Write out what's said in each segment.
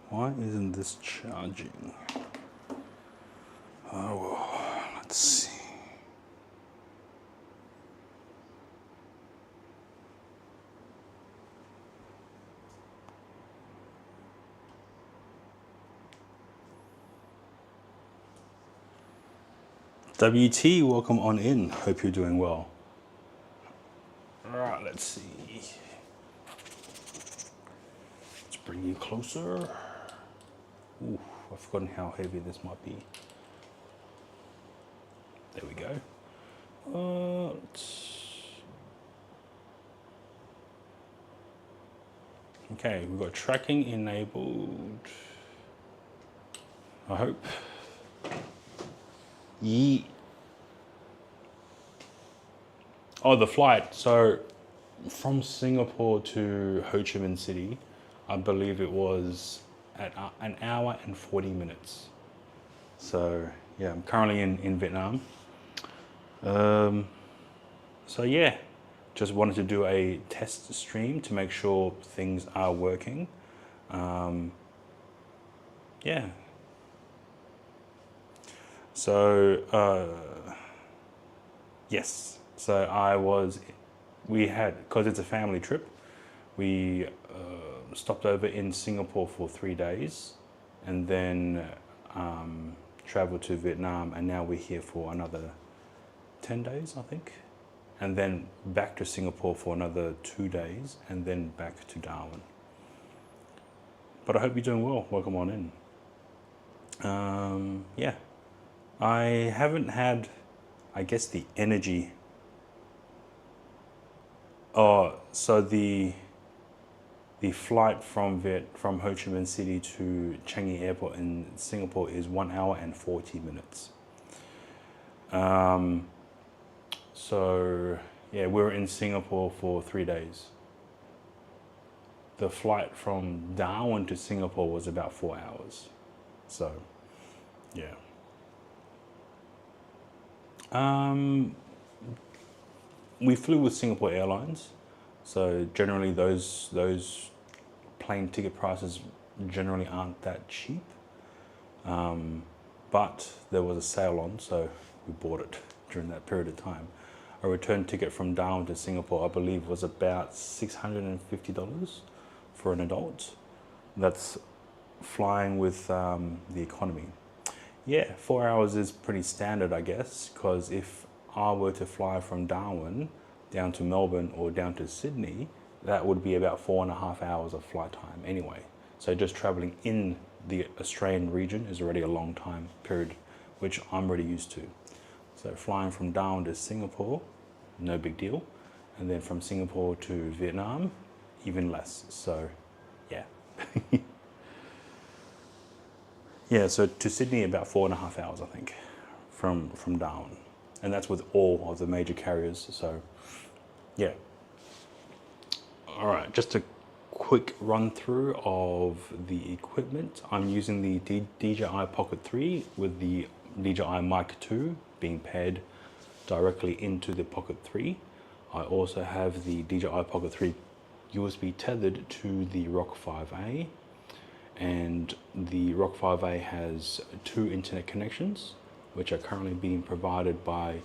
Why isn't this charging? Oh, well, let's see. WT, welcome on in. Hope you're doing well. All right, let's see. Let's bring you closer. Ooh, I've forgotten how heavy this might be. There we go. Okay, we've got tracking enabled. I hope. Yee. Oh, the flight. So from Singapore to Ho Chi Minh City, I believe it was at an hour and 40 minutes. So yeah, I'm currently in Vietnam. So yeah, just wanted to do a test stream to make sure things are working. Yeah. So yes, so we had, because it's a family trip, we stopped over in Singapore for 3 days and then traveled to Vietnam, and now we're here for another 10 days, I think. And then back to Singapore for another 2 days, and then back to Darwin. But I hope you're doing well. Welcome on in. Yeah, I haven't had, I guess, the energy. Oh, so the flight from Ho Chi Minh City to Changi Airport in Singapore is 1 hour and 40 minutes. So yeah, we were in Singapore for 3 days. The flight from Darwin to Singapore was about 4 hours. So yeah. We flew with Singapore Airlines, so generally those plane ticket prices generally aren't that cheap. But there was a sale on, so we bought it during that period of time. A return ticket from Darwin to Singapore, I believe, was about $650 for an adult. That's flying with the economy. Yeah, 4 hours is pretty standard, I guess, because if I were to fly from Darwin down to Melbourne or down to Sydney, that would be about 4.5 hours of flight time anyway. So just traveling in the Australian region is already a long time period, which I'm already used to. So flying from Darwin to Singapore, no big deal. And then from Singapore to Vietnam, even less. So yeah. Yeah, so to Sydney about 4.5 hours, I think, from Darwin. And that's with all of the major carriers, so yeah. All right, just a quick run through of the equipment. I'm using the DJI Pocket 3 with the DJI Mic 2 being paired directly into the Pocket 3. I also have the DJI Pocket 3 USB tethered to the Rock 5A, and the Rock 5A has 2 internet connections, which are currently being provided by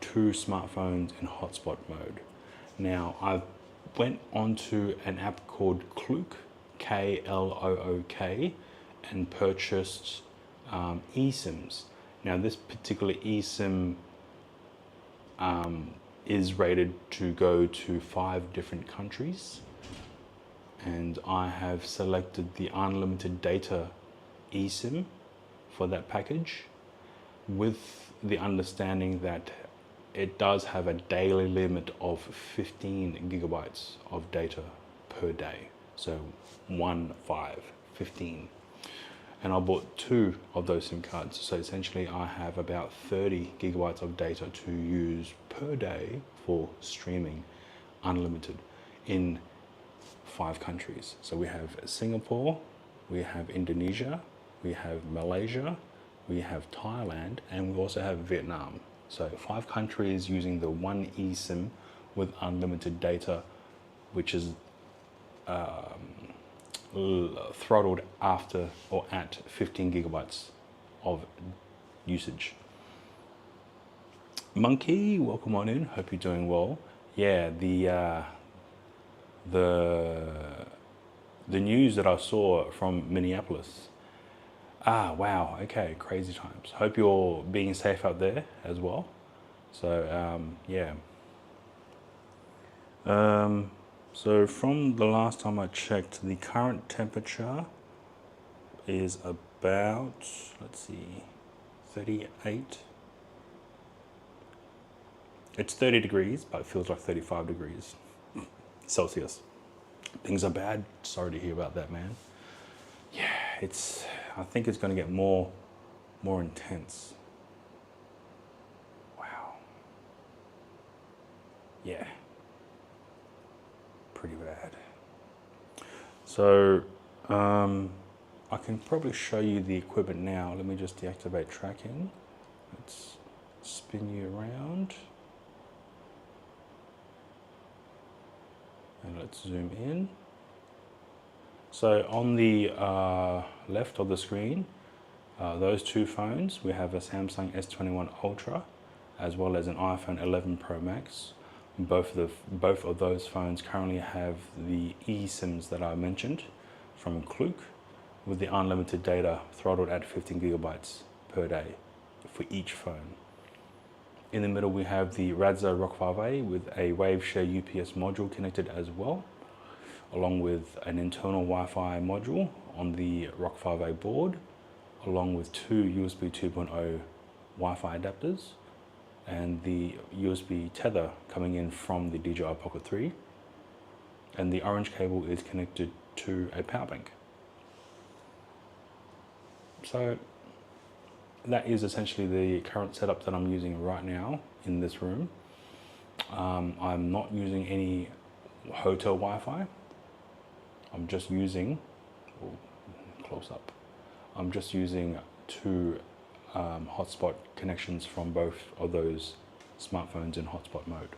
2 smartphones in hotspot mode. Now, I went onto an app called Klook, Klook, and purchased eSIMs. Now, this particular eSIM is rated to go to 5 different countries, and I have selected the unlimited data eSIM for that package, with the understanding that it does have a daily limit of 15 gigabytes of data per day. So 15. And I bought 2 of those SIM cards. So essentially I have about 30 gigabytes of data to use per day for streaming unlimited in 5 countries. So we have Singapore, we have Indonesia, we have Malaysia, we have Thailand, and we also have Vietnam. So 5 countries using the one eSIM with unlimited data, which is throttled after or at 15 gigabytes of usage. Monkey, welcome on in. Hope you're doing well. Yeah, the news that I saw from Minneapolis. Ah, wow. Okay, crazy times. Hope you're being safe out there as well. So yeah. So from the last time I checked, the current temperature is about, let's see, 38. It's 30 degrees, but it feels like 35 degrees Celsius. Things are bad. Sorry to hear about that, man. Yeah, I think it's going to get more intense. Wow. Yeah. Pretty bad. So, I can probably show you the equipment now. Let me just deactivate tracking. Let's spin you around. And let's zoom in. So on the left of the screen, those two phones, we have a Samsung S21 Ultra as well as an iPhone 11 Pro Max. Both of those phones currently have the eSIMs that I mentioned from Klook, with the unlimited data throttled at 15 gigabytes per day for each phone. In the middle we have the Radza Rock 5A with a Waveshare UPS module connected as well, along with an internal Wi-Fi module on the Rock 5A board, along with two USB 2.0 Wi-Fi adapters, and the USB tether coming in from the DJI Pocket 3, and the orange cable is connected to a power bank. So that is essentially the current setup that I'm using right now in this room. I'm not using any hotel Wi-Fi. I'm just using, close up, I'm just using two hotspot connections from both of those smartphones in hotspot mode.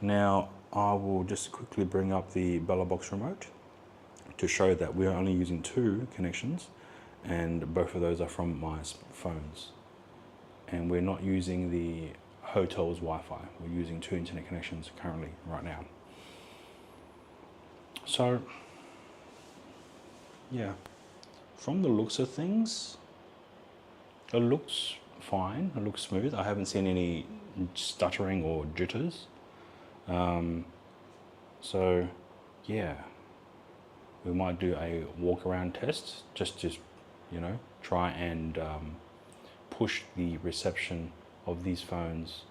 Now I will just quickly bring up the BellaBox remote to show that we're only using two connections, and both of those are from my phones, and we're not using the hotel's Wi-Fi. We're using two internet connections currently right now. So yeah, from the looks of things, it looks fine, it looks smooth. I haven't seen any stuttering or jitters. So yeah, we might do a walk around test, just you know, try and push the reception of these phones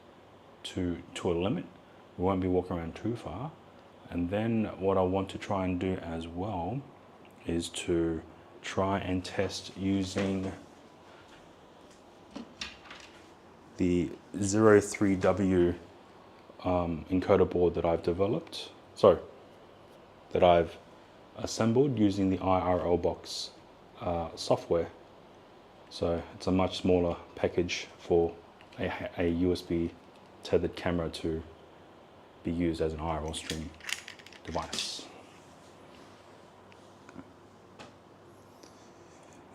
to a limit. We won't be walking around too far. And then what I want to try and do as well is to try and test using the 03W encoder board that I've developed, that I've assembled using the IRLbox software. So it's a much smaller package for a USB tethered camera to be used as an IRL stream device.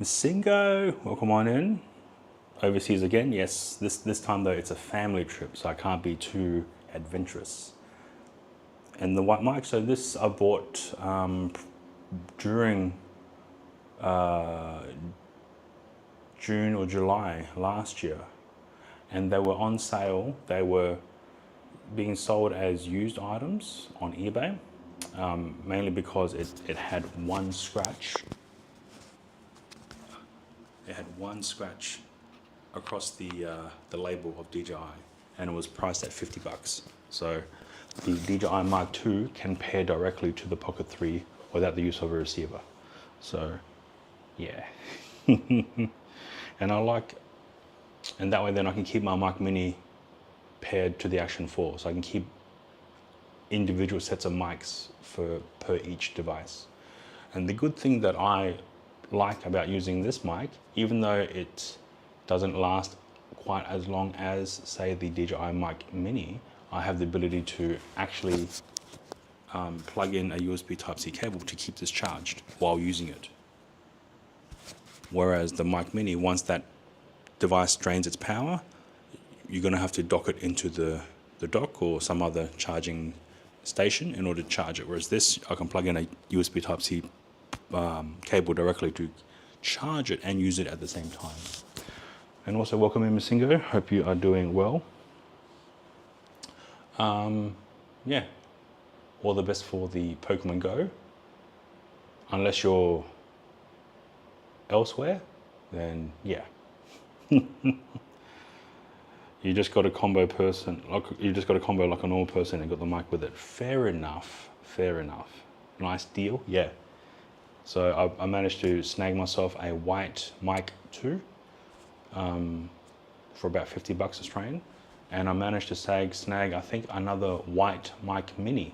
Singo, welcome on in. Overseas again, yes. This time though it's a family trip, so I can't be too adventurous. And the white mic, so this I bought during June or July last year, and they were on sale. They were being sold as used items on eBay, mainly because it had one scratch. It had one scratch across the label of DJI, and it was priced at $50. So the DJI Mark II can pair directly to the Pocket 3 without the use of a receiver. So yeah. And and that way then I can keep my Mac Mini paired to the Action 4, so I can keep individual sets of mics per each device. And the good thing that I like about using this mic, even though it doesn't last quite as long as say the DJI Mic Mini, I have the ability to actually plug in a USB Type-C cable to keep this charged while using it. Whereas the Mic Mini, once that device drains its power, you're going to have to dock it into the dock or some other charging station in order to charge it. Whereas this, I can plug in a USB Type-C cable directly to charge it and use it at the same time. And also welcome in Masingo, hope you are doing well. Yeah, all the best for the Pokemon Go. Unless you're elsewhere, then yeah. You just got a combo person, like you just got a combo like a normal person and got the mic with it. Fair enough, fair enough. Nice deal, yeah. So I managed to snag myself a white mic 2 for about 50 bucks Australian. And I managed to snag, I think, another white Mic Mini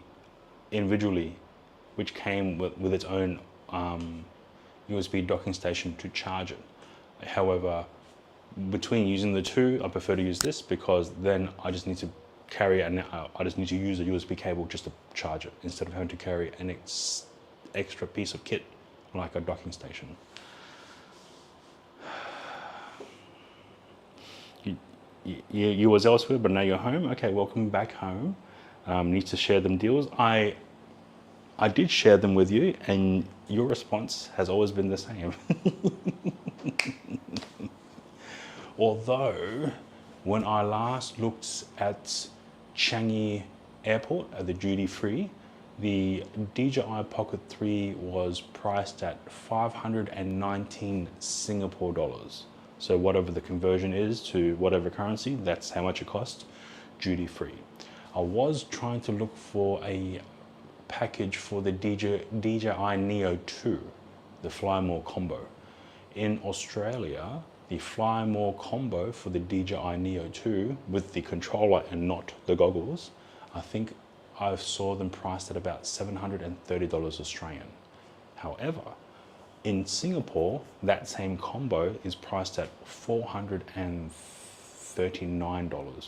individually, which came with its own USB docking station to charge it. However, between using the two, I prefer to use this because then I just need to carry I just need to use a USB cable just to charge it instead of having to carry an extra piece of kit like a docking station. You was elsewhere, but now you're home. Okay, welcome back home. Need to share them deals. I did share them with you, and your response has always been the same. Although, when I last looked at Changi Airport at the duty free, the DJI Pocket 3 was priced at 519 Singapore dollars. So whatever the conversion is to whatever currency, that's how much it costs, duty free. I was trying to look for a package for the DJI Neo 2, the Fly More combo. In Australia, the Fly More combo for the DJI Neo 2 with the controller and not the goggles, I think I saw them priced at about $730 Australian. However, in Singapore, that same combo is priced at $439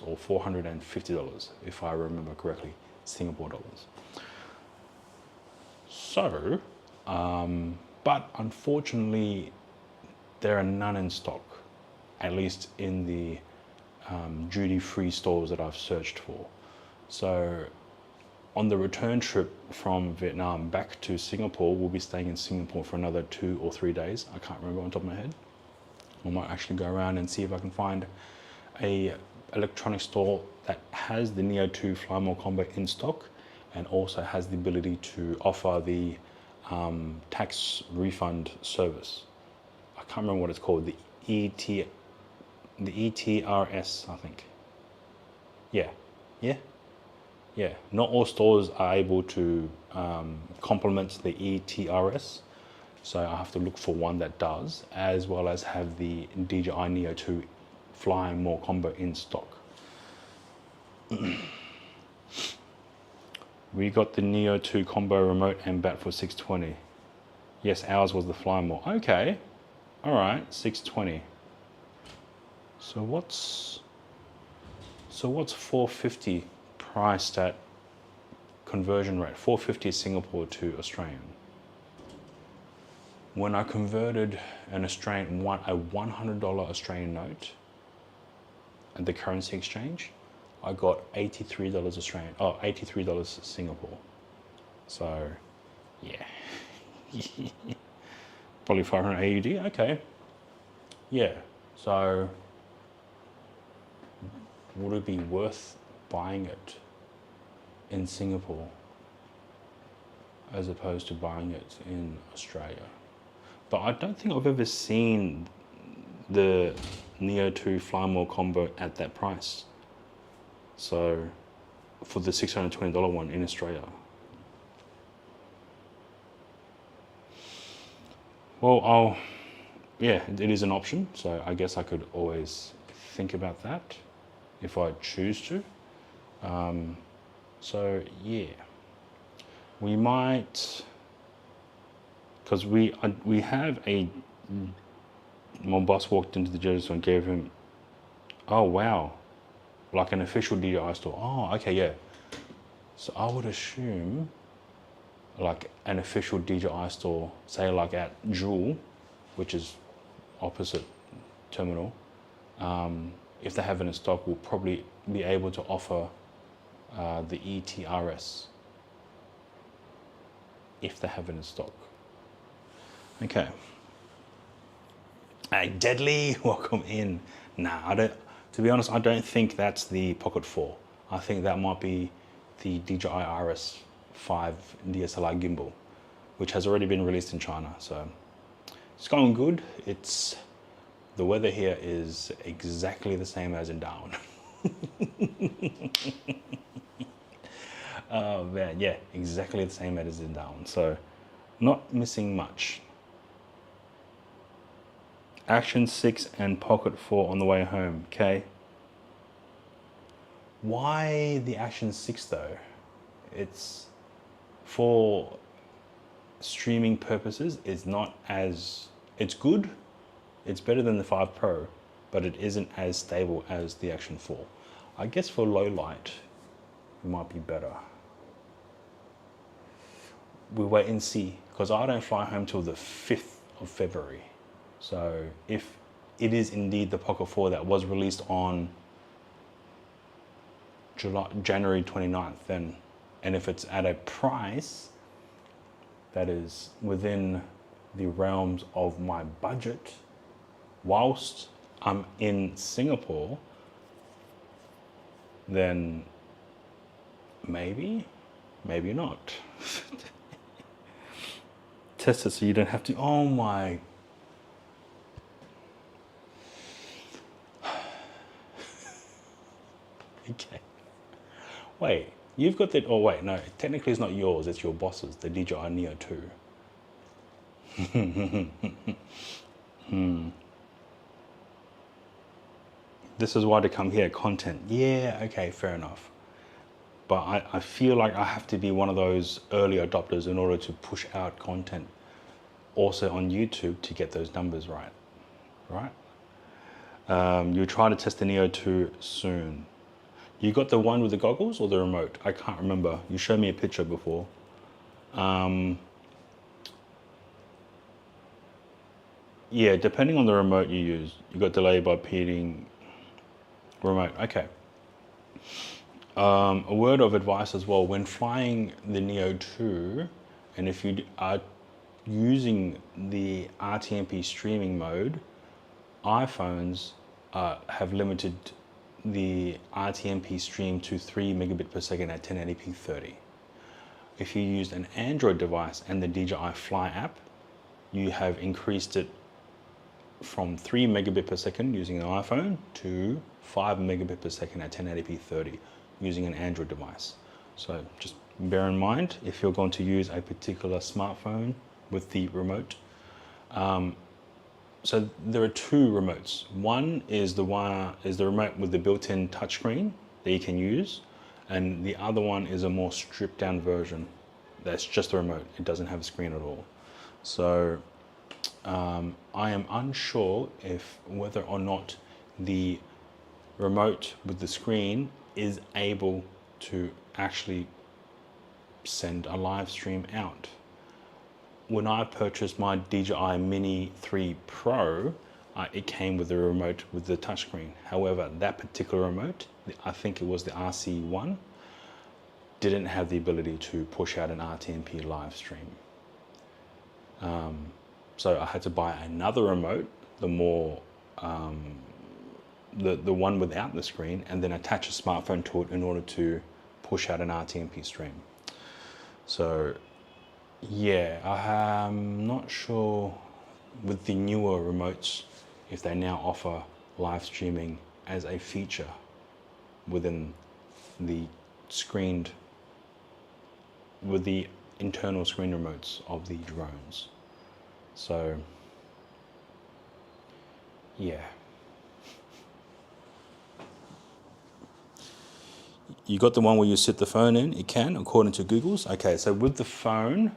or $450, if I remember correctly, Singapore dollars. So, but unfortunately, there are none in stock, at least in the duty-free stores that I've searched for. So on the return trip from Vietnam back to Singapore, we'll be staying in Singapore for another 2 or 3 days. I can't remember on top of my head. I might actually go around and see if I can find a electronic store that has the Neo 2 Fly More combo in stock and also has the ability to offer the tax refund service. I can't remember what it's called, the ETRS, I think. Yeah. Not all stores are able to complement the ETRS, so I have to look for one that does, as well as have the DJI Neo 2 Fly More combo in stock. We got the Neo 2 combo remote and bat for $620. Yes, ours was the Fly More. Okay, all right, $620. So what's 450 priced at conversion rate? 450 Singapore to Australian. When I converted a $100 Australian note at the currency exchange, I got $83 Australian. Oh, $83 Singapore. So, yeah. Probably 500 AUD. Okay. Yeah. So, would it be worth buying it in Singapore as opposed to buying it in Australia? But I don't think I've ever seen the Neo 2 Fly More combo at that price. So for the $620 one in Australia. Well, yeah, it is an option. So I guess I could always think about that if I choose to. So yeah, we might, because we have my boss walked into the Jersey and gave him, oh wow, like an official DJI store. Oh, okay, yeah. So I would assume like an official DJI store, say like at Jewel, which is opposite terminal, if they have it in stock, we'll probably be able to offer the ETRS if they have it in stock. Okay. Hey, Deadly, welcome in. Nah, to be honest, I don't think that's the Pocket 4. I think that might be the DJI RS5 DSLR gimbal, which has already been released in China. So it's going good. The weather here is exactly the same as in Darwin. Oh man, yeah, exactly the same as in Darwin. So not missing much. Action 6 and Pocket 4 on the way home, okay? Why the Action 6 though? It's for streaming purposes, it's good, it's better than the 5 Pro, but it isn't as stable as the Action 4. I guess for low light, it might be better. We wait and see, because I don't fly home till the 5th of February. So if it is indeed the Pocket 4 that was released on January 29th, then, and if it's at a price that is within the realms of my budget, whilst I'm in Singapore, then maybe not. Test it so you don't have to, oh my. Okay. Wait, you've got that, oh wait, no, technically it's not yours, it's your boss's, the DJI Neo 2. This is why to come here, content. Yeah, okay, fair enough. But I feel like I have to be one of those early adopters in order to push out content also on YouTube to get those numbers right, right? You'll try to test the Neo 2 soon. You got the one with the goggles or the remote? I can't remember. You showed me a picture before. Yeah, depending on the remote you use, you got delay by repeating remote. Okay. A word of advice as well, when flying the Neo 2, and if you are using the RTMP streaming mode, iPhones have limited the RTMP stream to 3 megabit per second at 1080p 30. If you used an Android device and the DJI Fly app, you have increased it from 3 megabit per second using an iPhone to 5 megabit per second at 1080p 30 using an Android device. So just bear in mind if you're going to use a particular smartphone with the remote. So there are two remotes. One is the remote with the built-in touchscreen that you can use, and the other one is a more stripped down version that's just a remote. It doesn't have a screen at all. So I am unsure whether or not the remote with the screen is able to actually send a live stream out. When I purchased my DJI Mini 3 Pro, it came with a remote with the touchscreen. However, that particular remote, I think it was the RC1, didn't have the ability to push out an RTMP live stream. So I had to buy another remote, the one without the screen, and then attach a smartphone to it in order to push out an RTMP stream. So yeah, I'm not sure with the newer remotes if they now offer live streaming as a feature within the internal screen remotes of the drones. So yeah. You got the one where you sit the phone in, it can, according to Google's. Okay, so with the phone,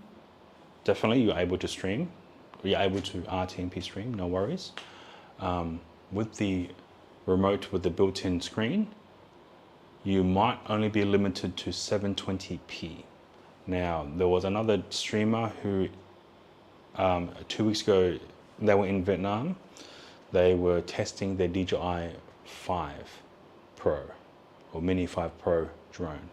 definitely you're able to stream. You're able to RTMP stream, no worries. With the remote with the built-in screen, you might only be limited to 720p. Now, there was another streamer who 2 weeks ago, they were in Vietnam. They were testing their DJI 5 Pro or Mini 5 Pro drone.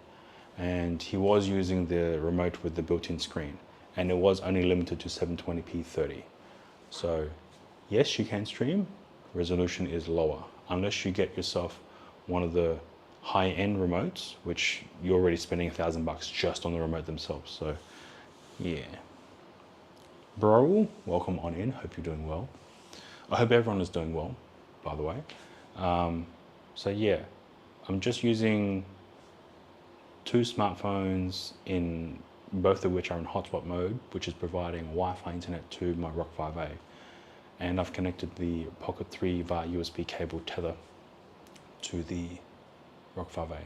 And he was using the remote with the built-in screen. And it was only limited to 720p 30. So yes, you can stream. Resolution is lower. Unless you get yourself one of the high-end remotes, which you're already spending $1,000 just on the remote themselves. So yeah. Bro, welcome on in. Hope you're doing well. I hope everyone is doing well, by the way. So yeah, I'm just using 2 smartphones, in both of which are in hotspot mode, which is providing Wi-Fi internet to my Rock 5A. And I've connected the Pocket 3 via USB cable tether to the Rock 5A.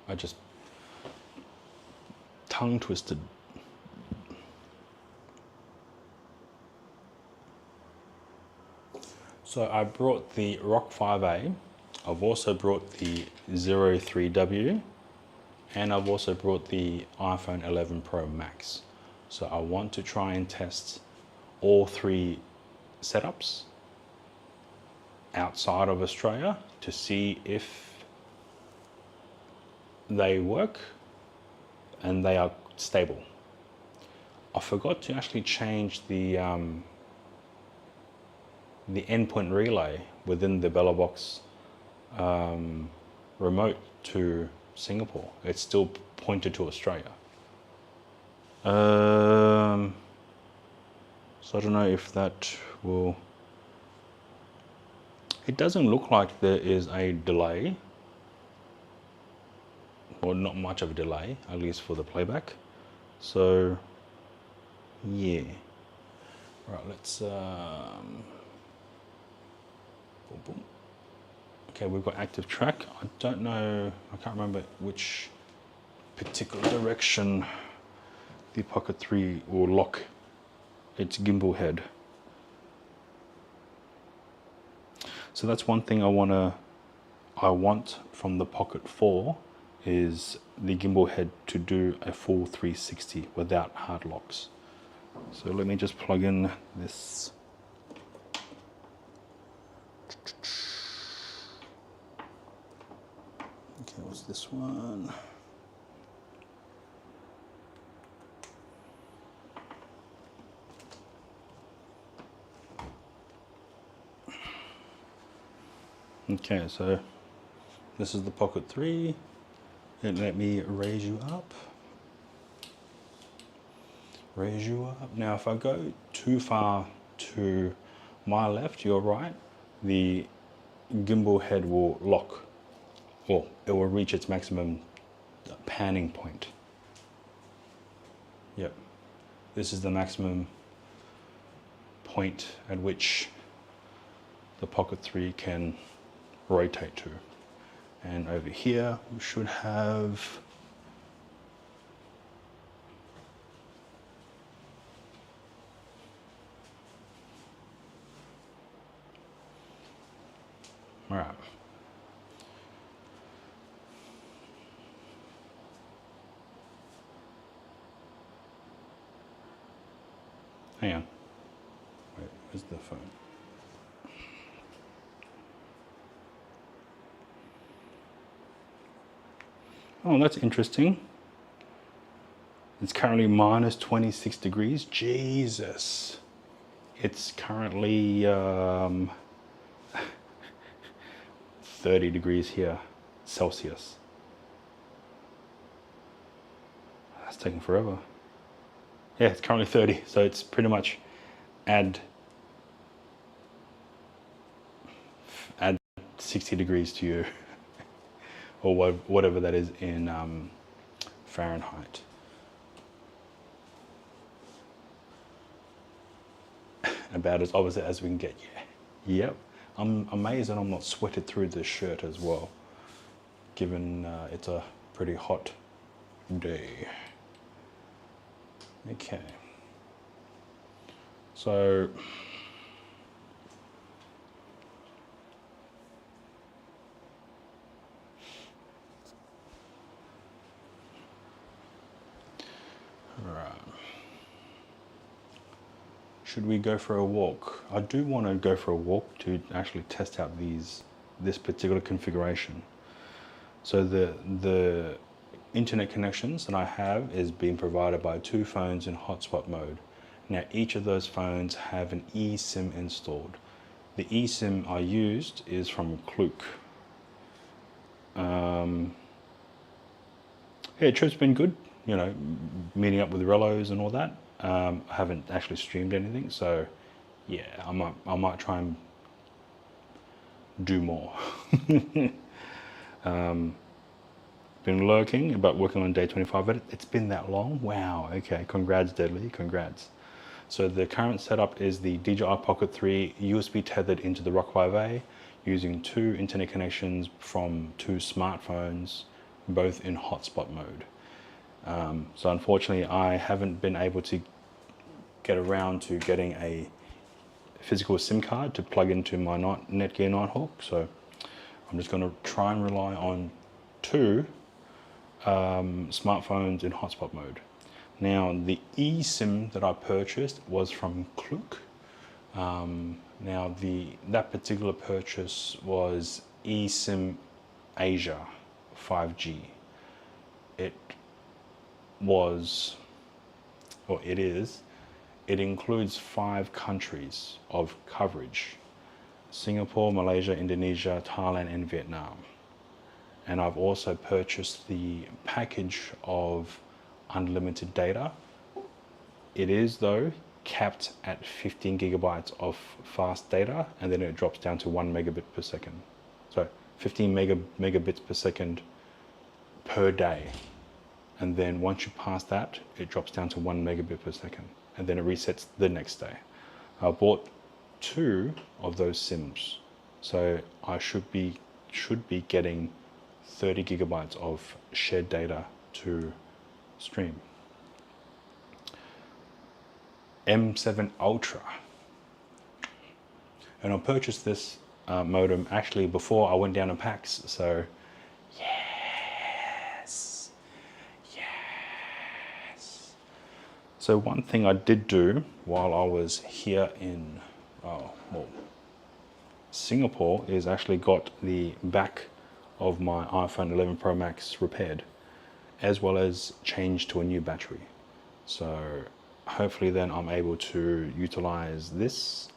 I just tongue twisted. So I brought the Rock 5A, I've also brought the Zero 3W, and I've also brought the iPhone 11 Pro Max. So I want to try and test all 3 setups outside of Australia to see if they work and they are stable. I forgot to actually change the endpoint relay within the BellaBox remote to Singapore. It's still pointed to Australia. So I don't know if that will... It doesn't look like there is a delay, or not much of a delay, at least for the playback. So yeah. Right, let's boom, boom. Okay, we've got active track. I don't know, I can't remember which particular direction the Pocket 3 will lock its gimbal head. So that's one thing I want from the Pocket 4 is the gimbal head to do a full 360 without hard locks. So let me just plug in this. Okay, what's this one? Okay, so this is the Pocket 3. And let me raise you up. Raise you up. Now, if I go too far to my left, your right, the gimbal head will lock. Well, it will reach its maximum panning point. Yep. This is the maximum point at which the Pocket 3 can rotate to. And over here, we should have all right. Hang on. Wait, where's the phone? Oh, that's interesting. It's currently minus 26 degrees. Jesus. It's currently 30 degrees here, Celsius. That's taking forever. Yeah, it's currently 30, so it's pretty much add 60 degrees to you, or whatever that is in Fahrenheit. About as opposite as we can get. Yeah. Yep. I'm amazed that I'm not sweated through this shirt as well, given it's a pretty hot day. Okay. So should we go for a walk? I do want to go for a walk to actually test out this particular configuration. So the internet connections that I have is being provided by 2 phones in hotspot mode. Now each of those phones have an eSIM installed. The eSIM I used is from Klook. Yeah, trip's been good, you know, meeting up with Rellos and all that. I haven't actually streamed anything, so yeah, I might try and do more. Been lurking about working on day 25, but it's been that long. Wow, okay, congrats Deadly, congrats. So the current setup is the DJI Pocket 3 USB tethered into the Rock 5A using 2 internet connections from 2 smartphones, both in hotspot mode. So unfortunately I haven't been able to get around to getting a physical SIM card to plug into my Netgear Nighthawk, so I'm just going to try and rely on 2 smartphones in hotspot mode. Now the eSIM that I purchased was from Klook. Now that particular purchase was eSIM Asia 5G. It was, or it is, it includes 5 countries of coverage: Singapore, Malaysia, Indonesia, Thailand and Vietnam. And I've also purchased the package of unlimited data. It is though capped at 15 gigabytes of fast data, and then it drops down to 1 megabit per second. So 15 megabits per second per day. And then once you pass that, it drops down to 1 megabit per second, and then it resets the next day. I bought 2 of those SIMs, so I should be getting 30 gigabytes of shared data to stream. M7 Ultra, and I purchased this modem actually before I went down to PAX, so yes. So one thing I did do while I was here in Singapore is actually got the back of my iPhone 11 Pro Max repaired, as well as changed to a new battery. So hopefully then I'm able to utilize this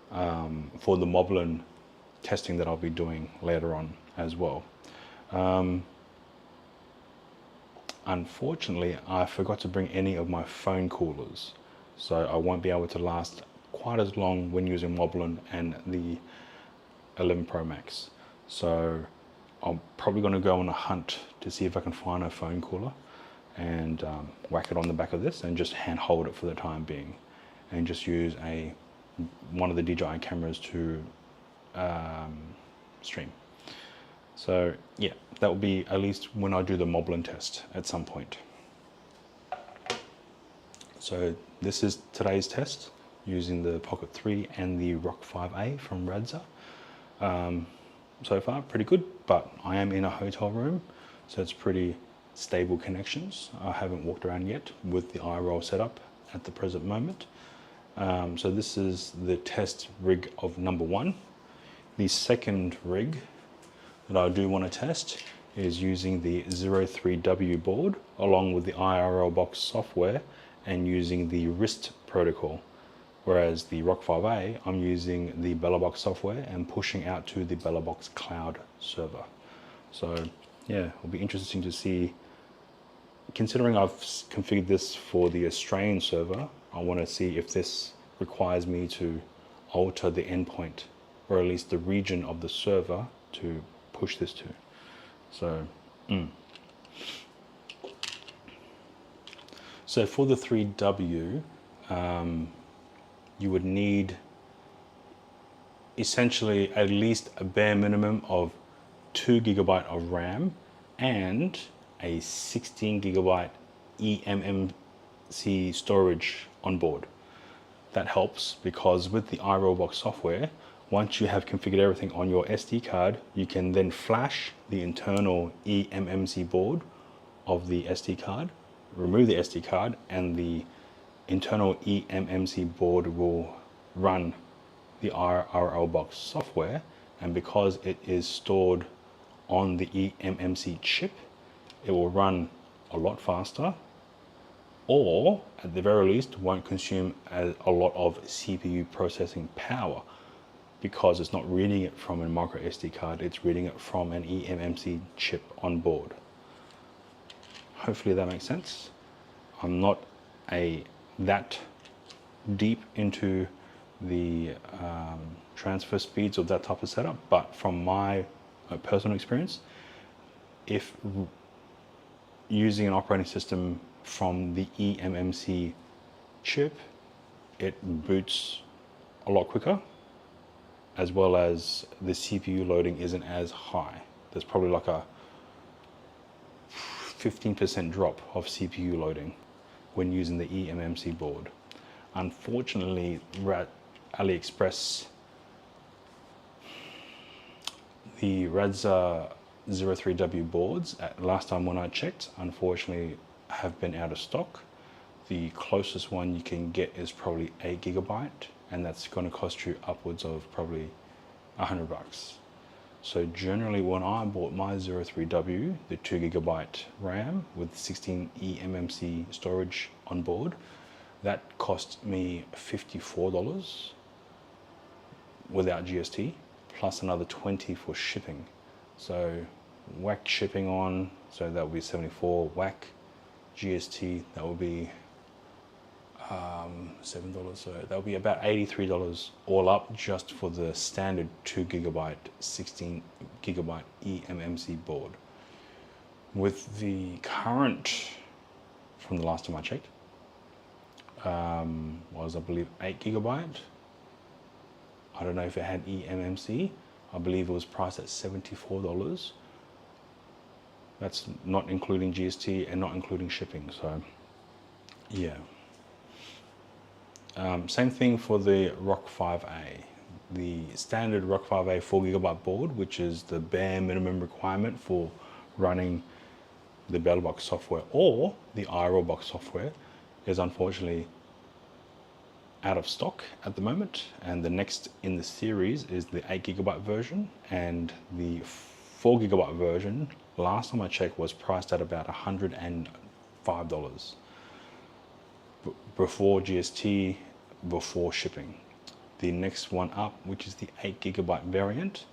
for the Moblin testing that I'll be doing later on as well. Unfortunately, I forgot to bring any of my phone coolers, so I won't be able to last quite as long when using Moblin and the 11 Pro Max. So I'm probably going to go on a hunt to see if I can find a phone cooler and whack it on the back of this and just hand hold it for the time being, and just use one of the DJI cameras to stream. So yeah, that will be at least when I do the Moblin test at some point. So this is today's test using the Pocket 3 and the Rock 5A from Radza. So far pretty good, but I am in a hotel room, so it's pretty stable connections. I haven't walked around yet with the iRoll setup at the present moment. So this is the test rig of number 1. The second rig that I do want to test is using the 03W board along with the IRL box software and using the RIST protocol. Whereas the Rock 5A, I'm using the Bellabox software and pushing out to the Bellabox cloud server. So yeah, it'll be interesting to see. Considering I've configured this for the Australian server, I want to see if this requires me to alter the endpoint, or at least the region of the server to push this to. So, So for the 3W, you would need essentially at least a bare minimum of 2 gigabyte of RAM and a 16 gigabyte eMMC storage on board. That helps because with the iRollbox software, once you have configured everything on your SD card, you can then flash the internal eMMC board of the SD card, remove the SD card, and the internal eMMC board will run the RLBox software, and because it is stored on the eMMC chip, it will run a lot faster, or at the very least won't consume a lot of CPU processing power, because it's not reading it from a micro SD card, it's reading it from an eMMC chip on board. Hopefully that makes sense. I'm not that deep into the transfer speeds of that type of setup, but from my personal experience, if using an operating system from the eMMC chip, it boots a lot quicker, as well as the CPU loading isn't as high. There's probably like a 15% drop of CPU loading when using the eMMC board. Unfortunately, AliExpress, the Radza 03W boards, last time when I checked, unfortunately have been out of stock. The closest one you can get is probably 8 GB, and that's going to cost you upwards of probably $100. So generally when I bought my 03W, the 2 GB RAM with 16 eMMC storage on board, that cost me $54 without GST, plus another 20 for shipping. So whack shipping on, so that would be 74, whack GST, that would be $7, so that would be about $83 all up just for the standard 2 GB 16 GB eMMC board. With the current, from the last time I checked, was I believe 8 GB. I don't know if it had eMMC. I believe it was priced at $74. That's not including GST and not including shipping, so yeah. Same thing for the ROC 5A. The standard ROC 5A 4 GB board, which is the bare minimum requirement for running the BelleBox software or the IRLBox software, is unfortunately out of stock at the moment, and the next in the series is the 8 GB version, and the 4 GB version, last time I checked, was priced at about $105 before GST, before shipping. The next one up, which is the 8 GB variant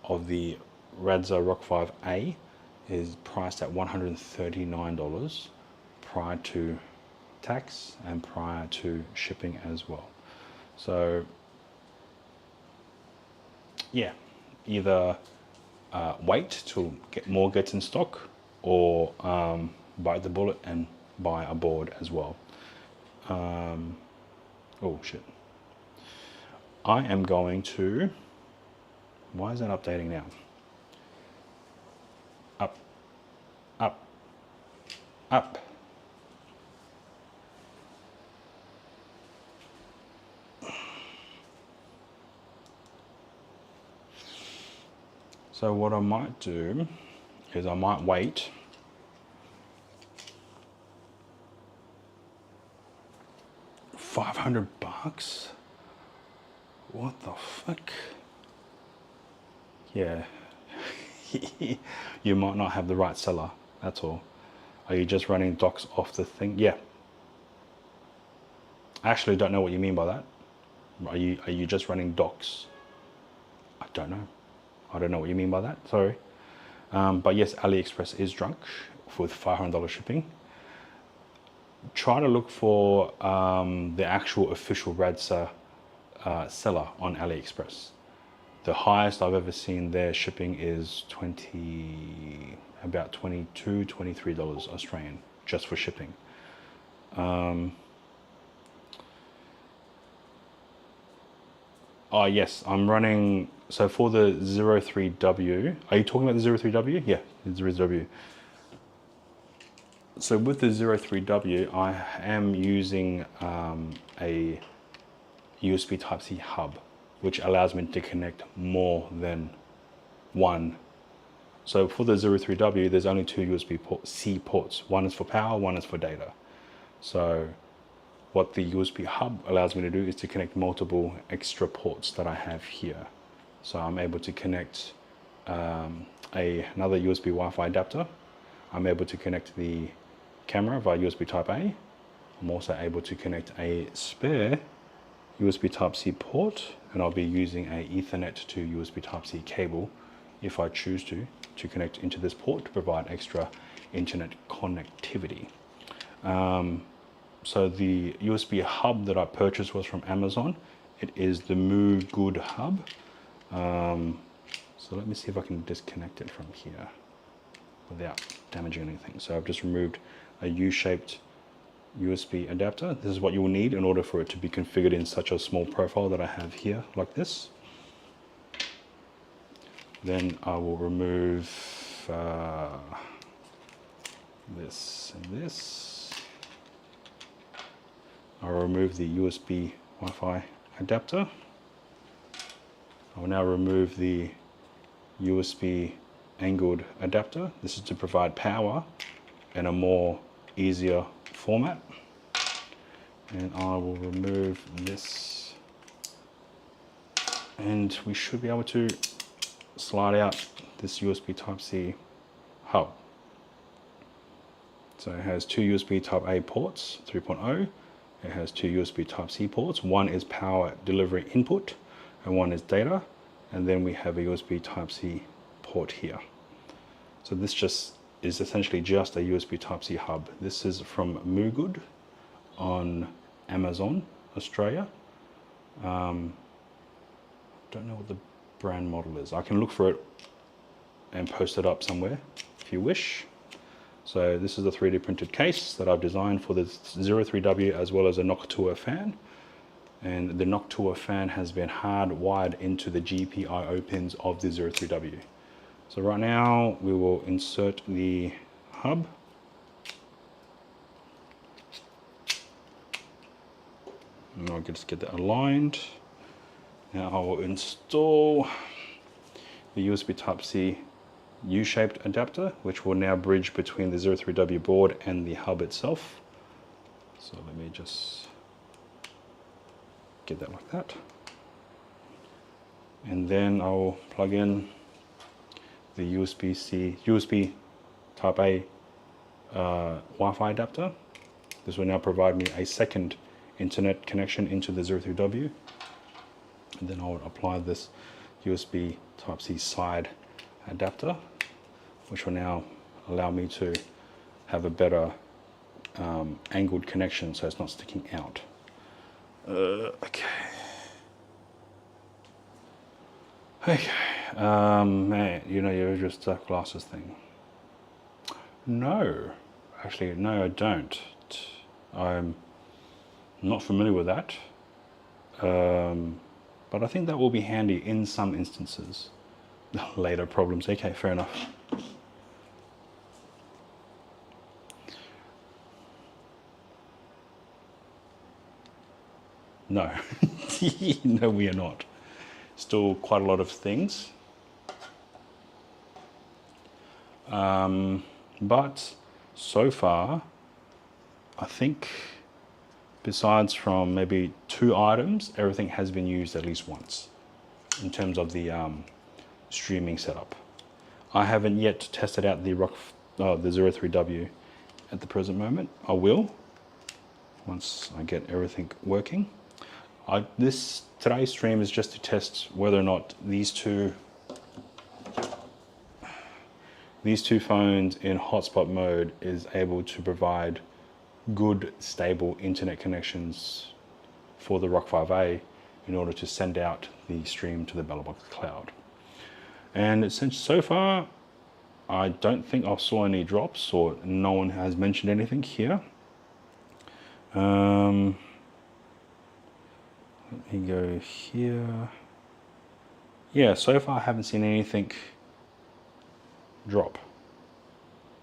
of the Radza ROC 5A, is priced at $139 prior to tax and prior to shipping as well. So yeah, either wait till more gets in stock, or bite the bullet and buy a board as well. Oh shit. I am going to, why is that updating now? Up, up, up. So what I might do is I might wait $500. What the fuck? Yeah. You might not have the right seller, that's all. Are you just running docs off the thing? Yeah. I actually don't know what you mean by that. Are you just running docs? I don't know. I don't know what you mean by that, sorry. But yes, AliExpress is drunk with $500 shipping. Try to look for the actual official Radza seller on AliExpress. The highest I've ever seen their shipping is about $22, $23 Australian, just for shipping. Oh yes, I'm running, so for the 03W, are you talking about the 03W? Yeah, the 03W. So with the 03W, I am using a USB Type-C hub, which allows me to connect more than one. So for the 03W, there's only two USB-C ports. One is for power, one is for data. So what the USB hub allows me to do is to connect multiple extra ports that I have here. So I'm able to connect another USB Wi-Fi adapter. I'm able to connect the camera via USB Type A. I'm also able to connect a spare USB Type-C port, and I'll be using a Ethernet to USB Type-C cable if I choose to connect into this port to provide extra internet connectivity. So the USB hub that I purchased was from Amazon. It is the MooGood hub. So let me see if I can disconnect it from here without damaging anything. So I've just removed a U-shaped USB adapter. This is what you will need in order for it to be configured in such a small profile that I have here, like this. Then I will remove this and this. I'll remove the USB Wi-Fi adapter. I will now remove the USB angled adapter. This is to provide power in a more easier format. And I will remove this, and we should be able to slide out this USB Type-C hub. So it has two USB Type A ports, 3.0. It has two USB Type-C ports. One is power delivery input and one is data. And then we have a USB Type-C port here. So this just is essentially just a USB Type-C hub. This is from MooGood on Amazon, Australia. Don't know what the brand model is. I can look for it and post it up somewhere if you wish. So this is a 3D printed case that I've designed for the Zero3W as well as a Noctua fan. And the Noctua fan has been hardwired into the GPIO pins of the Zero3W. So right now we will insert the hub. And I'll just get that aligned. Now I will install the USB Type-C U-shaped adapter, which will now bridge between the Zero3W board and the hub itself. So let me just get that like that. And then I'll plug in the USB Type A Wi-Fi adapter. This will now provide me a second internet connection into the Zero3W. And then I'll apply this USB Type-C side adapter, which will now allow me to have a better angled connection so it's not sticking out. Okay. Man, you know your just glasses thing. No, actually, no, I don't. I'm not familiar with that. But I think that will be handy in some instances. Later problems. Okay, fair enough. No, no, we are not. Still quite a lot of things. But so far, I think besides from maybe 2 items, everything has been used at least once in terms of the streaming setup. I haven't yet tested out the Zero3W at the present moment. I will once I get everything working. Today's stream is just to test whether or not these two phones in hotspot mode is able to provide good, stable internet connections for the Rock 5A in order to send out the stream to the BellaBox cloud. And since so far, I don't think I saw any drops, or no one has mentioned anything here. Let me go here. Yeah, so far I haven't seen anything drop.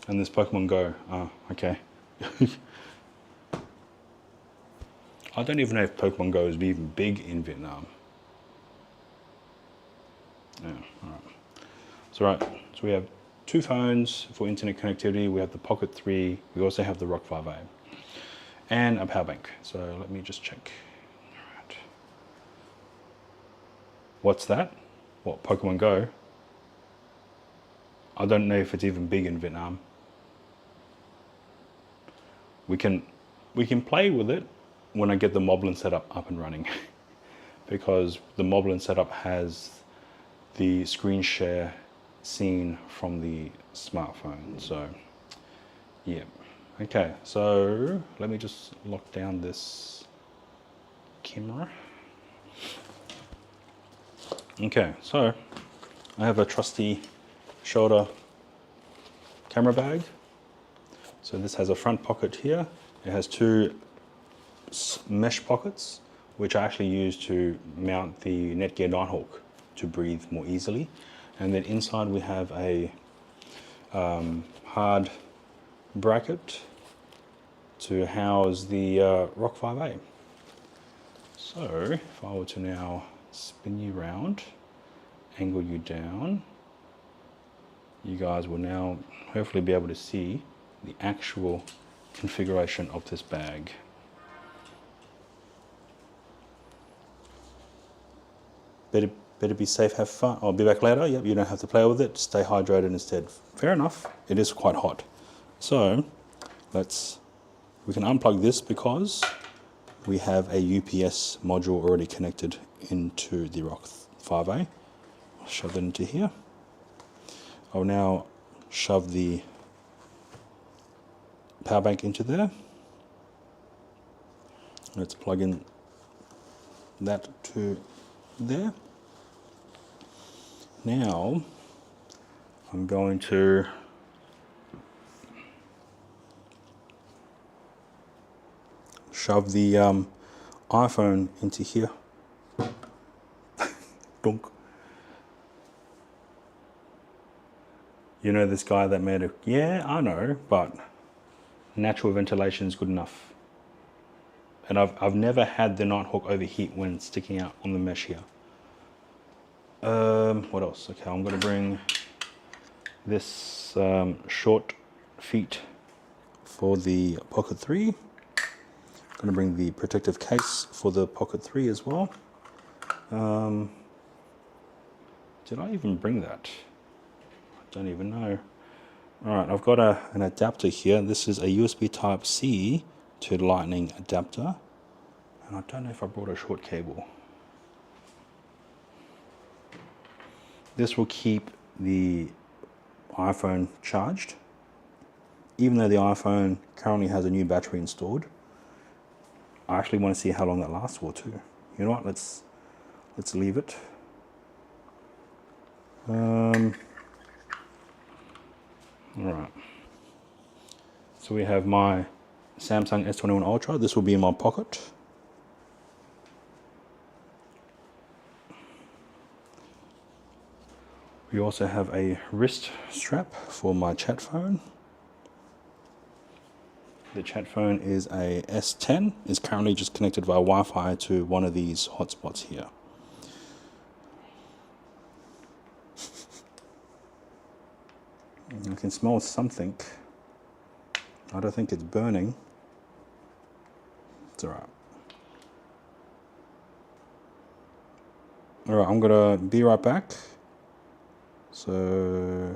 And there's Pokemon Go. Oh, okay. I don't even know if Pokemon Go is even big in Vietnam. Yeah, alright. So right, so we have 2 phones for internet connectivity. We have the Pocket 3. We also have the Rock 5A. and a power bank. So let me just check. All right. What's that? What, Pokemon Go? I don't know if it's even big in Vietnam. We can play with it when I get the Moblin setup up and running, because the Moblin setup has the screen share scene from the smartphone. So yeah. Okay, so let me just lock down this camera. Okay, so I have a trusty shoulder camera bag. So this has a front pocket here. It has two mesh pockets, which I actually use to mount the Netgear Nighthawk to breathe more easily. And then inside we have a hard bracket to house the ROK 5A. So if I were to now spin you round, angle you down, you guys will now hopefully be able to see the actual configuration of this bag. Better be safe, have fun. I'll be back later. Yep, you don't have to play with it. Stay hydrated instead. Fair enough. It is quite hot. So we can unplug this because we have a UPS module already connected into the ROK 5A. I'll shove that into here. I'll now shove the power bank into there. Let's plug in that to there. Now I'm going to shove the iPhone into here. Dunk. You know this guy that made it? Yeah, I know, but natural ventilation is good enough. And I've never had the Nighthawk overheat when sticking out on the mesh here. What else? Okay, I'm going to bring this short feet for the Pocket 3. I'm going to bring the protective case for the Pocket 3 as well. Did I even bring that? I don't even know. Alright, I've got an adapter here. This is a USB Type-C to Lightning adapter. And I don't know if I brought a short cable. This will keep the iPhone charged, even though the iPhone currently has a new battery installed. I actually want to see how long that lasts for too. You know what? Let's leave it. All right. So we have my Samsung S21 Ultra. This will be in my pocket. We also have a wrist strap for my chat phone. The chat phone is a S10. It's currently just connected via Wi-Fi to one of these hotspots here. I can smell something. I don't think it's burning. It's alright. Alright, I'm gonna be right back. So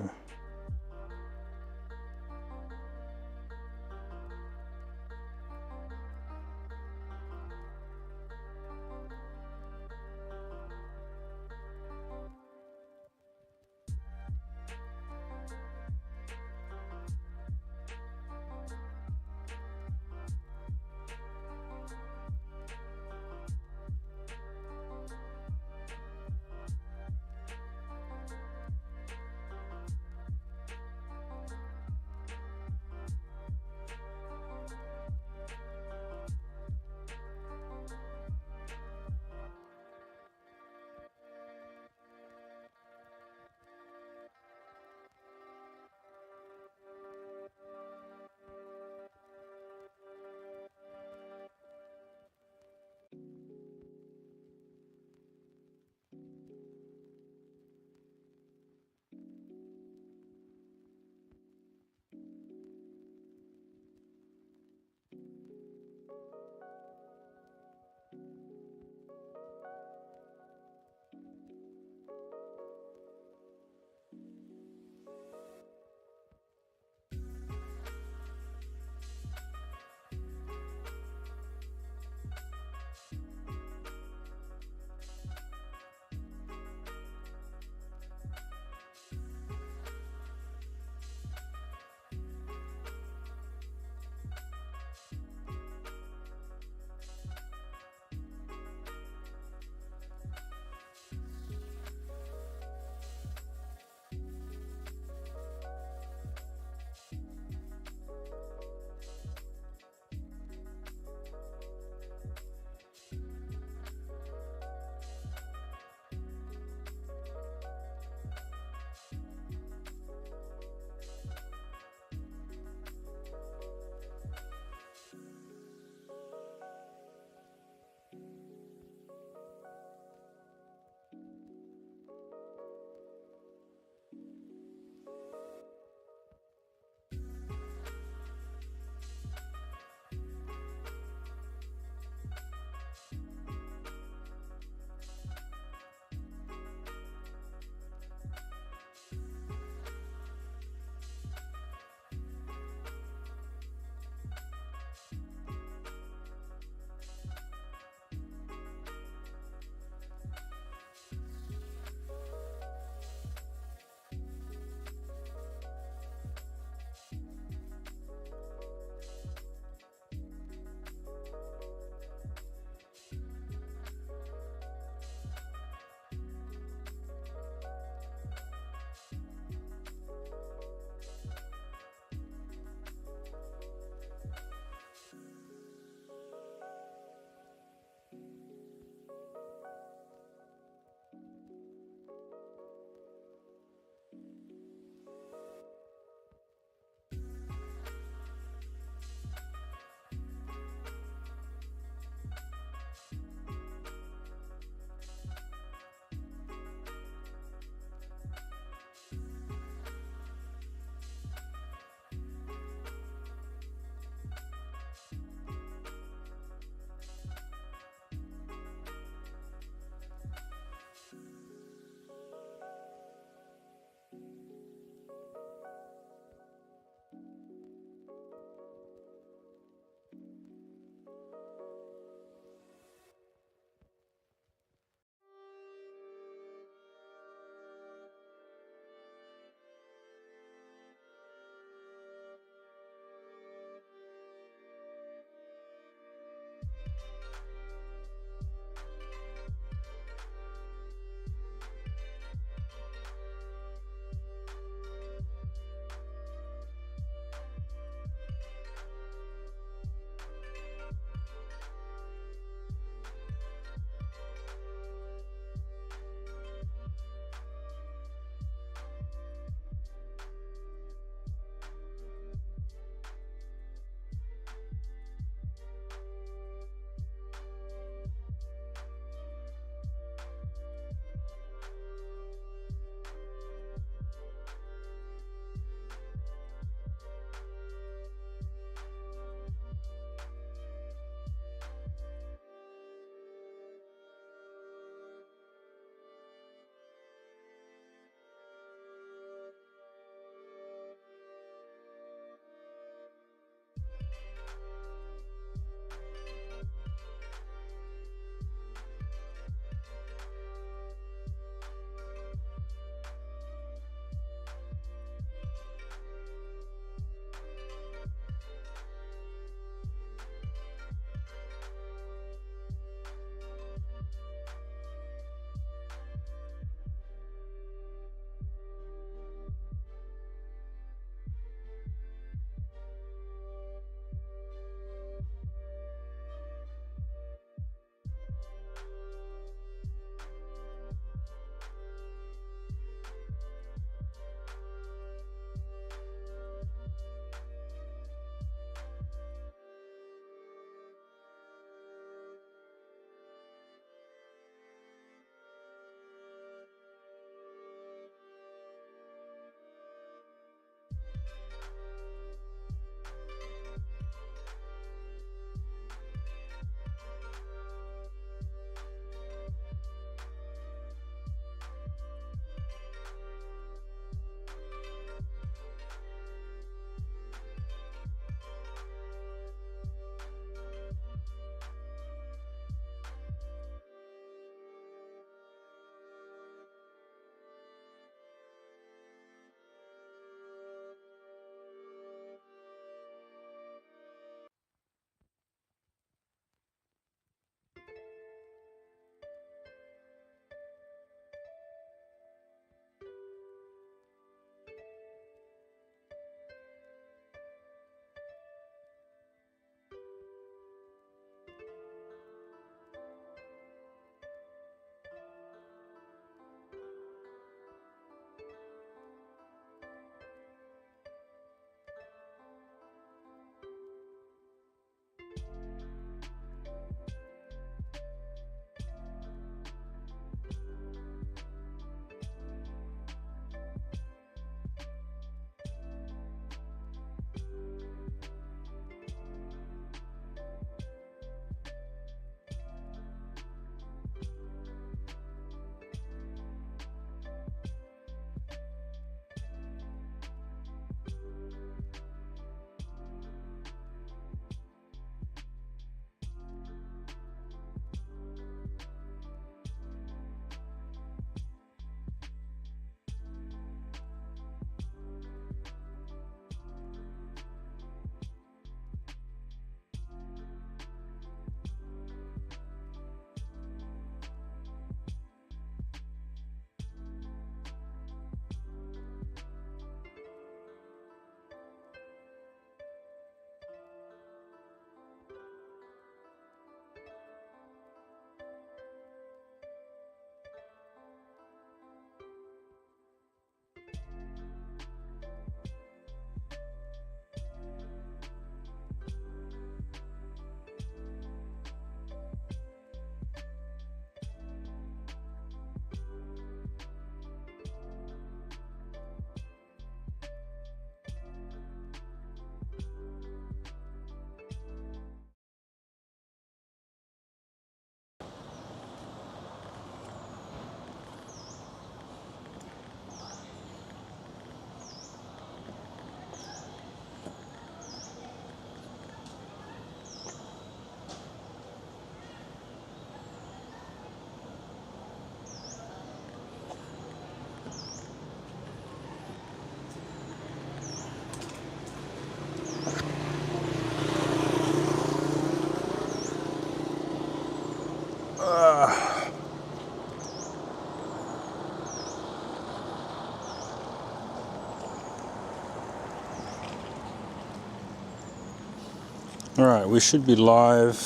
All right, we should be live.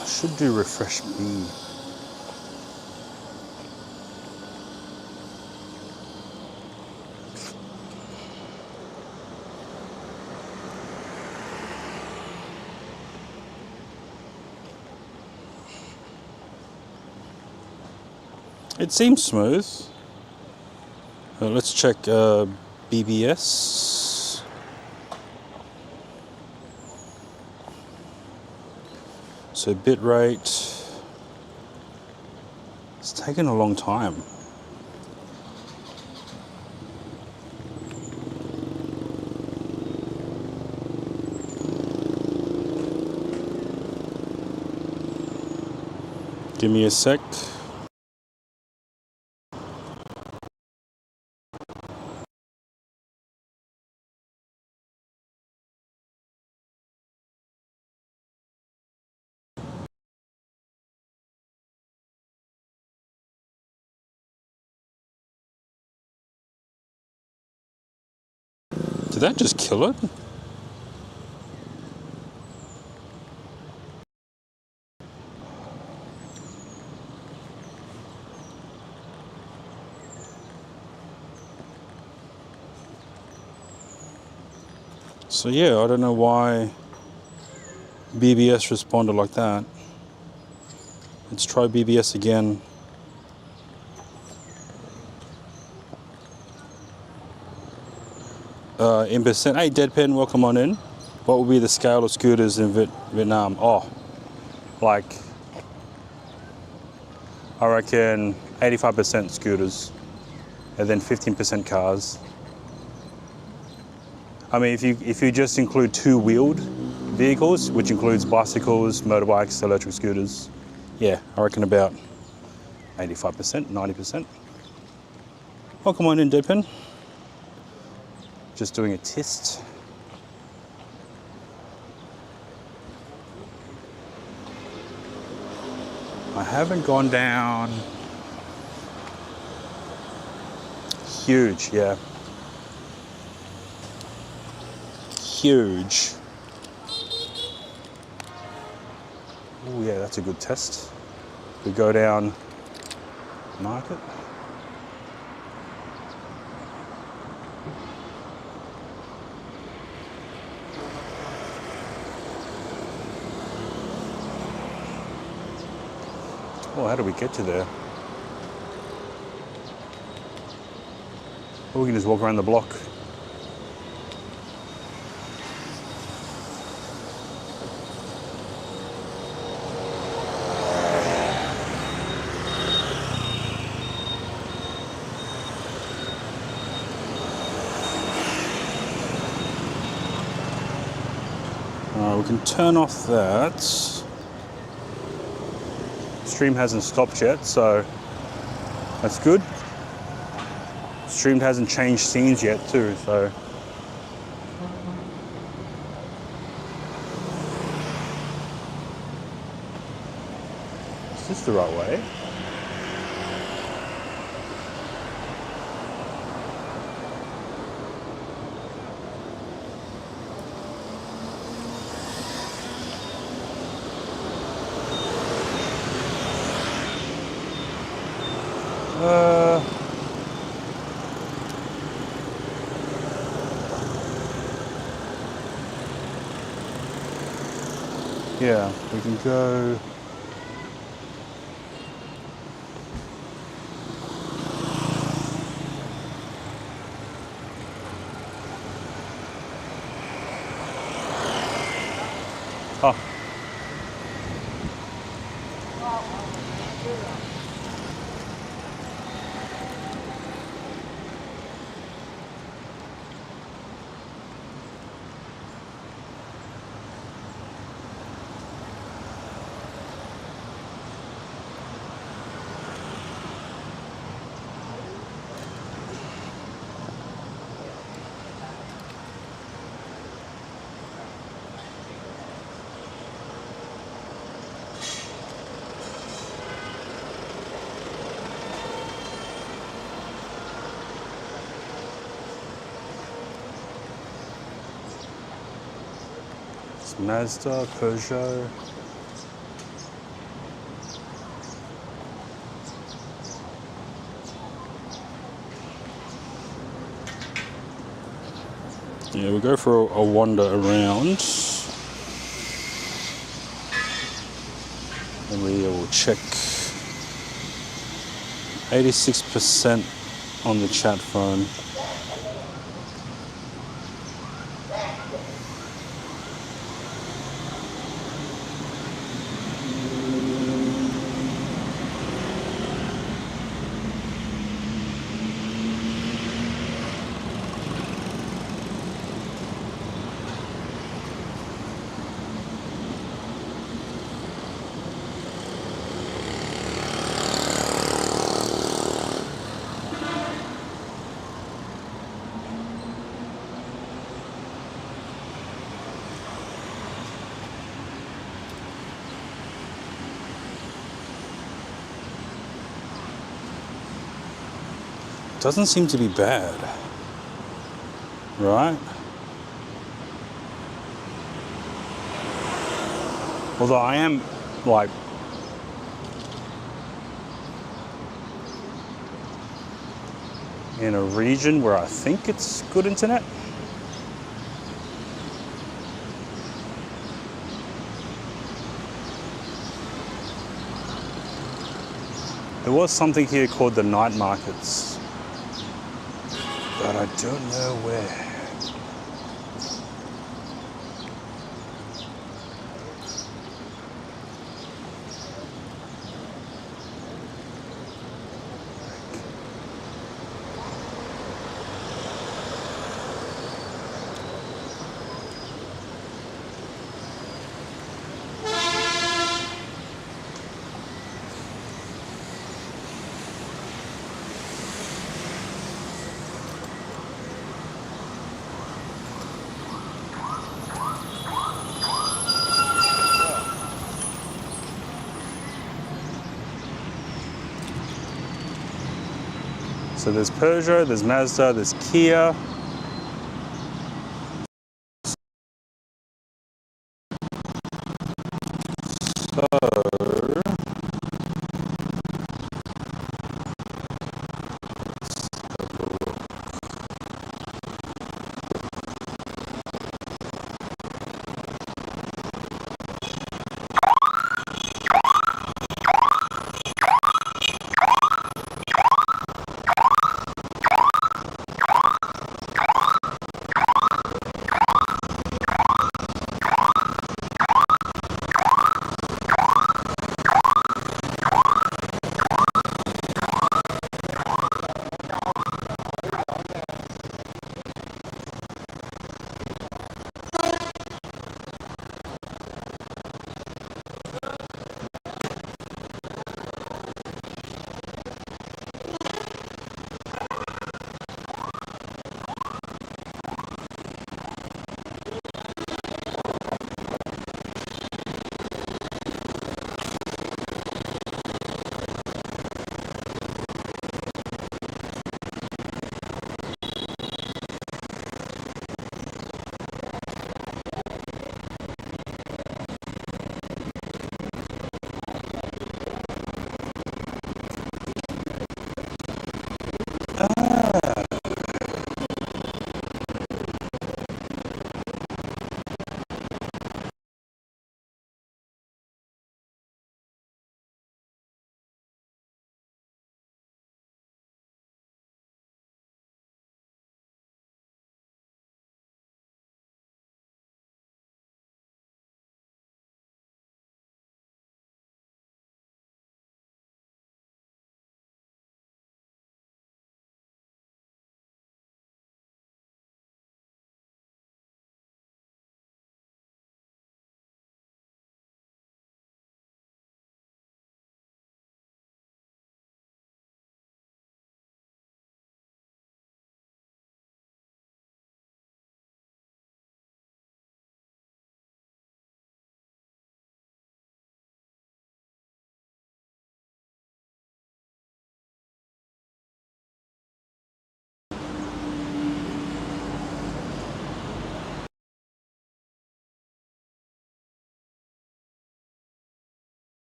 I should do refresh me. It seems smooth. Let's check BBS. So bitrate. It's taken a long time. Give me a sec. Did that just kill it? So yeah, I don't know why BBS responded like that. Let's try BBS again. In percent, hey Deadpan, welcome on in. What will be the scale of scooters in Vietnam? Oh, like, I reckon 85% scooters and then 15% cars. I mean, if you just include two-wheeled vehicles, which includes bicycles, motorbikes, electric scooters, yeah, I reckon about 85%, 90%. Welcome on in, Deadpan. Just doing a test. I haven't gone down. Huge, yeah. Huge. Oh yeah, that's a good test. We go down market. Oh, how do we get to there? Or we can just walk around the block. We can turn off that. Stream hasn't stopped yet, so that's good. Stream hasn't changed scenes yet too, so. Is this the right way? Yeah, we can go. Oh. Mazda, Peugeot. Yeah, we'll go for a wander around. And we will check 86% on the chat phone. Doesn't seem to be bad, right? Although I am like in a region where I think it's good internet. There was something here called the night markets, but I don't know where. So there's Peugeot, there's Mazda, there's Kia.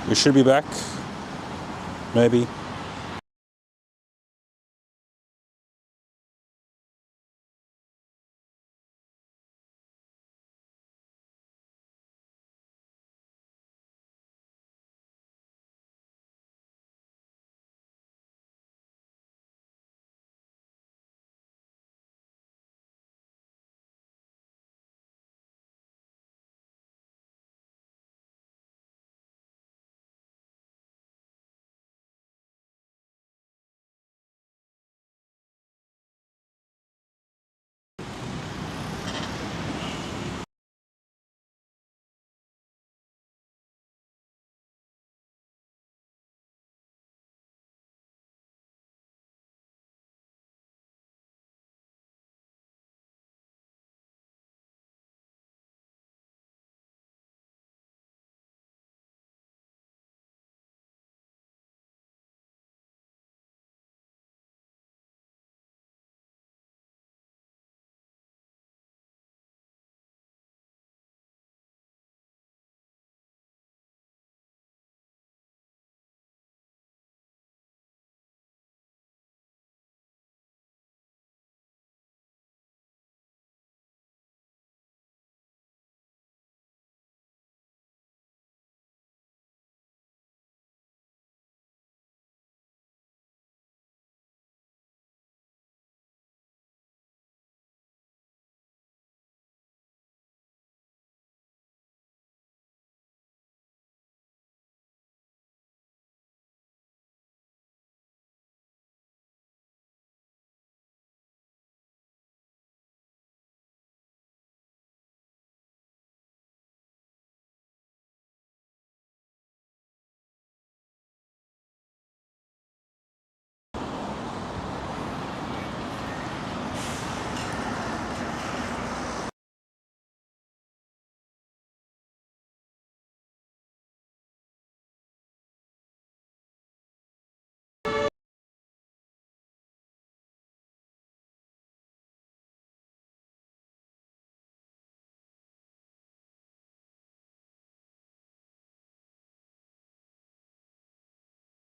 We should be back, maybe.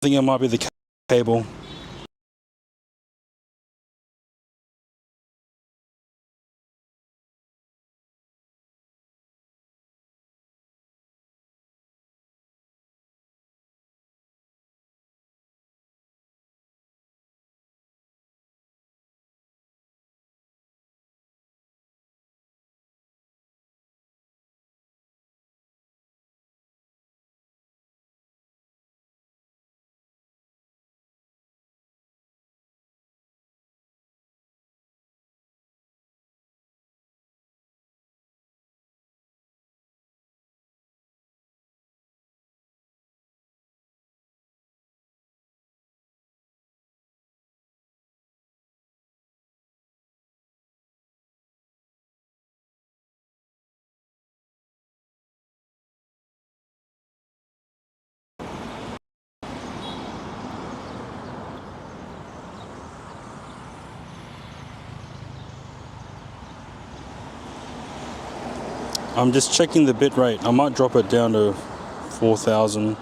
I think it might be the cable. I'm just checking the bit rate. I might drop it down to 4,000.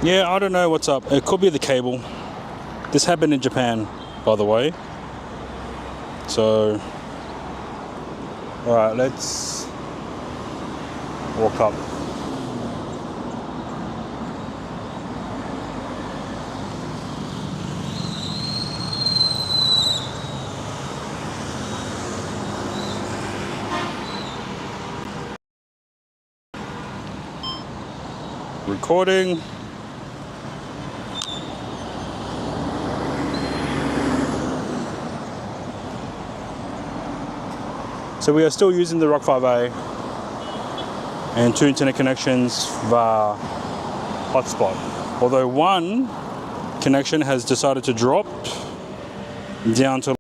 Yeah, I don't know what's up. It could be the cable. This happened in Japan, by the way. So, alright, let's walk up. Recording. So we are still using the Rock 5A and 2 internet connections via hotspot. Although one connection has decided to drop down to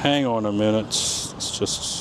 Hang on a minute. It's just...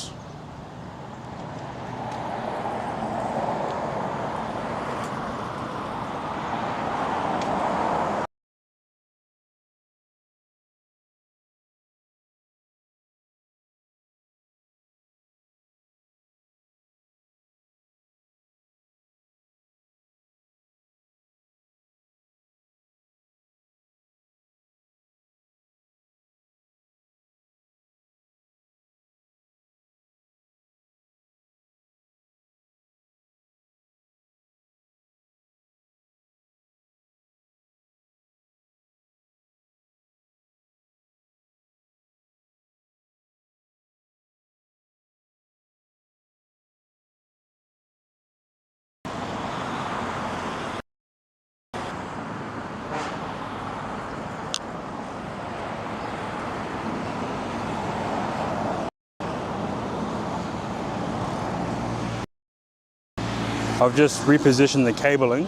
I've just repositioned the cabling.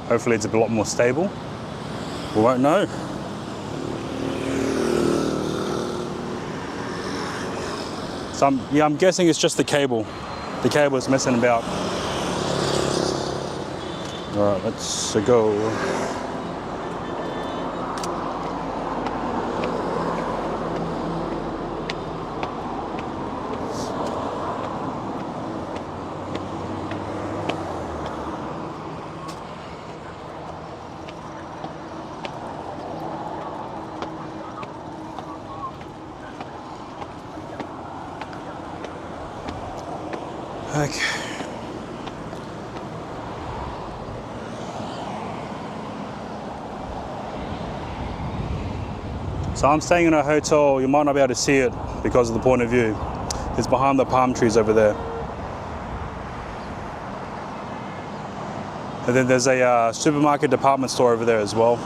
Hopefully it's a lot more stable. We won't know. So I'm guessing it's just the cable. The cable is messing about. All right, let's go. Okay. So I'm staying in a hotel. You might not be able to see it because of the point of view. It's behind the palm trees over there. And then there's a supermarket department store over there as well.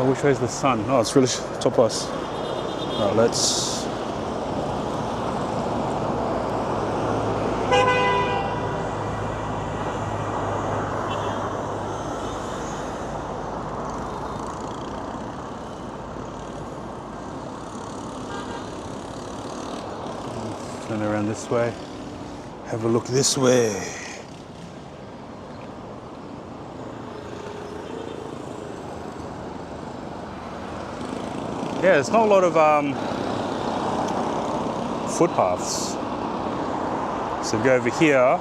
Which way is the sun? Oh, it's really top us. All right, let's... Turn around this way. Have a look this way. Yeah, there's not a lot of footpaths. So if we go over here,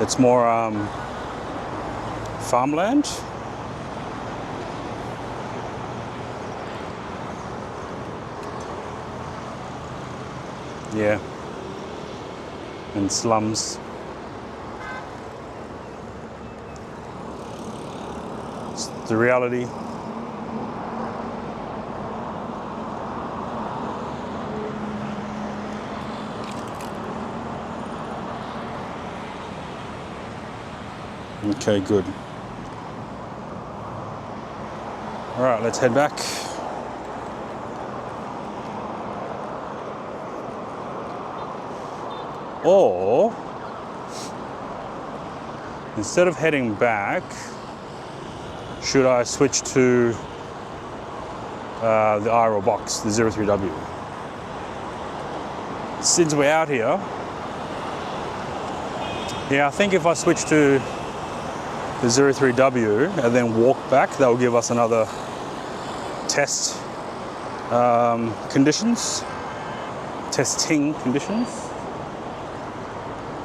it's more farmland. Yeah, and slums. It's the reality. Okay, good. All right, let's head back. Or, instead of heading back, should I switch to the IRL box, the 03W? Since we're out here, yeah, I think if I switch to the 03W and then walk back, that will give us another test testing conditions.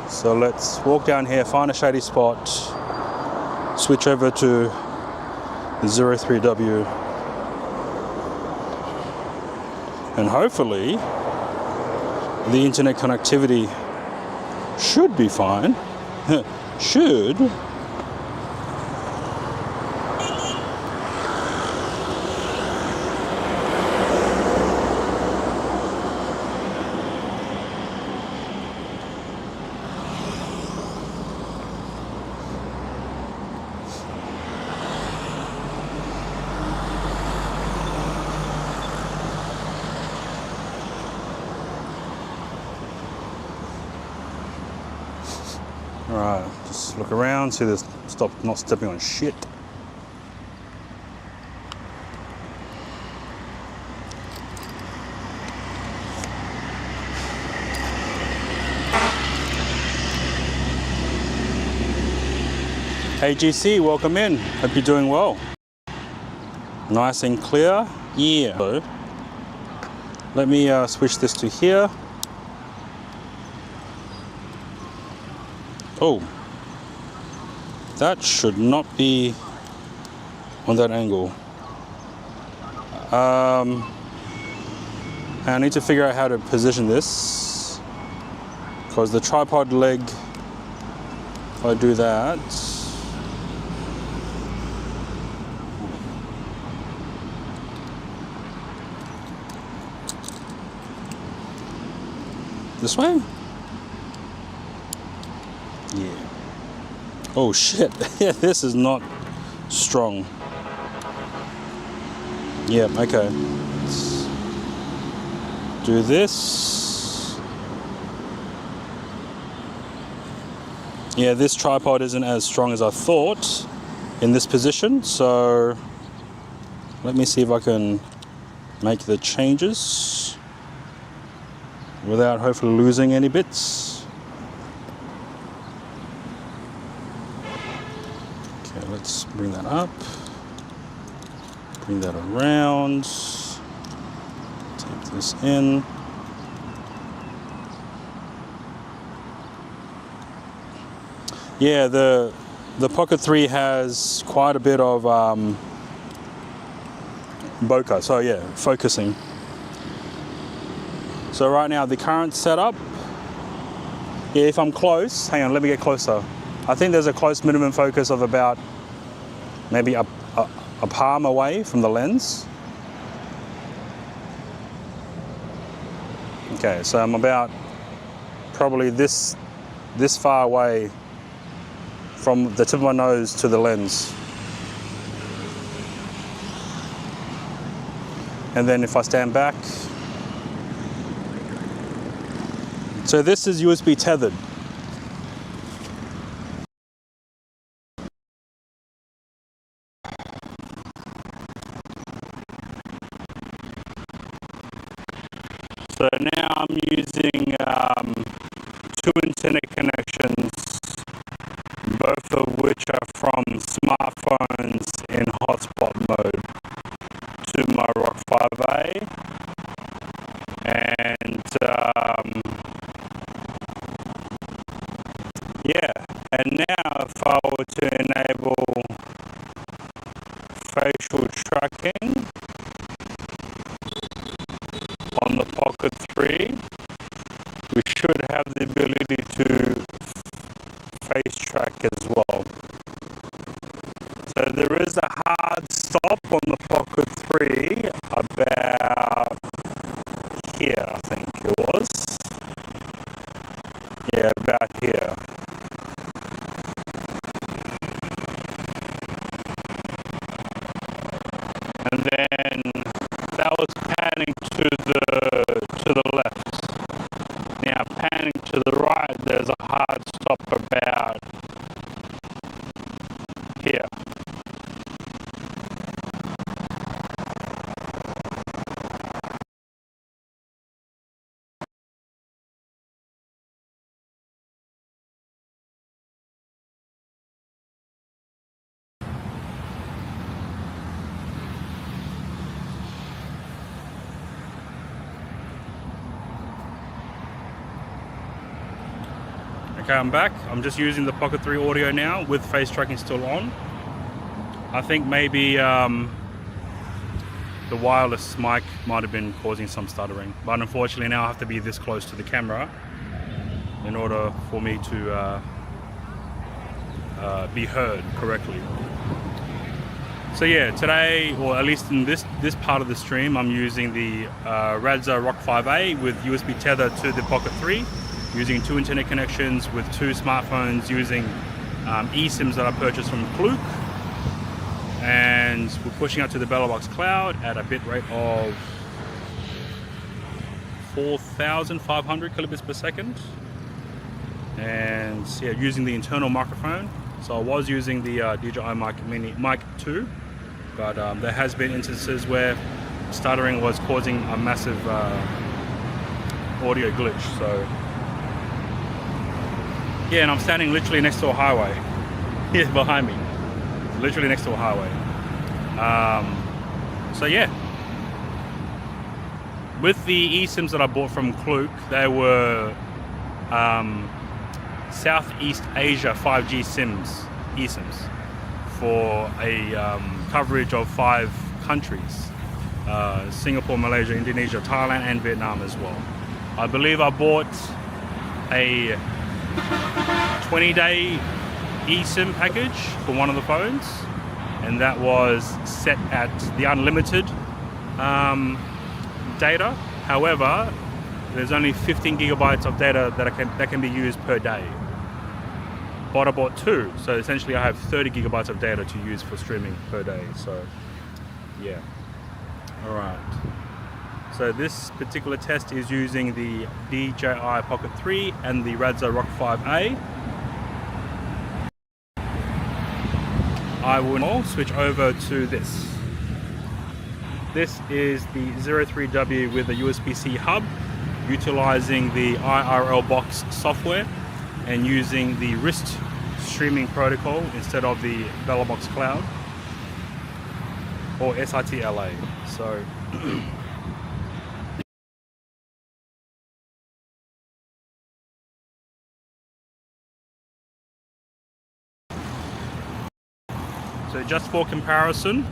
So let's walk down here, find a shady spot, switch over to the 03W, and hopefully the internet connectivity should be fine. Should. Alright, just look around, see this, stop not stepping on shit. Hey GC, welcome in. Hope you're doing well. Nice and clear. Yeah. So, let me switch this to here. Oh, that should not be on that angle. I need to figure out how to position this, because the tripod leg, if I do that, this way? Yeah. Oh shit, yeah, this is not strong. Yeah, okay. Let's do this. Yeah, this tripod isn't as strong as I thought in this position, so let me see if I can make the changes without hopefully losing any bits. Okay, let's bring that up, bring that around, take this in. Yeah, the Pocket 3 has quite a bit of bokeh, so yeah, focusing. So right now the current setup, yeah, if I'm close, hang on, let me get closer. I think there's a close minimum focus of about maybe a palm away from the lens. Okay, so I'm about probably this far away from the tip of my nose to the lens. And then if I stand back, so this is USB tethered. So now I'm using 2 antenna connections, both of which are from smartphones in hotspot mode to my Rock 5A. And yeah, and now if I were to enable facial tracking on the Pocket 3, we should have the ability to face track as well. So there is a hard stop on the Pocket 3 about here, I think it was. Yeah, about here. And then that was panning to the left. Now panning to the right, there's a hard stop about here. Okay, I'm back. I'm just using the Pocket 3 audio now with face tracking still on. I think maybe the wireless mic might have been causing some stuttering, but unfortunately now I have to be this close to the camera in order for me to be heard correctly. So yeah, today, or at least in this part of the stream, I'm using the Radza Rock 5A with USB tether to the Pocket 3, using 2 antenna connections with 2 smartphones using eSIMs that I purchased from Klook. And we're pushing out to the Bellobox cloud at a bit rate of 4,500 kilobits per second. and yeah, using the internal microphone. So I was using the DJI Mic 2, but there has been instances where stuttering was causing a massive audio glitch. So yeah, and I'm standing literally next to a highway. Here behind me, literally next to a highway. So yeah, with the eSIMs that I bought from Klook, they were Southeast Asia 5G eSIMs for a coverage of 5 countries: Singapore, Malaysia, Indonesia, Thailand, and Vietnam as well. I believe I bought a 20-day eSIM package for one of the phones, and that was set at the unlimited data. However, there's only 15 gigabytes of data that can be used per day. But I bought 2, so essentially I have 30 gigabytes of data to use for streaming per day. So yeah, all right. So this particular test is using the DJI Pocket 3 and the Radza Rock 5A. I will now switch over to this. This is the 03W with a USB-C hub, utilizing the IRL Box software and using the wrist streaming protocol instead of the VeloBox Cloud or SITLA. So so just for comparison,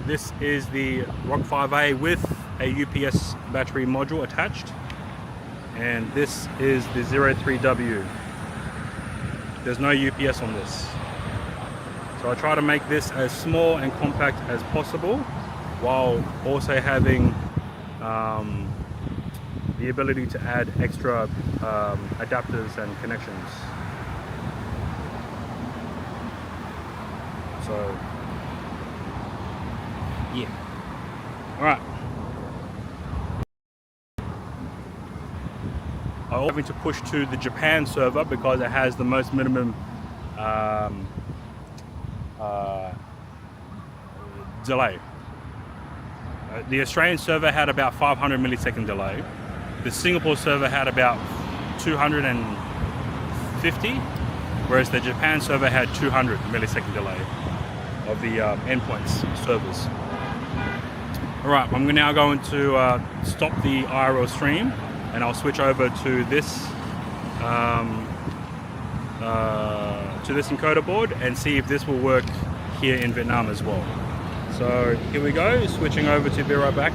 this is the Rock 5A with a UPS battery module attached, and this is the 03W. There's no UPS on this. So I try to make this as small and compact as possible, while also having the ability to add extra adapters and connections. So yeah, all right. I'm hoping to push to the Japan server because it has the most minimum delay. The Australian server had about 500 millisecond delay. The Singapore server had about 250, whereas the Japan server had 200 millisecond delay of the endpoints servers. All right, I'm now going to stop the IRL stream, and I'll switch over to this encoder board and see if this will work here in Vietnam as well. So here we go, switching over to be right back.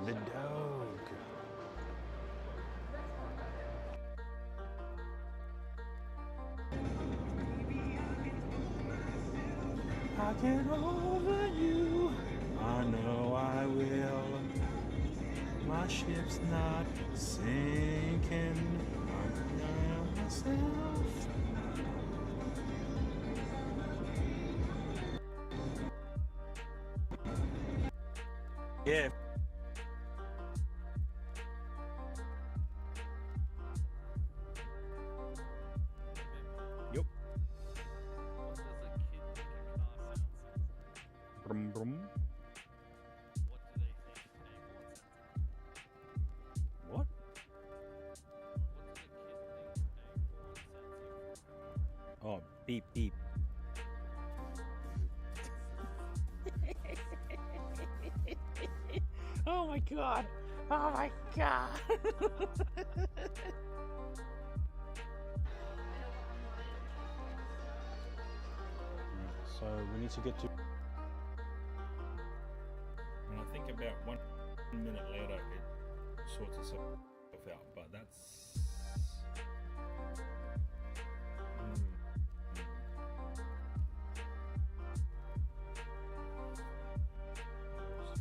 The dog. I'll get over you. I know I will. My ship's not sinking. I'm myself. Yeah. Yep. Brum brum. What? Beep, beep. Oh my god! Oh my god! So we need to get to. And I think about 1 minute later it sorts itself out, but that's...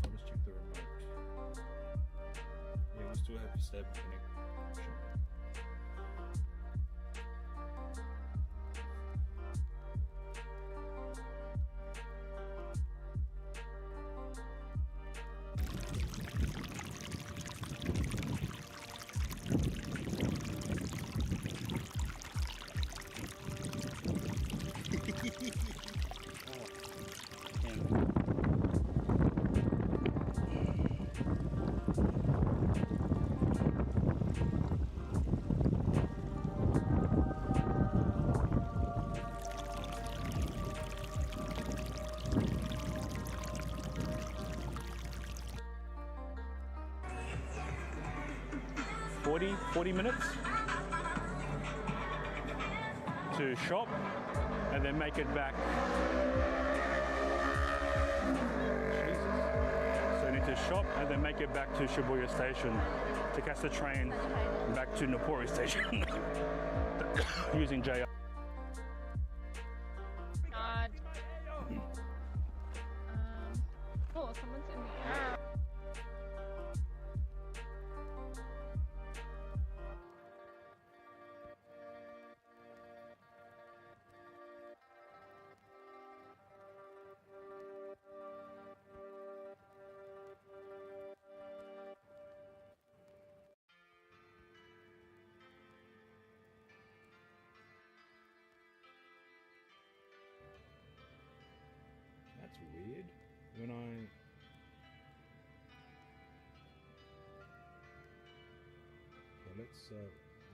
I'll just check the remote. Yeah, we still have stable connection. Yeah. 40 minutes to shop and then make it back. So you need to shop and then make it back to Shibuya Station to catch the train back to Nopori Station using JR. God. Oh, someone's in the air. That's weird. When I... Okay, let's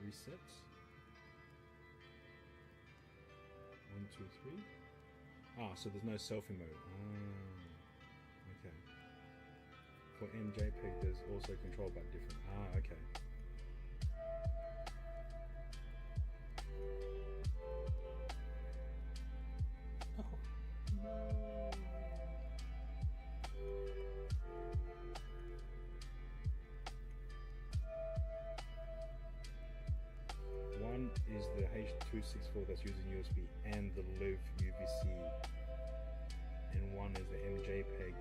reset. 1, 2, 3. Ah, so there's no selfie mode. Ah, okay. For MJPEG, there's also control but different. Ah, okay. One is the H.264 that's using USB and the Live UVC, and one is the MJPEG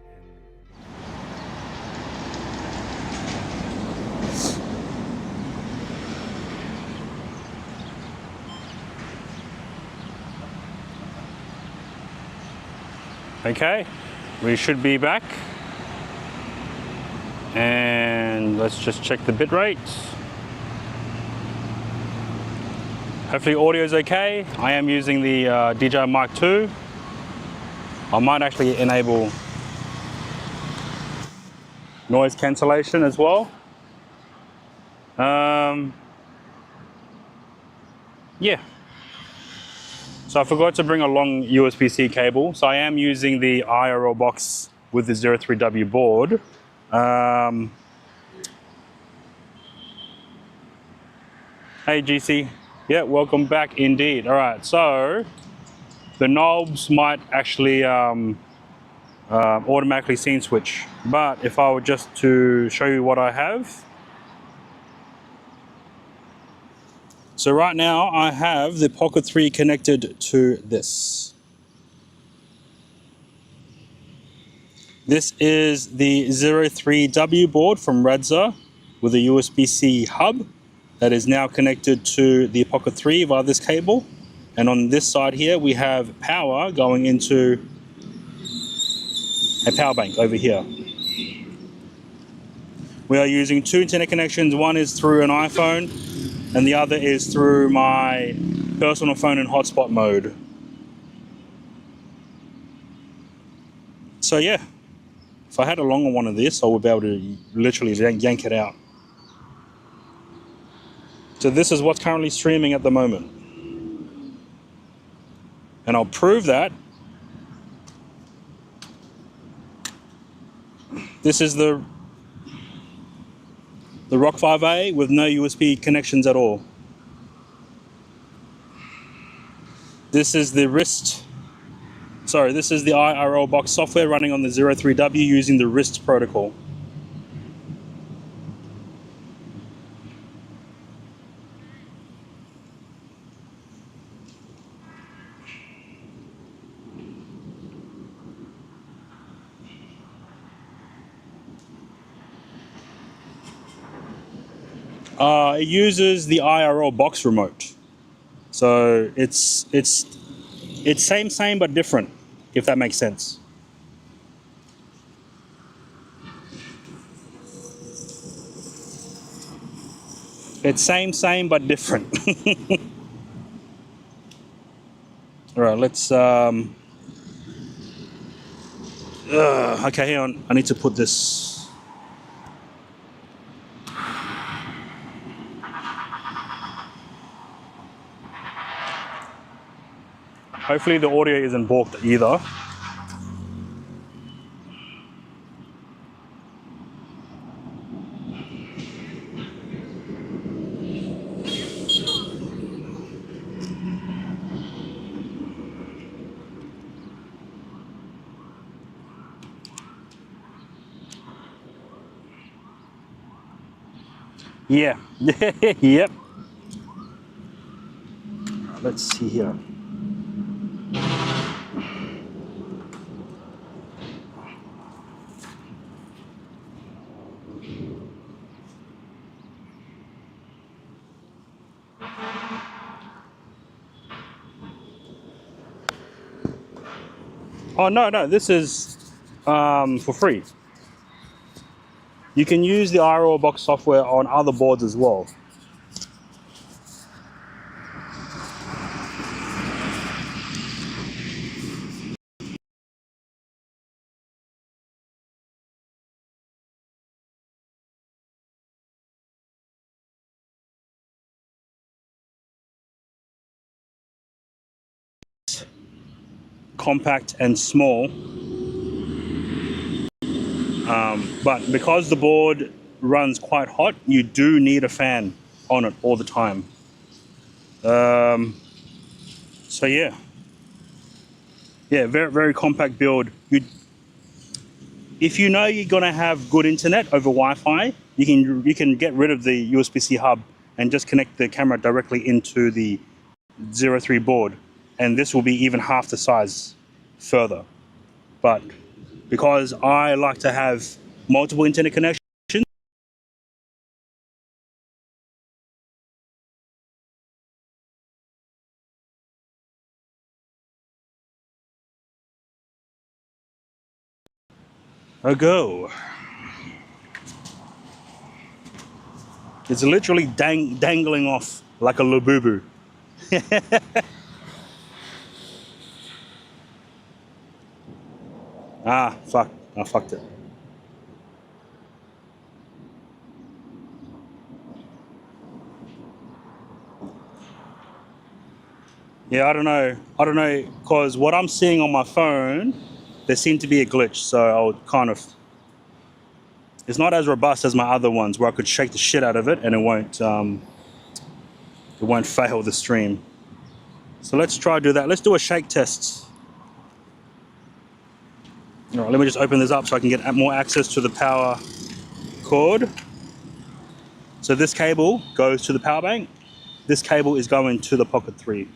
Okay, we should be back. And let's just check the bit rate. Hopefully audio is okay. I am using the DJI Mic 2. I might actually enable noise cancellation as well. Yeah. So I forgot to bring a long USB-C cable. So I am using the IRL box with the 03W board. Hey GC. Yeah, welcome back indeed. All right, so the knobs might actually automatically scene switch. But if I were just to show you what I have. So right now I have the Pocket 3 connected to this. This is the 03W board from Radza with a USB-C hub that is now connected to the Pocket 3 via this cable. And on this side here, we have power going into a power bank over here. We are using two internet connections. One is through an iPhone and the other is through my personal phone in hotspot mode. So yeah, if I had a longer one of this, I would be able to literally yank it out. So this is what's currently streaming at the moment. And I'll prove that. This is the Rock 5A with no USB connections at all. This is the this is the IRL box software running on the 03W using the RIST protocol. It uses the IRL box remote, so it's same but different, if that makes sense. It's same but different. All right, let's. Okay, hang on. I need to put this. Hopefully the audio isn't balked either. Yeah. Yep. Let's see here. Oh no, this is for free. You can use the IRL box software on other boards as well. Compact and small, but because the board runs quite hot, you do need a fan on it all the time. So yeah, very compact build. If you know you're gonna have good internet over Wi-Fi, you can get rid of the USB-C hub and just connect the camera directly into the 03 board, and this will be even half the size further. But because I like to have multiple internet connections, go. It's literally dangling off like a Labubu. Ah, fuck. I fucked it. Yeah, I don't know, because what I'm seeing on my phone, there seemed to be a glitch, so I would kind of... It's not as robust as my other ones, where I could shake the shit out of it and it won't fail the stream. So let's try to do that. Let's do a shake test. All right, let me just open this up so I can get more access to the power cord. So this cable goes to the power bank. This cable is going to the Pocket 3.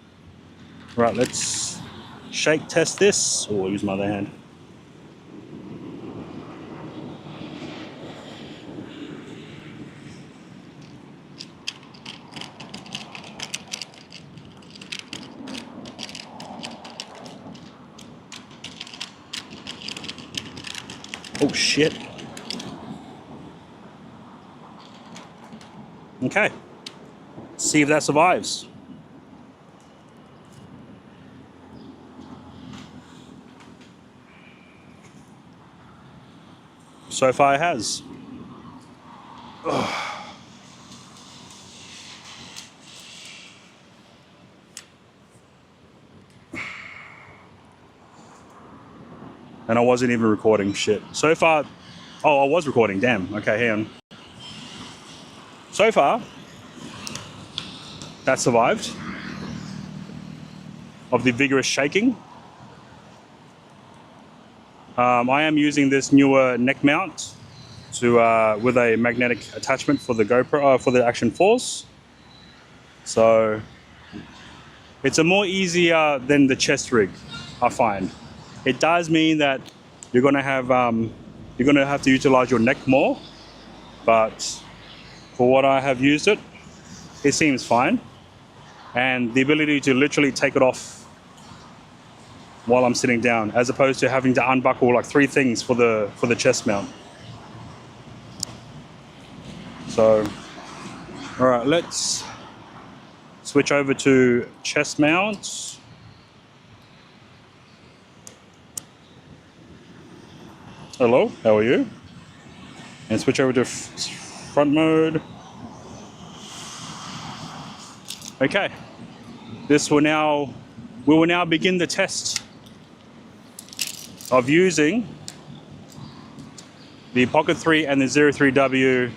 Right, let's shake test this. Oh, I'll use my other hand. Oh shit. Okay. See if that survives. So far it has. Ugh. And I wasn't even recording shit. So far, oh, I was recording, damn. Okay, hang on. So far, that survived of the vigorous shaking. I am using this newer neck mount with a magnetic attachment for the GoPro, for the Action Force. So it's a more easier than the chest rig, I find. It does mean that you're gonna have to utilize your neck more, but for what I have used it, it seems fine. And the ability to literally take it off while I'm sitting down, as opposed to having to unbuckle like 3 things for the chest mount. So, all right, let's switch over to chest mounts. Hello, how are you? And switch over to front mode. Okay, we will now begin the test of using the Pocket 3 and the Zero 3W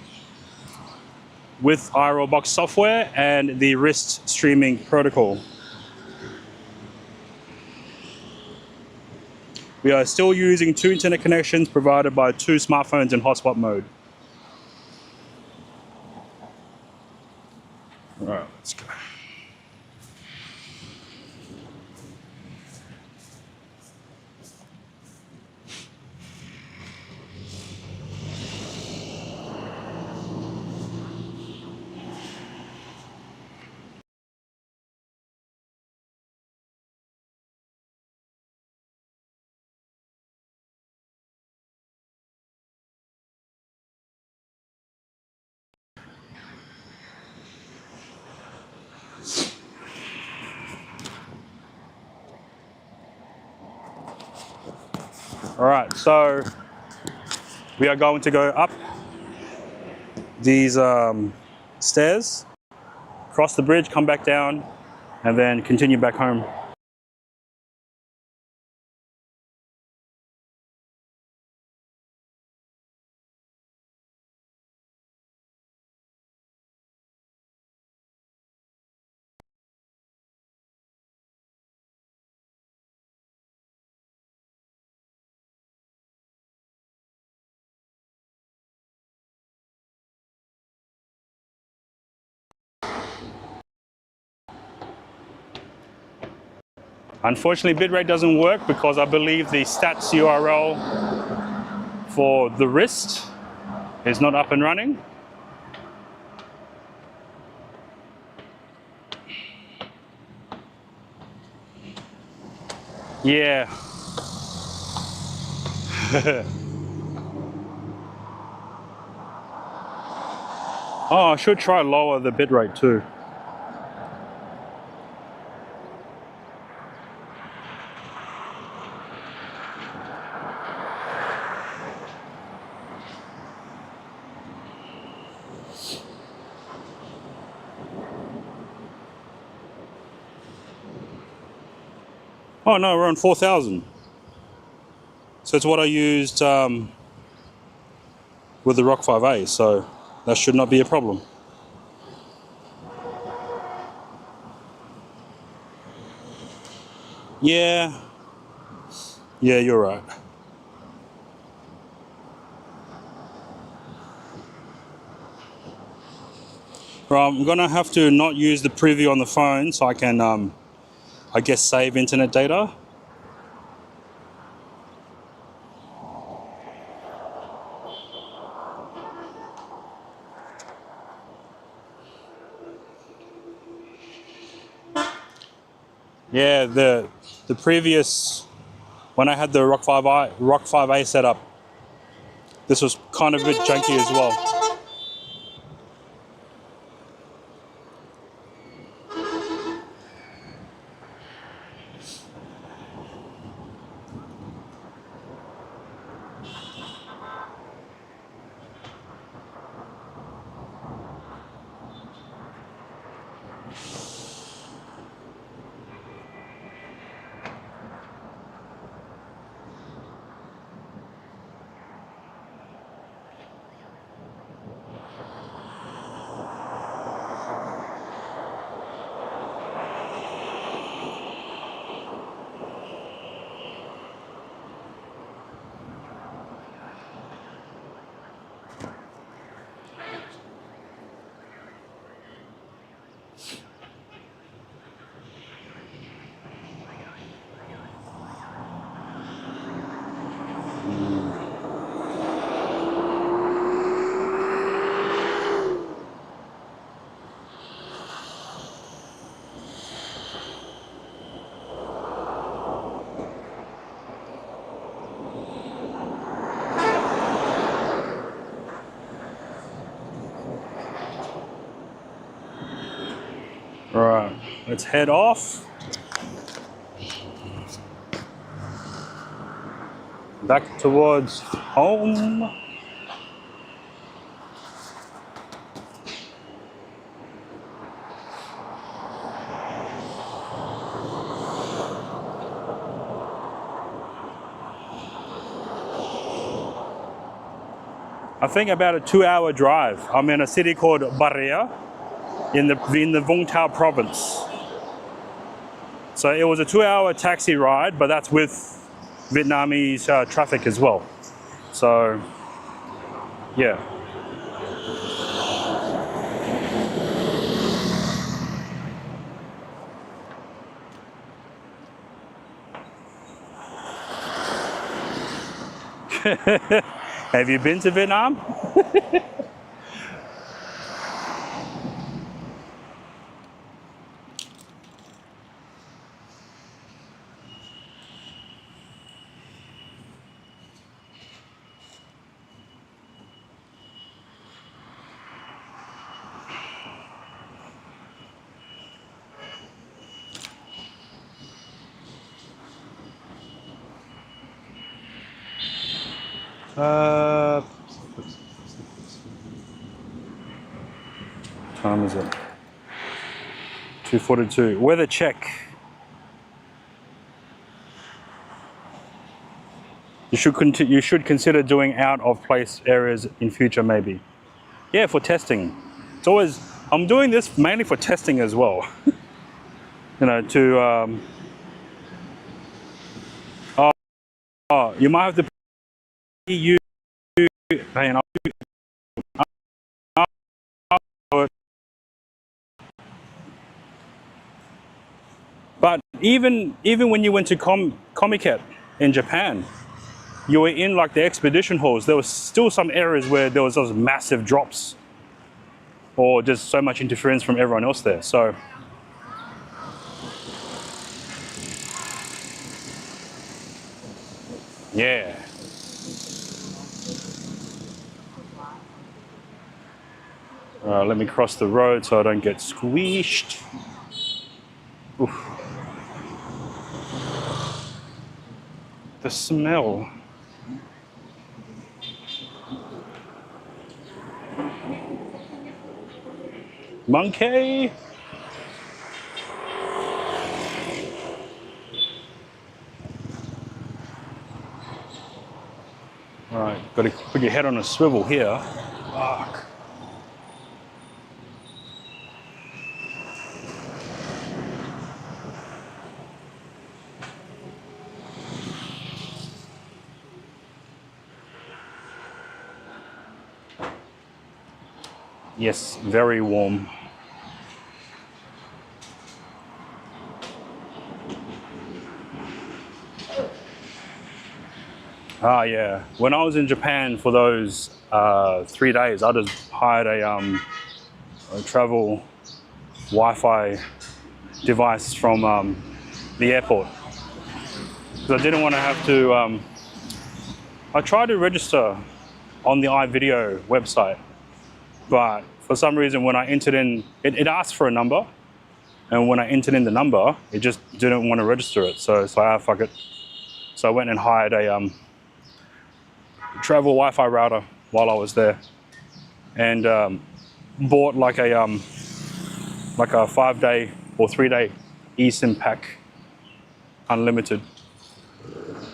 with IRL Box software and the wrist streaming protocol. We are still using 2 internet connections provided by 2 smartphones in hotspot mode. All right, let's go. All right, so we are going to go up these stairs, cross the bridge, come back down, and then continue back home. Unfortunately, bitrate doesn't work because I believe the stats URL for the wrist is not up and running. Yeah. Oh, I should try lower the bitrate too. Oh no, we're on 4,000. So it's what I used with the Rock 5A, so that should not be a problem. Yeah, you're right. Well, I'm gonna have to not use the preview on the phone so I can, I guess, save internet data. Yeah, the previous, when I had the Rock 5A set up, this was kind of a bit janky as well. Right, let's head off. Back towards home. I think about a 2-hour drive. I'm in a city called Barria in the Vung Tau province. So it was a 2-hour taxi ride, but that's with Vietnamese traffic as well. So, yeah. Have you been to Vietnam? Time is it? 2:42. Weather check. You should consider doing out of place areas in future, maybe. Yeah, for testing. It's always. I'm doing this mainly for testing as well. You know, to. You might have to. You. Hang on. But even when you went to Comiket in Japan, you were in like the expedition halls. There was still some areas where there was those massive drops, or just so much interference from everyone else there. So, yeah. Let me cross the road so I don't get squeezed. Oof. The smell. Monkey. All right, got to put your head on a swivel here. Fuck. Yes, very warm. Ah, yeah. When I was in Japan for those 3 days, I just hired a travel Wi-Fi device from the airport. Because I didn't want to have to... I tried to register on the iVideo website, but for some reason when I entered in, it asked for a number, and when I entered in the number, it just didn't want to register it. So it's like, ah, fuck it. So I went and hired a travel Wi-Fi router while I was there, and bought like a 5-day or 3-day eSIM pack, unlimited,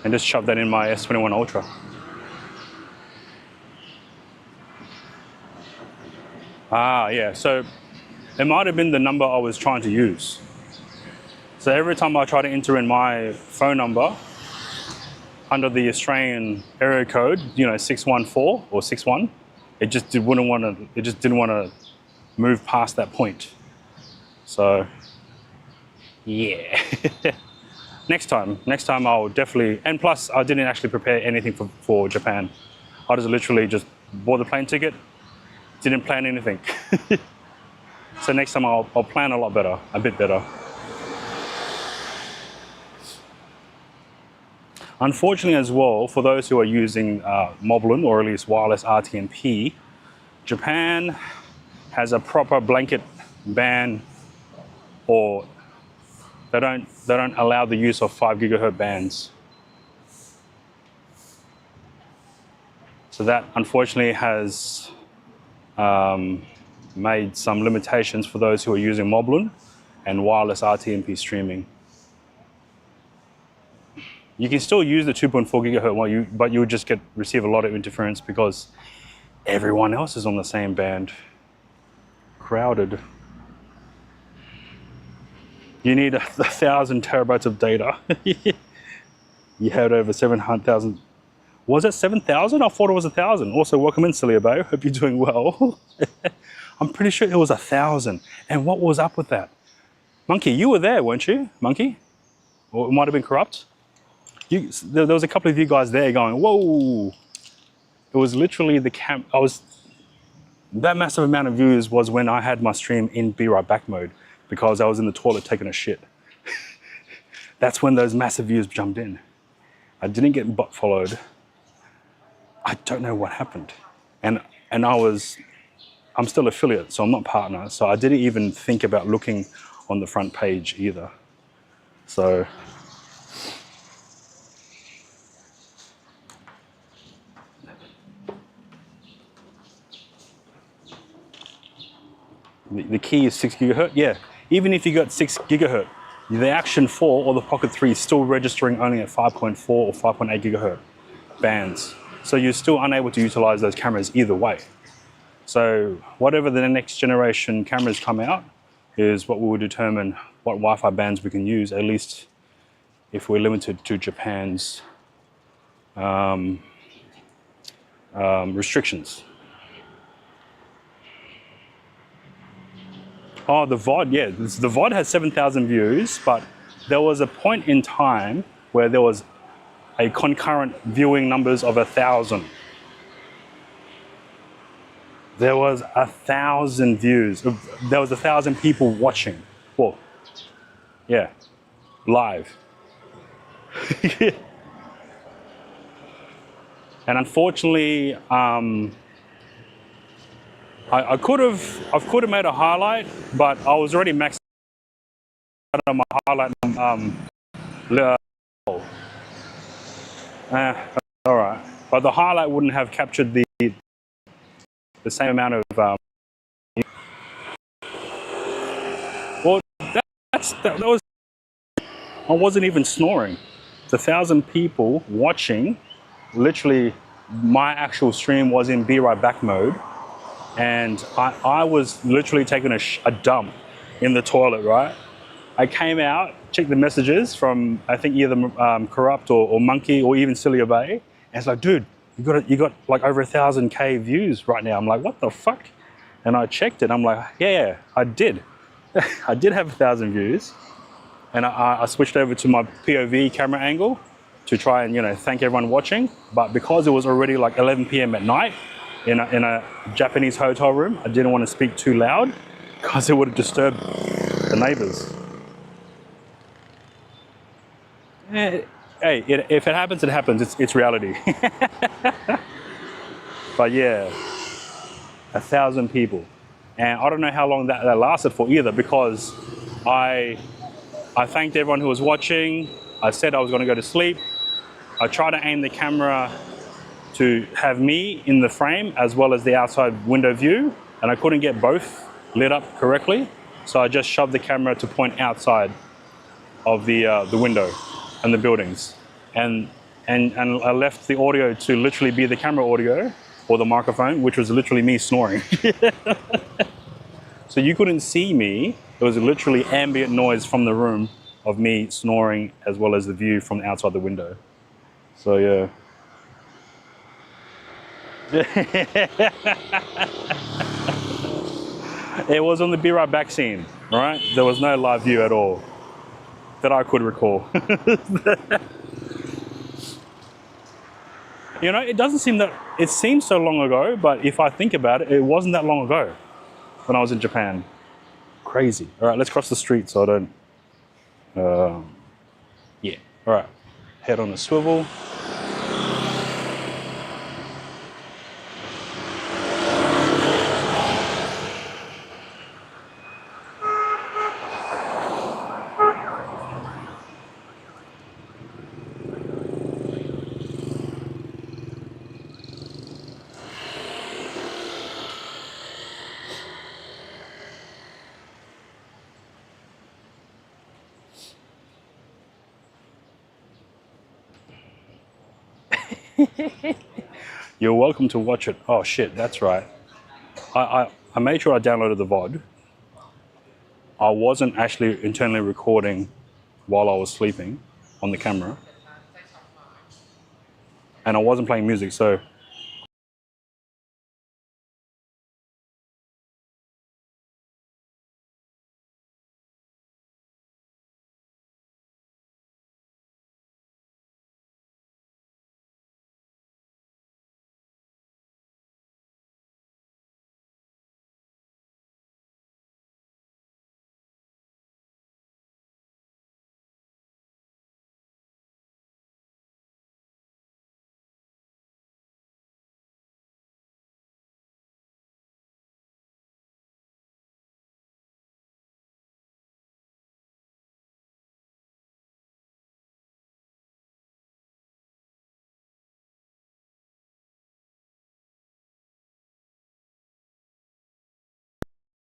and just shoved that in my S21 Ultra. Ah, yeah, so it might have been the number I was trying to use. So every time I try to enter in my phone number under the Australian area code, 614 or 61, it just didn't want to move past that point. So, yeah. Next time I'll definitely, and plus I didn't actually prepare anything for Japan. I just literally just bought the plane ticket, didn't plan anything. So next time I'll plan a lot better, a bit better. Unfortunately as well, for those who are using Moblin or at least wireless RTMP, Japan has a proper blanket ban, or they don't allow the use of 5 gigahertz bands. So that unfortunately has made some limitations for those who are using Moblin and wireless RTMP streaming. You can still use the 2.4 gigahertz one, but you would just receive a lot of interference because everyone else is on the same band. Crowded. You need 1,000 terabytes of data. You had over 700,000. Was it 7,000? I thought it was 1,000. Also, welcome in, Celia Bay. Hope you're doing well. I'm pretty sure it was 1,000. And what was up with that? Monkey, you were there, weren't you? Monkey? Or it might have been Corrupt. There was a couple of you guys there going, whoa. It was literally that massive amount of views was when I had my stream in Be Right Back mode because I was in the toilet taking a shit. That's when those massive views jumped in. I didn't get bot followed. I don't know what happened. And I'm still affiliate, so I'm not partner. So I didn't even think about looking on the front page either. So the key is 6 gigahertz. Yeah, even if you got 6 gigahertz, the Action 4 or the Pocket 3 is still registering only at 5.4 or 5.8 gigahertz bands. So you're still unable to utilize those cameras either way. So whatever the next generation cameras come out is what will determine what Wi-Fi bands we can use, at least if we're limited to Japan's restrictions. Oh, the VOD, yeah. The VOD has 7,000 views, but there was a point in time where there was a concurrent viewing numbers of 1,000. There was 1,000 views. There was 1,000 people watching. Well, yeah, live. And unfortunately, I could have made a highlight, but I was already maxed out on my highlight. All right, but the highlight wouldn't have captured the same amount of. Well, that was. I wasn't even snoring. The 1,000 people watching, literally, my actual stream was in Be Right Back mode. And I was literally taking a dump in the toilet, right? I came out, checked the messages from, I think either Corrupt or Monkey or even Celia Bay. And it's like, dude, you got like over 1,000K views right now. I'm like, what the fuck? And I checked it. I'm like, yeah, I did. I did have 1,000 views. And I switched over to my POV camera angle to try and, thank everyone watching. But because it was already like 11 p.m. at night, in a Japanese hotel room, I didn't want to speak too loud because it would have disturbed the neighbors. Hey, if it happens, it happens. It's reality. But yeah, 1,000 people. And I don't know how long that lasted for either, because I thanked everyone who was watching. I said I was going to go to sleep. I tried to aim the camera to have me in the frame as well as the outside window view, and I couldn't get both lit up correctly, so I just shoved the camera to point outside of the window and the buildings, and I left the audio to literally be the camera audio or the microphone, which was literally me snoring. So you couldn't see me. It was literally ambient noise from the room of me snoring as well as the view from outside the window. So yeah. It was on the Be Right Back scene. All right, there was no live view at all that I could recall. You know, it doesn't seem that it seems so long ago, but if I think about it, it wasn't that long ago when I was in Japan. Crazy. All right, let's cross the street so I don't. Yeah. All right, head on a swivel. You're welcome to watch it. Oh shit, that's right. I made sure I downloaded the VOD. I wasn't actually internally recording while I was sleeping on the camera. And I wasn't playing music, so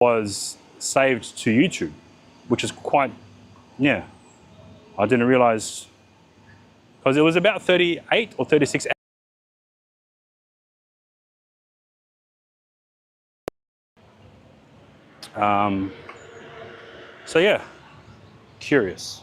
was saved to YouTube, which is quite, yeah. I didn't realize, because it was about 38 or 36 so yeah, curious.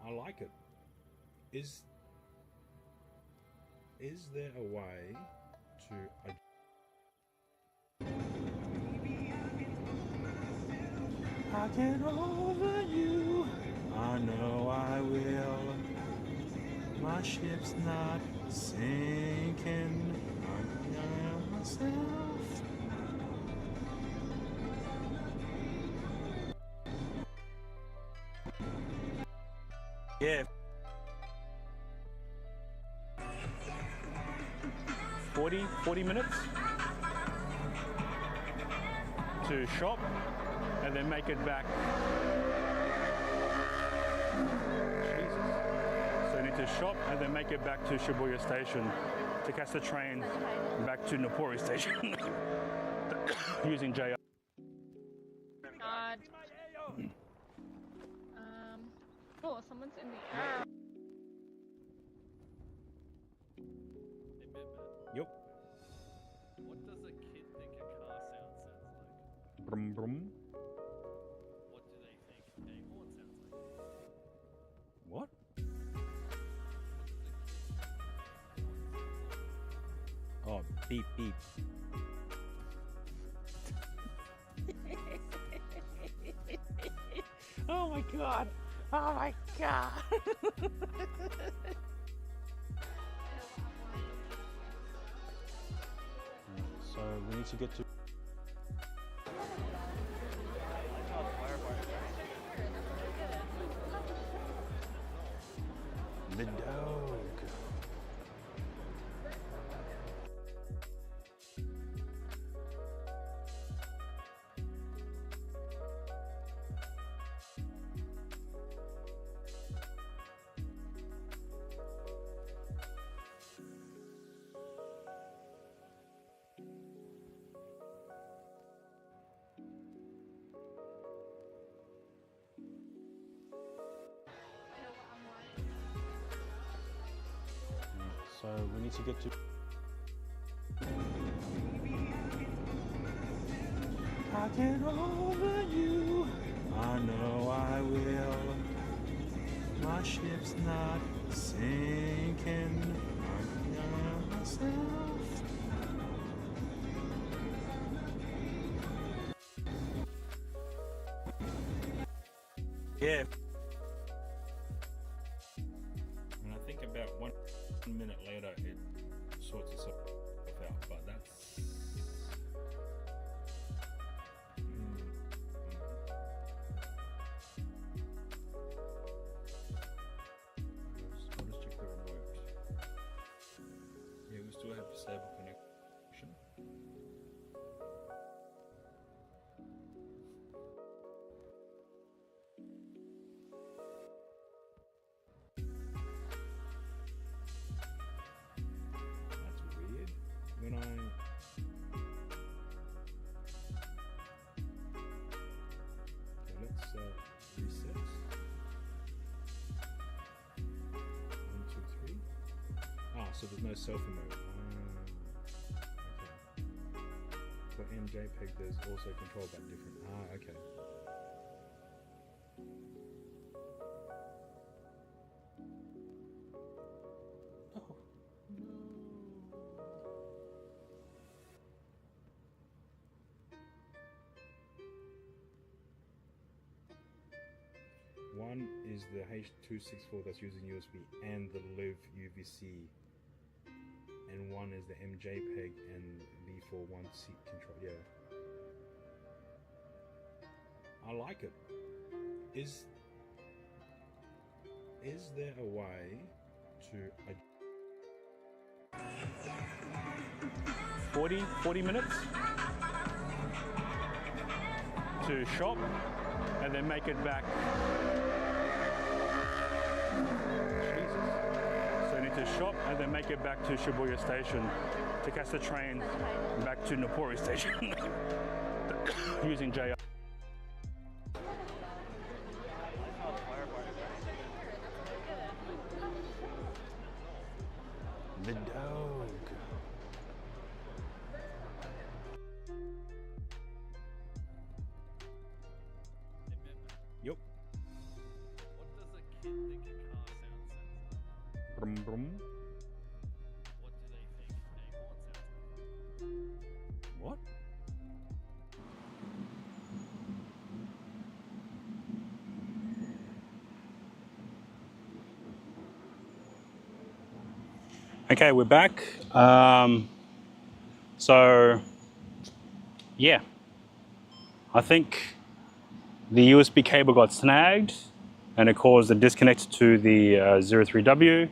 I like it. Is is there a way to I get over you. I know I will. My ship's not sinking. I know myself. Yeah. 40 minutes to shop and then make it back. Jesus. So I need to shop and then make it back to Shibuya Station to catch the train back to Napori Station using JR. God. Oh, someone's in the air. Hey, Midman, Yep. what does a kid think a car sounds like? Brum brum. What do they think a horn sounds like? What? Oh, beep beep. Oh my god. Oh my god. So we need to get to the dog. So we need to get to I get over you. I know I will. My ship's not sinking. I know myself. Yeah. And I think about 1 minute later it sorts itself out, but that's I'll just check the remote. Yeah, we still have stable connection. That's weird. When I okay, let's reset. 1, 2, 3. Ah, so there's no selfie mode. Okay. For MJPEG, there's also control by different. Ah, okay. Oh no. One is the H.264 that's using USB and the Live UVC, and one is the MJPEG and V41 seat control. Yeah, I like it. Is there a way to 40 minutes to shop and then make it back? Jesus. So I need to shop and then make it back to Shibuya Station to catch the train back to Napori Station using JR. The dog. Hey, Midman, Yep. what does a kid think a car sounds like? Brum brum. What do they think a horn sounds like? What? Okay, we're back. So, yeah, I think the USB cable got snagged and it caused a disconnect to the 03W.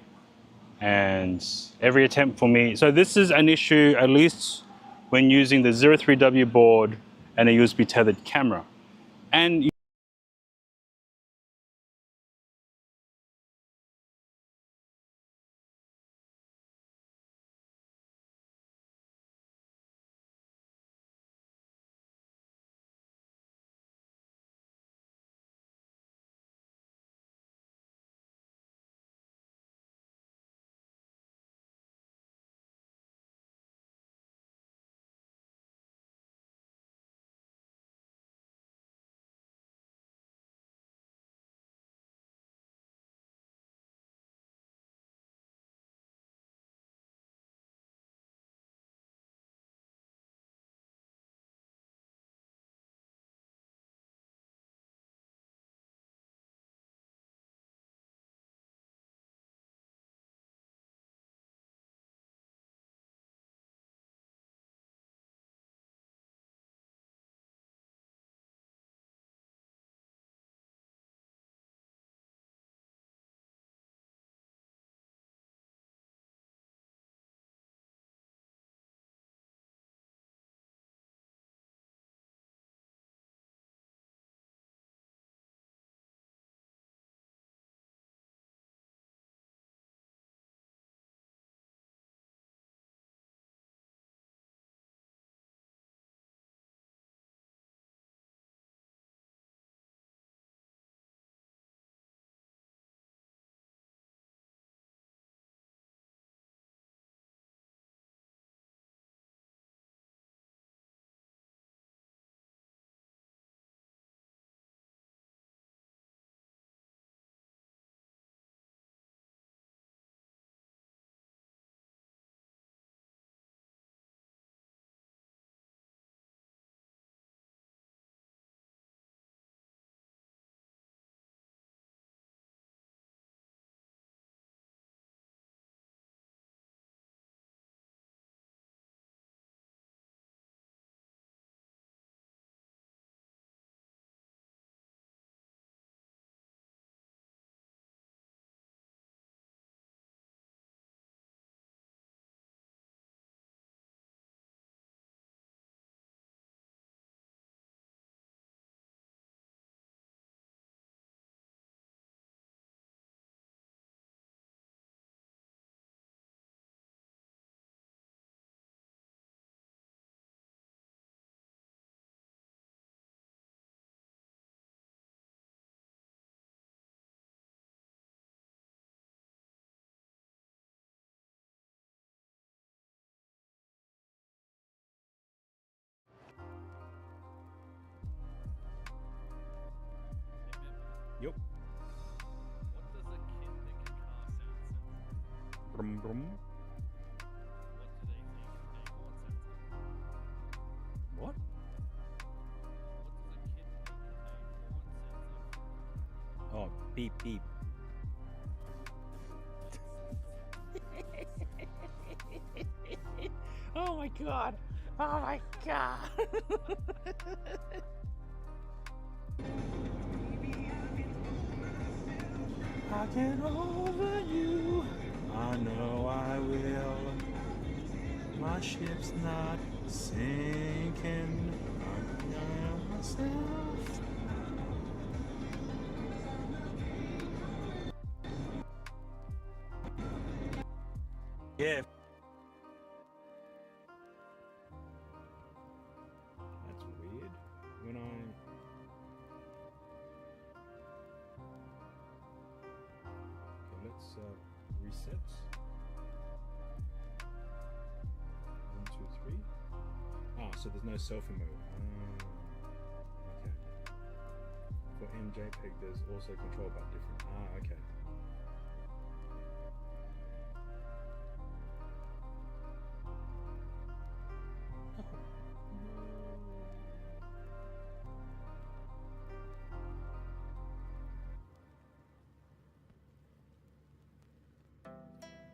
And every attempt for me, so this is an issue at least when using the 03W board and a USB tethered camera. And Yep. What does a kid think a car sound sounds like? Brum, brum. What do they think a horn sounds like? What? What does a kid think a horn sounds like? Oh, beep, beep. oh my god! Oh my god! I get over you. I know I will. My ship's not sinking. I'm myself. Yeah. That's weird. When I... Okay, let's reset. 1, 2, 3. Ah, so there's no selfie mode. Okay. For MJPEG, there's also control by different. Ah, okay.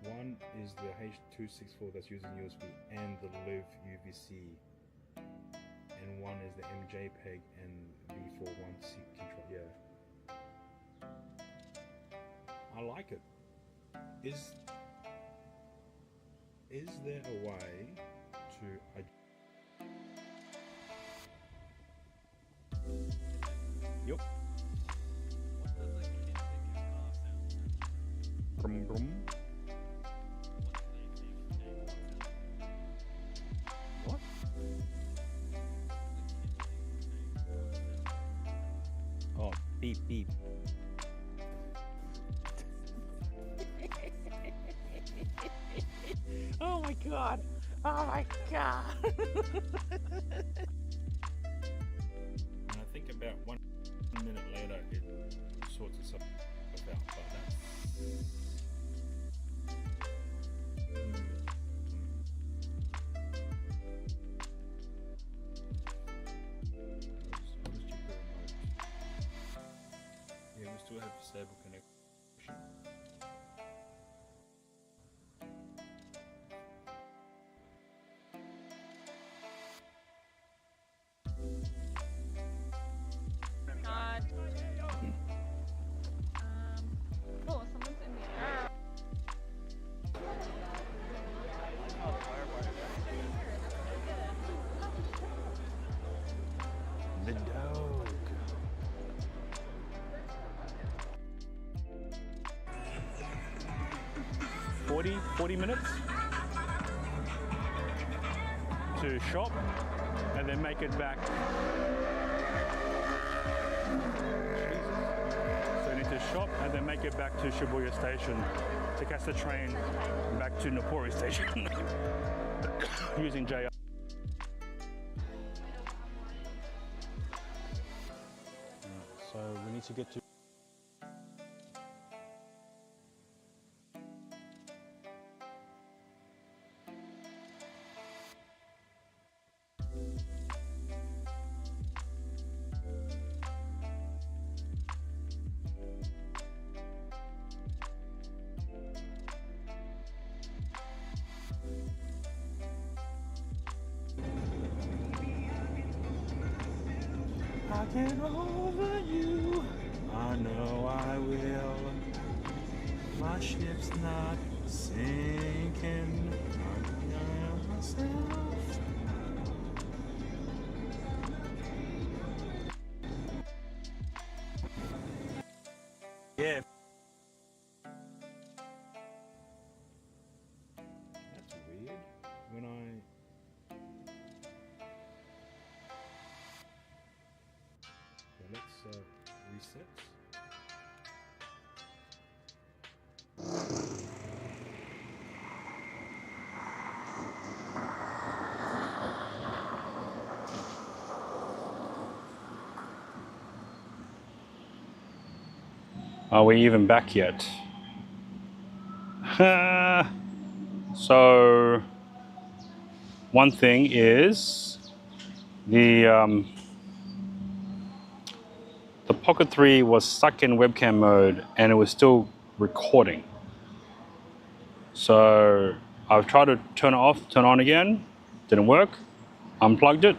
One is the H.264 that's using USB and the Live UVC, and one is the MJPEG and V416 control. Yeah, I like it. Is there a way to Yup. What does a kid think a car sounds like? Brum brum. What do they think a car sounds like? What? Oh, beep beep. Oh my god! Oh my god! And I think about 1 minute later it sorts itself out, but that's... I'll just check the remote. Yeah, we still have stable connection. God. Oh, someone's in the air. The dog. Forty minutes to shop and then make it back. So you need to shop and then make it back to Shibuya Station to catch the train back to Napori Station using JR. So we need to get to I get over you. I know I will. My ship's not sinking. I myself. Yeah. That's weird. When I... Okay, let's reset. Are we even back yet? So, one thing is the Pocket 3 was stuck in webcam mode and it was still recording. So I've tried to turn it off, turn it on again, didn't work. Unplugged it,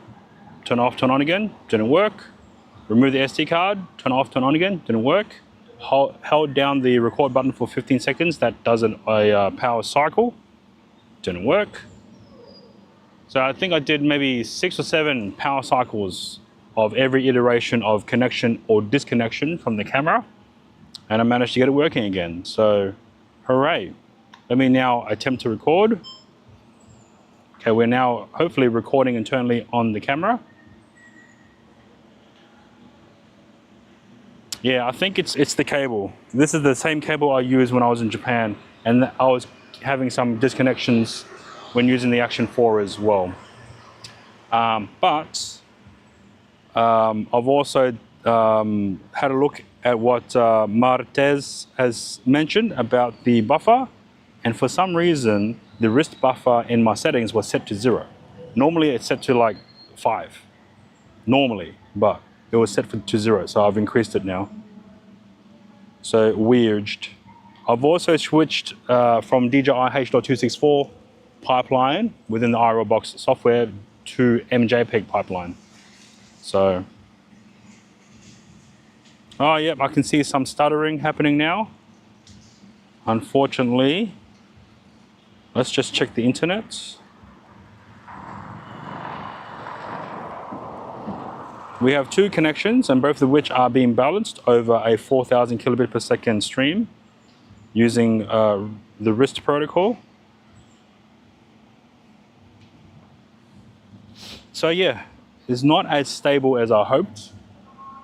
turn it off, turn it on again, didn't work. Remove the SD card, turn it off, turn it on again, didn't work. Held down the record button for 15 seconds, that does a power cycle, didn't work. So I think I did maybe 6 or 7 power cycles of every iteration of connection or disconnection from the camera, and I managed to get it working again. So, hooray. Let me now attempt to record. Okay, we're now hopefully recording internally on the camera. Yeah, I think it's the cable. This is the same cable I used when I was in Japan, and I was having some disconnections when using the Action 4 as well. But I've also had a look at what Martez has mentioned about the buffer, and for some reason the wrist buffer in my settings was set to 0. Normally it's set to like 5, normally, but it was set to 0, so I've increased it now. So weird. I've also switched from DJI H.264 pipeline within the IRL Box software to MJPEG pipeline. So, oh yep, I can see some stuttering happening now. Unfortunately, let's just check the internet. We have two connections, and both of which are being balanced over a 4,000 kilobit per second stream using the RIST protocol. So yeah, it's not as stable as I hoped.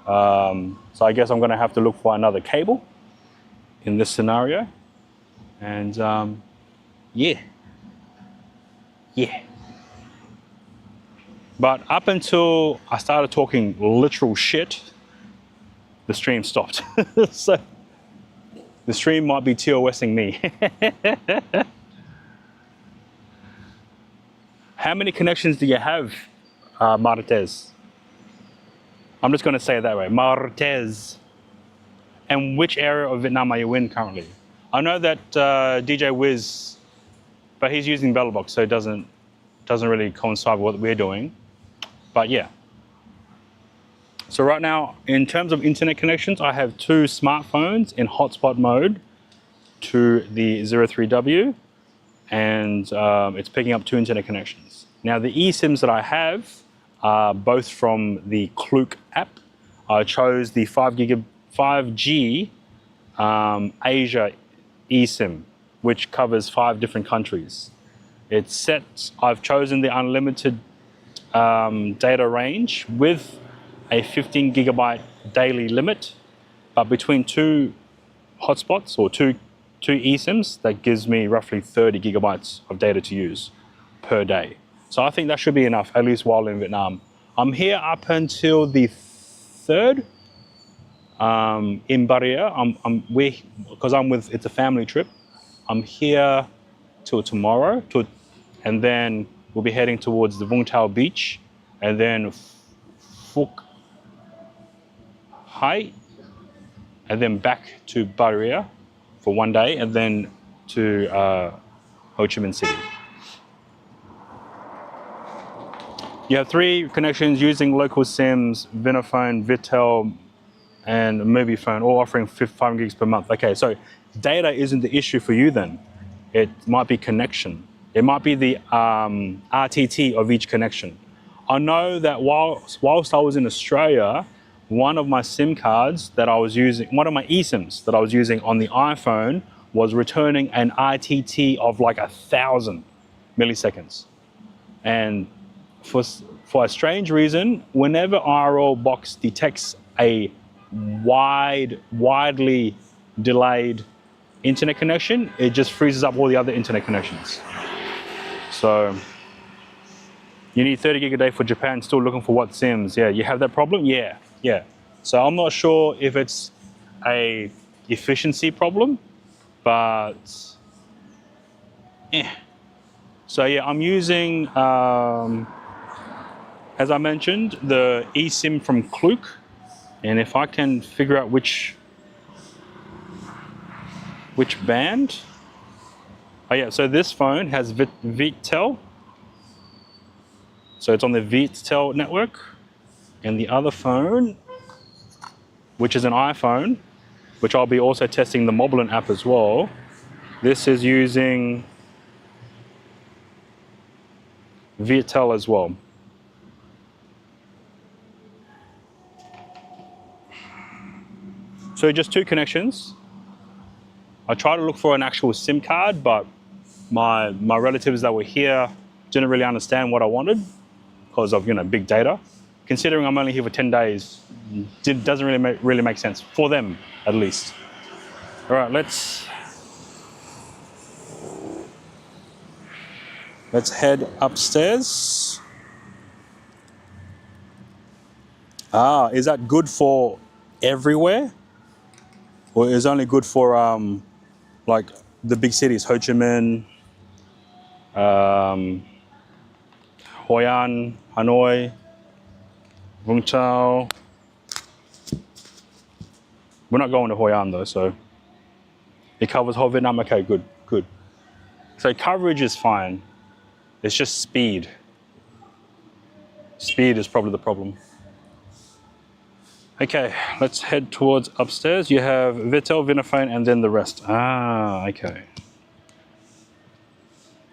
So I guess I'm going to have to look for another cable in this scenario. And yeah. But up until I started talking literal shit, the stream stopped. So the stream might be TOSing me. How many connections do you have, Martez? I'm just going to say it that way, Martez. And which area of Vietnam are you in currently? I know that DJ Wiz, but he's using Bellobox, so it doesn't really coincide with what we're doing. But yeah. So right now, in terms of internet connections, I have two smartphones in hotspot mode to the 03W, and it's picking up two internet connections. Now the eSIMs that I have are both from the Klook app. I chose the 5G Asia eSIM, which covers 5 different countries. It's set, I've chosen the unlimited data range with a 15 gigabyte daily limit, but between two hotspots or two eSIMs, that gives me roughly 30 gigabytes of data to use per day. So I think that should be enough, at least while in Vietnam. I'm here up until the 3rd in Barrier. Because it's a family trip. I'm here till tomorrow, and then we'll be heading towards the Vung Tau Beach, and then Phuoc Hai, and then back to Barrier for one day, and then to Ho Chi Minh City. You have 3 connections using local SIMs, Vinaphone, Vitel, and Mobiphone, all offering 5 gigs per month. Okay, so data isn't the issue for you then. It might be connection. It might be the RTT of each connection. I know that whilst I was in Australia, one of my SIM cards that I was using, one of my eSIMs that I was using on the iPhone was returning an RTT of like 1,000 milliseconds. And for a strange reason, whenever IRL Box detects a widely delayed internet connection, it just freezes up all the other internet connections. So you need 30 gig a day for Japan, still looking for what SIMs. Yeah, you have that problem? Yeah. So I'm not sure if it's a efficiency problem, but So yeah, I'm using, as I mentioned, the eSIM from Klook. And if I can figure out which band. Oh yeah, so this phone has Vitel. So it's on the Vitel network. And the other phone, which is an iPhone, which I'll be also testing the Moblin app as well. This is using Vitel as well. So just 2 connections. I tried to look for an actual SIM card, but my relatives that were here didn't really understand what I wanted because of, big data. Considering I'm only here for 10 days, it doesn't really make sense for them, at least. All right, let's head upstairs. Is that good for everywhere? Or is it only good for like the big cities, Ho Chi Minh, Hoi An, Hanoi, Vung Tau? We're not going to Hoi An though, so It covers whole Vietnam. Okay, good, good. So coverage is fine. It's just speed. Speed is probably the problem. Okay, let's head towards upstairs. You have Vitel, Vinaphone, and then the rest. Ah, okay.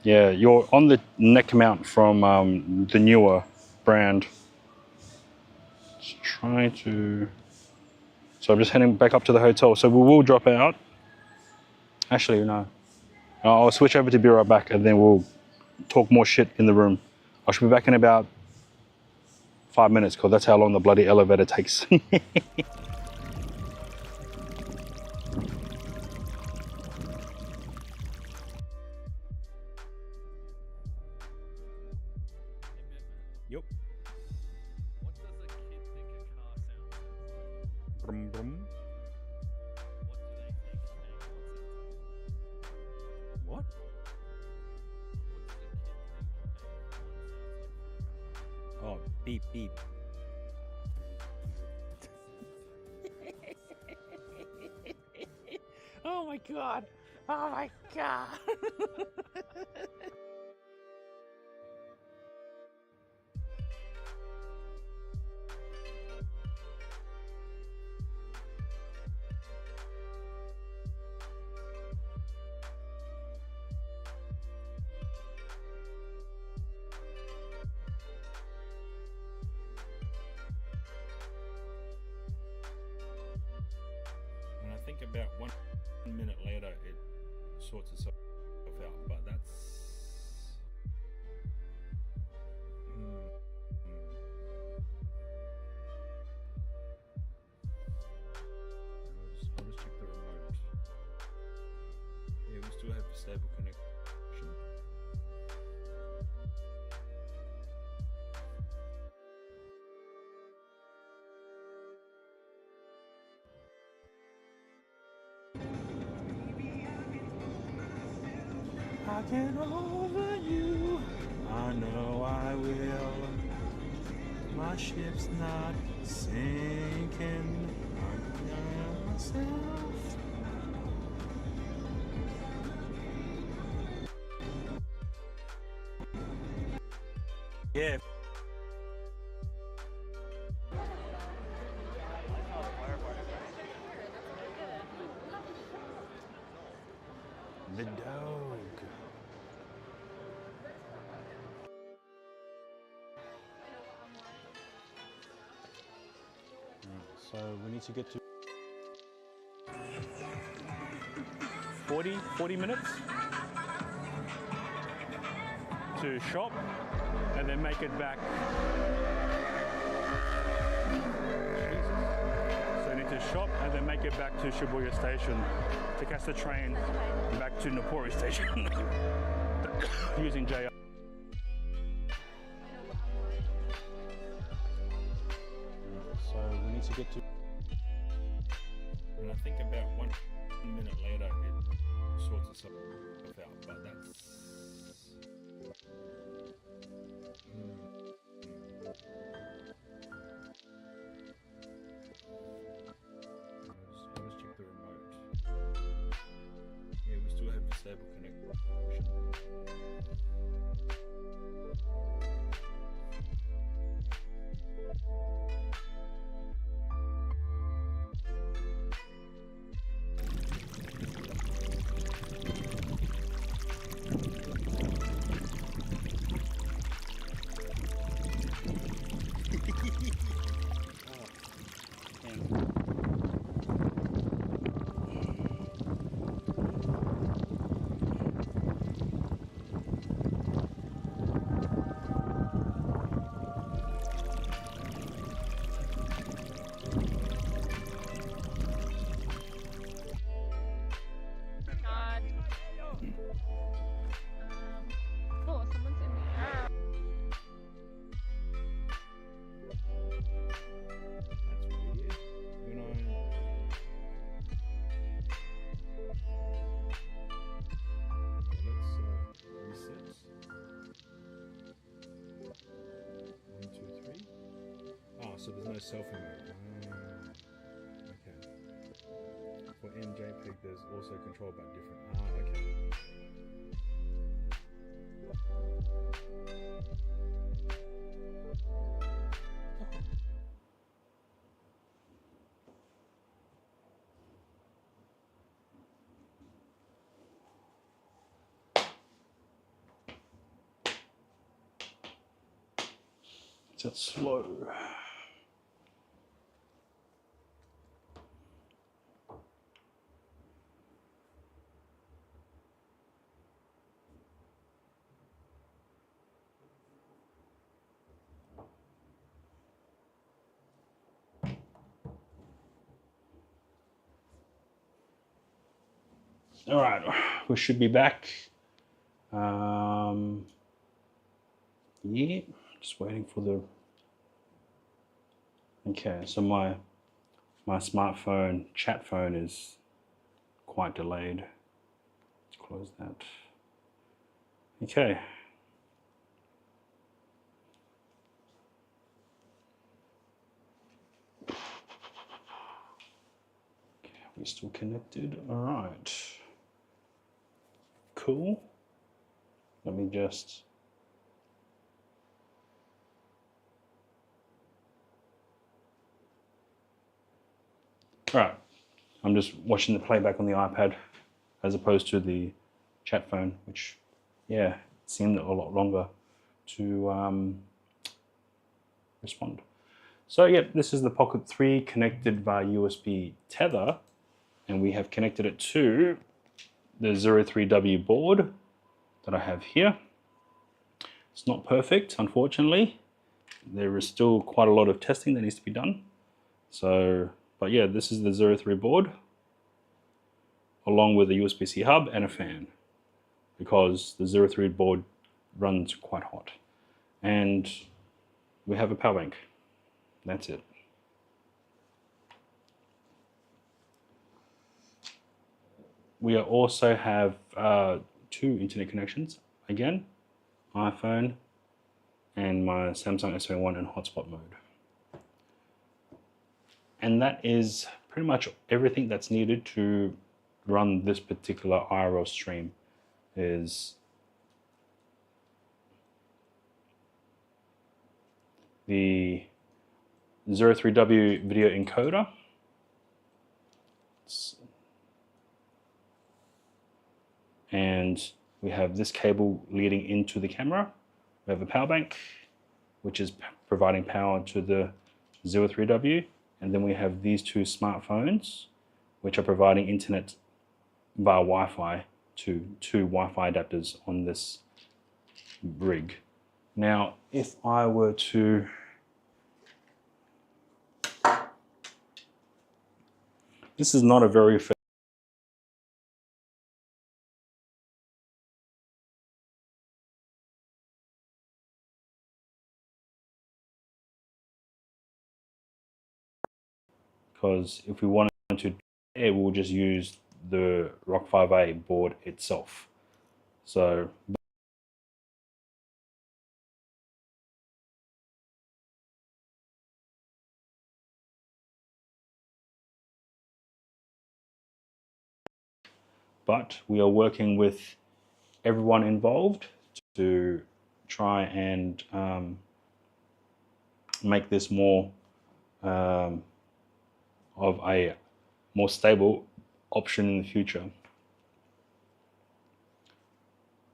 Yeah, you're on the neck mount from the newer brand. Just trying to. So I'm just heading back up to the hotel. So we will drop out. Actually, no. I'll switch over to be right back, and then we'll talk more shit in the room. I should be back in about 5 minutes, because that's how long the bloody elevator takes. Yep. What does a kid think a car sounds like? Brum, brum. What do they think a airport sounds like? What? What does a kid think a horn sounds like? Oh, beep, beep. Oh my god! Oh my god! And I think about 1 minute later it sorts itself out, but that's. I'll just check the remote. Yeah, we still have stable connection. I get over you. I know I will. My ship's not sinking. I know myself. Yeah. The dog. So we need to get to 40 minutes to shop and then make it back. So we need to shop and then make it back to Shibuya Station to catch the train back to Nopori Station using JR. So we need to get to. And I think about 1 minute later it sorts itself out, but that's. I'll just check the remote. Yeah, we still have stable connection. God. Oh, someone's in the air. That's weird. When I. Let's reset. 1, 2, 3. Oh, so there's no selfie mode. Okay. For MJP. JPEG that's also controlled by different. Ah, okay. That's slow. All right, we should be back. Yeah, just waiting for the. Okay, so my smartphone chat phone is quite delayed. Let's close that. Okay. We're still connected. All right. Cool. Let me just. All right. I'm just watching the playback on the iPad as opposed to the chat phone, which, yeah, seemed a lot longer to respond. So, yeah, this is the Pocket 3 connected via USB tether, and we have connected it to the 03W board that I have here. It's not perfect, unfortunately. There is still quite a lot of testing that needs to be done. So, but yeah, this is the 03 board, along with a USB-C hub and a fan, because the 03 board runs quite hot. And we have a power bank. That's it. We also have 2 internet connections, again, iPhone and my Samsung S21 in hotspot mode. And that is pretty much everything that's needed to run this particular IRL stream. Is the 03W video encoder. And we have this cable leading into the camera. We have a power bank, which is providing power to the 03W. And then we have these 2 smartphones, which are providing internet via Wi-Fi to 2 Wi-Fi adapters on this rig. Now, if I were to this is not a very because if we wanted to, we'll just use the Rock 5A board itself. So but we are working with everyone involved to try and make this more of a more stable option in the future.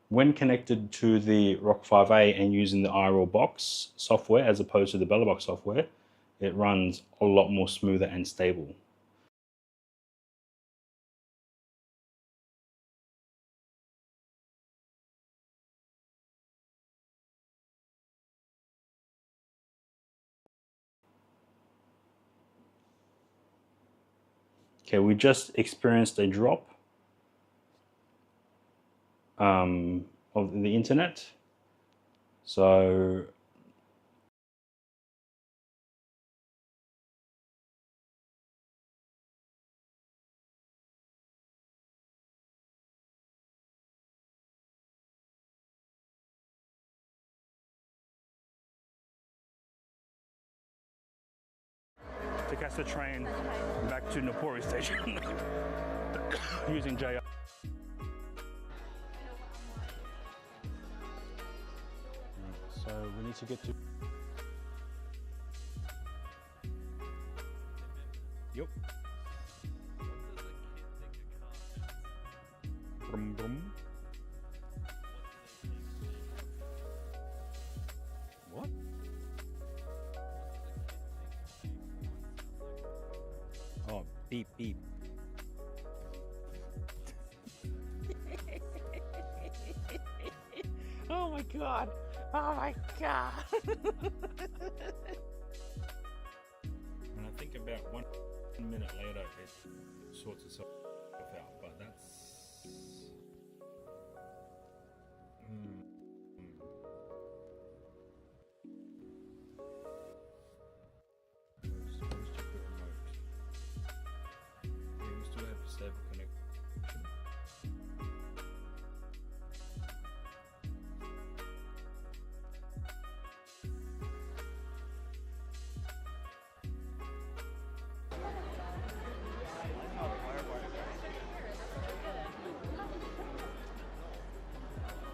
When connected to the Rock 5A and using the IRL box software as opposed to the Bellabox software, it runs a lot more smoother and stable. Okay, we just experienced a drop of the internet. So to catch the train back to Napori station. using JR. So we need to get to. Yep. Brum, brum. What? Oh, beep beep. Oh my god. Oh my god. And I think about 1 minute later it sorts itself out, but that's Supposed to put remote. Yeah, we still have stable connection.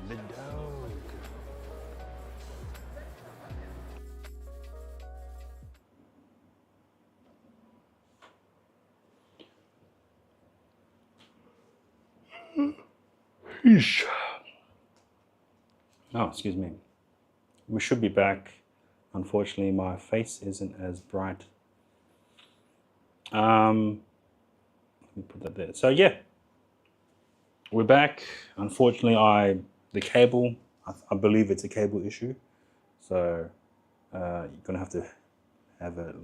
The dog. Oh, excuse me. We should be back. Unfortunately, my face isn't as bright. Let me put that there. So yeah, we're back. Unfortunately, the cable. I believe it's a cable issue. So you're gonna have to have a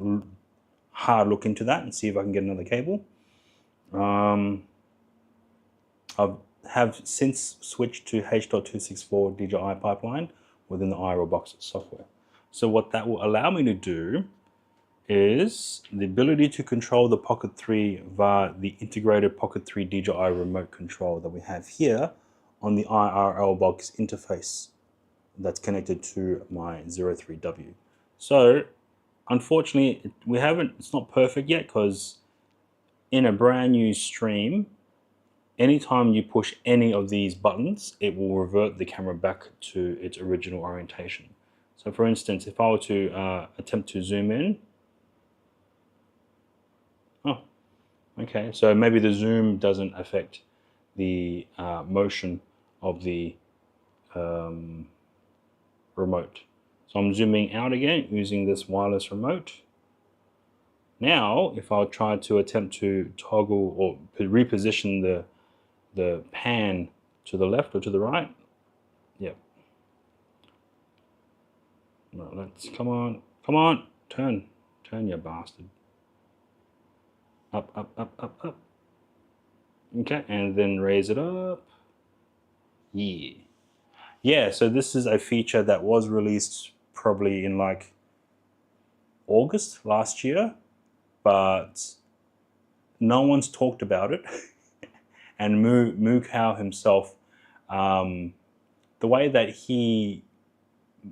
hard look into that and see if I can get another cable. I have since switched to H.264 DJI pipeline within the IRL Box software. So what that will allow me to do is the ability to control the Pocket 3 via the integrated Pocket 3 DJI remote control that we have here on the IRL Box interface that's connected to my 03W. So unfortunately, it's not perfect yet, because in a brand new stream, anytime you push any of these buttons, it will revert the camera back to its original orientation. So for instance, if I were to attempt to zoom in, oh, okay, so maybe the zoom doesn't affect the motion of the remote. So I'm zooming out again using this wireless remote. Now, if I try to attempt to toggle or reposition the pan to the left or to the right, yep. Right, let's come on, turn, you bastard. Up. Okay, and then raise it up. Yeah, so this is a feature that was released probably in like August last year, but no one's talked about it. And Moo Kao himself, the way that he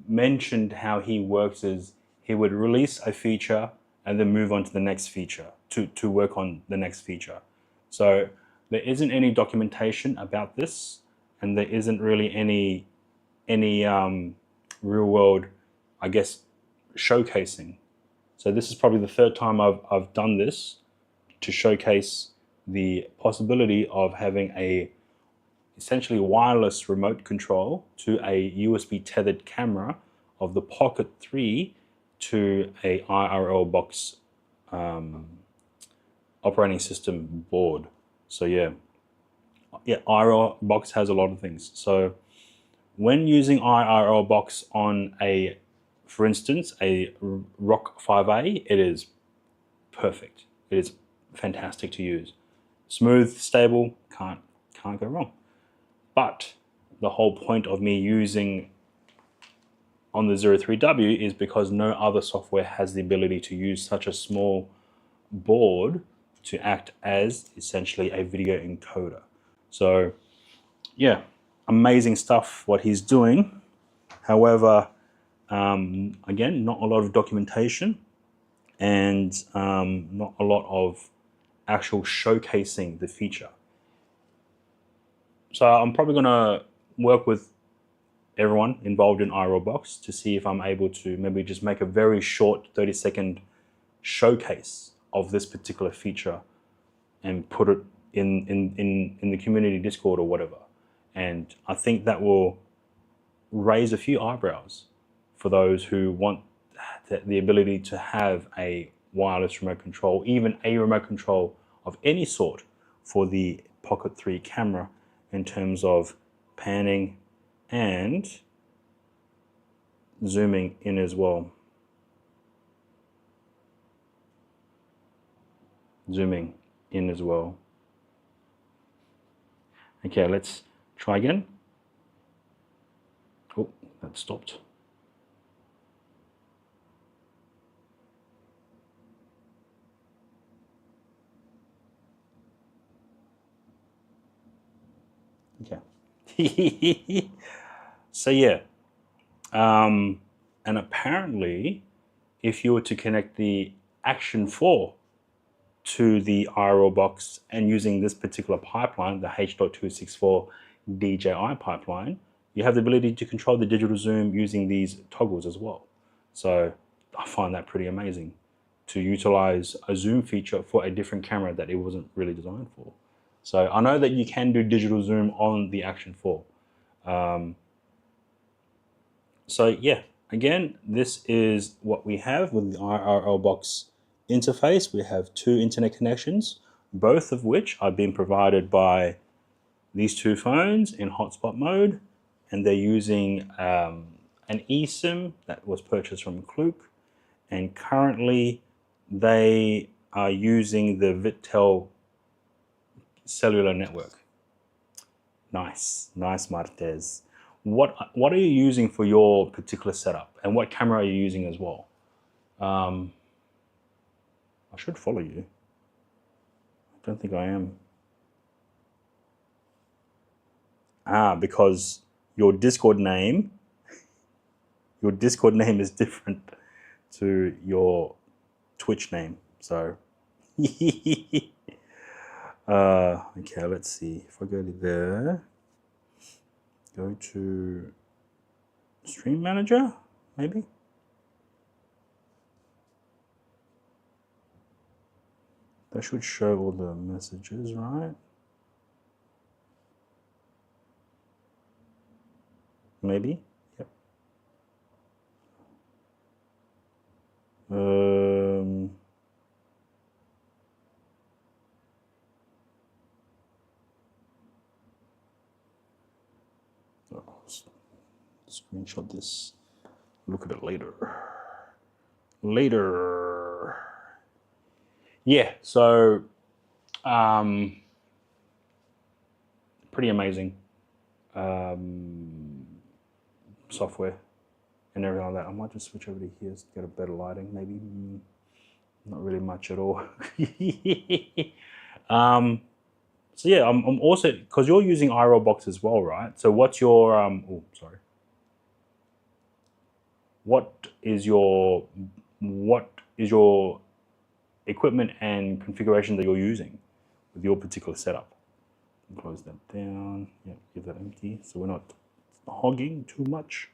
mentioned how he works is he would release a feature and then move on to the next feature to work on the next feature. So there isn't any documentation about this, and there isn't really any real world, I guess, showcasing. So this is probably the third time I've done this to showcase the possibility of having a essentially wireless remote control to a USB tethered camera of the Pocket 3 to a IRL Box operating system board. So yeah, IRL Box has a lot of things. So when using IRL Box on for instance, a ROC 5A, it is perfect. It is fantastic to use. Smooth, stable, can't go wrong. But the whole point of me using on the 03W is because no other software has the ability to use such a small board to act as essentially a video encoder. So yeah, amazing stuff what he's doing. However, again, not a lot of documentation and not a lot of actual showcasing the feature. So I'm probably going to work with everyone involved in iRoblox to see if I'm able to maybe just make a very short 30-second showcase of this particular feature and put it in the community Discord or whatever. And I think that will raise a few eyebrows for those who want the ability to have a wireless remote control, even a remote control of any sort for the Pocket 3 camera in terms of panning and zooming in as well. Zooming in as well. Okay, let's try again. Oh, that stopped. Okay. So yeah, and apparently, if you were to connect the Action 4 to the iRoblox and using this particular pipeline, the H.264 DJI pipeline, you have the ability to control the digital zoom using these toggles as well. So I find that pretty amazing to utilize a zoom feature for a different camera that it wasn't really designed for. So I know that you can do digital zoom on the Action 4. So yeah, again, this is what we have with the iRoblox interface. We have 2 internet connections, both of which are being provided by these 2 phones in hotspot mode, and they're using an eSIM that was purchased from Klook, and currently they are using the Vitel cellular network. Nice, Martez. What are you using for your particular setup, and what camera are you using as well? I should follow you. I don't think I am. Because your Discord name is different to your Twitch name. So, okay, let's see. If I go to there, go to Stream Manager, maybe. That should show all the messages, right? Maybe. Yep. Screenshot this. Look at it later. Yeah, so pretty amazing software and everything like that. I might just switch over to here to get a better lighting, maybe. Not really much at all. So yeah, I'm also, because you're using iRoblox as well, right? So what's your what is your equipment and configuration that you're using with your particular setup? Close that down. Yeah, give that empty so we're not hogging too much.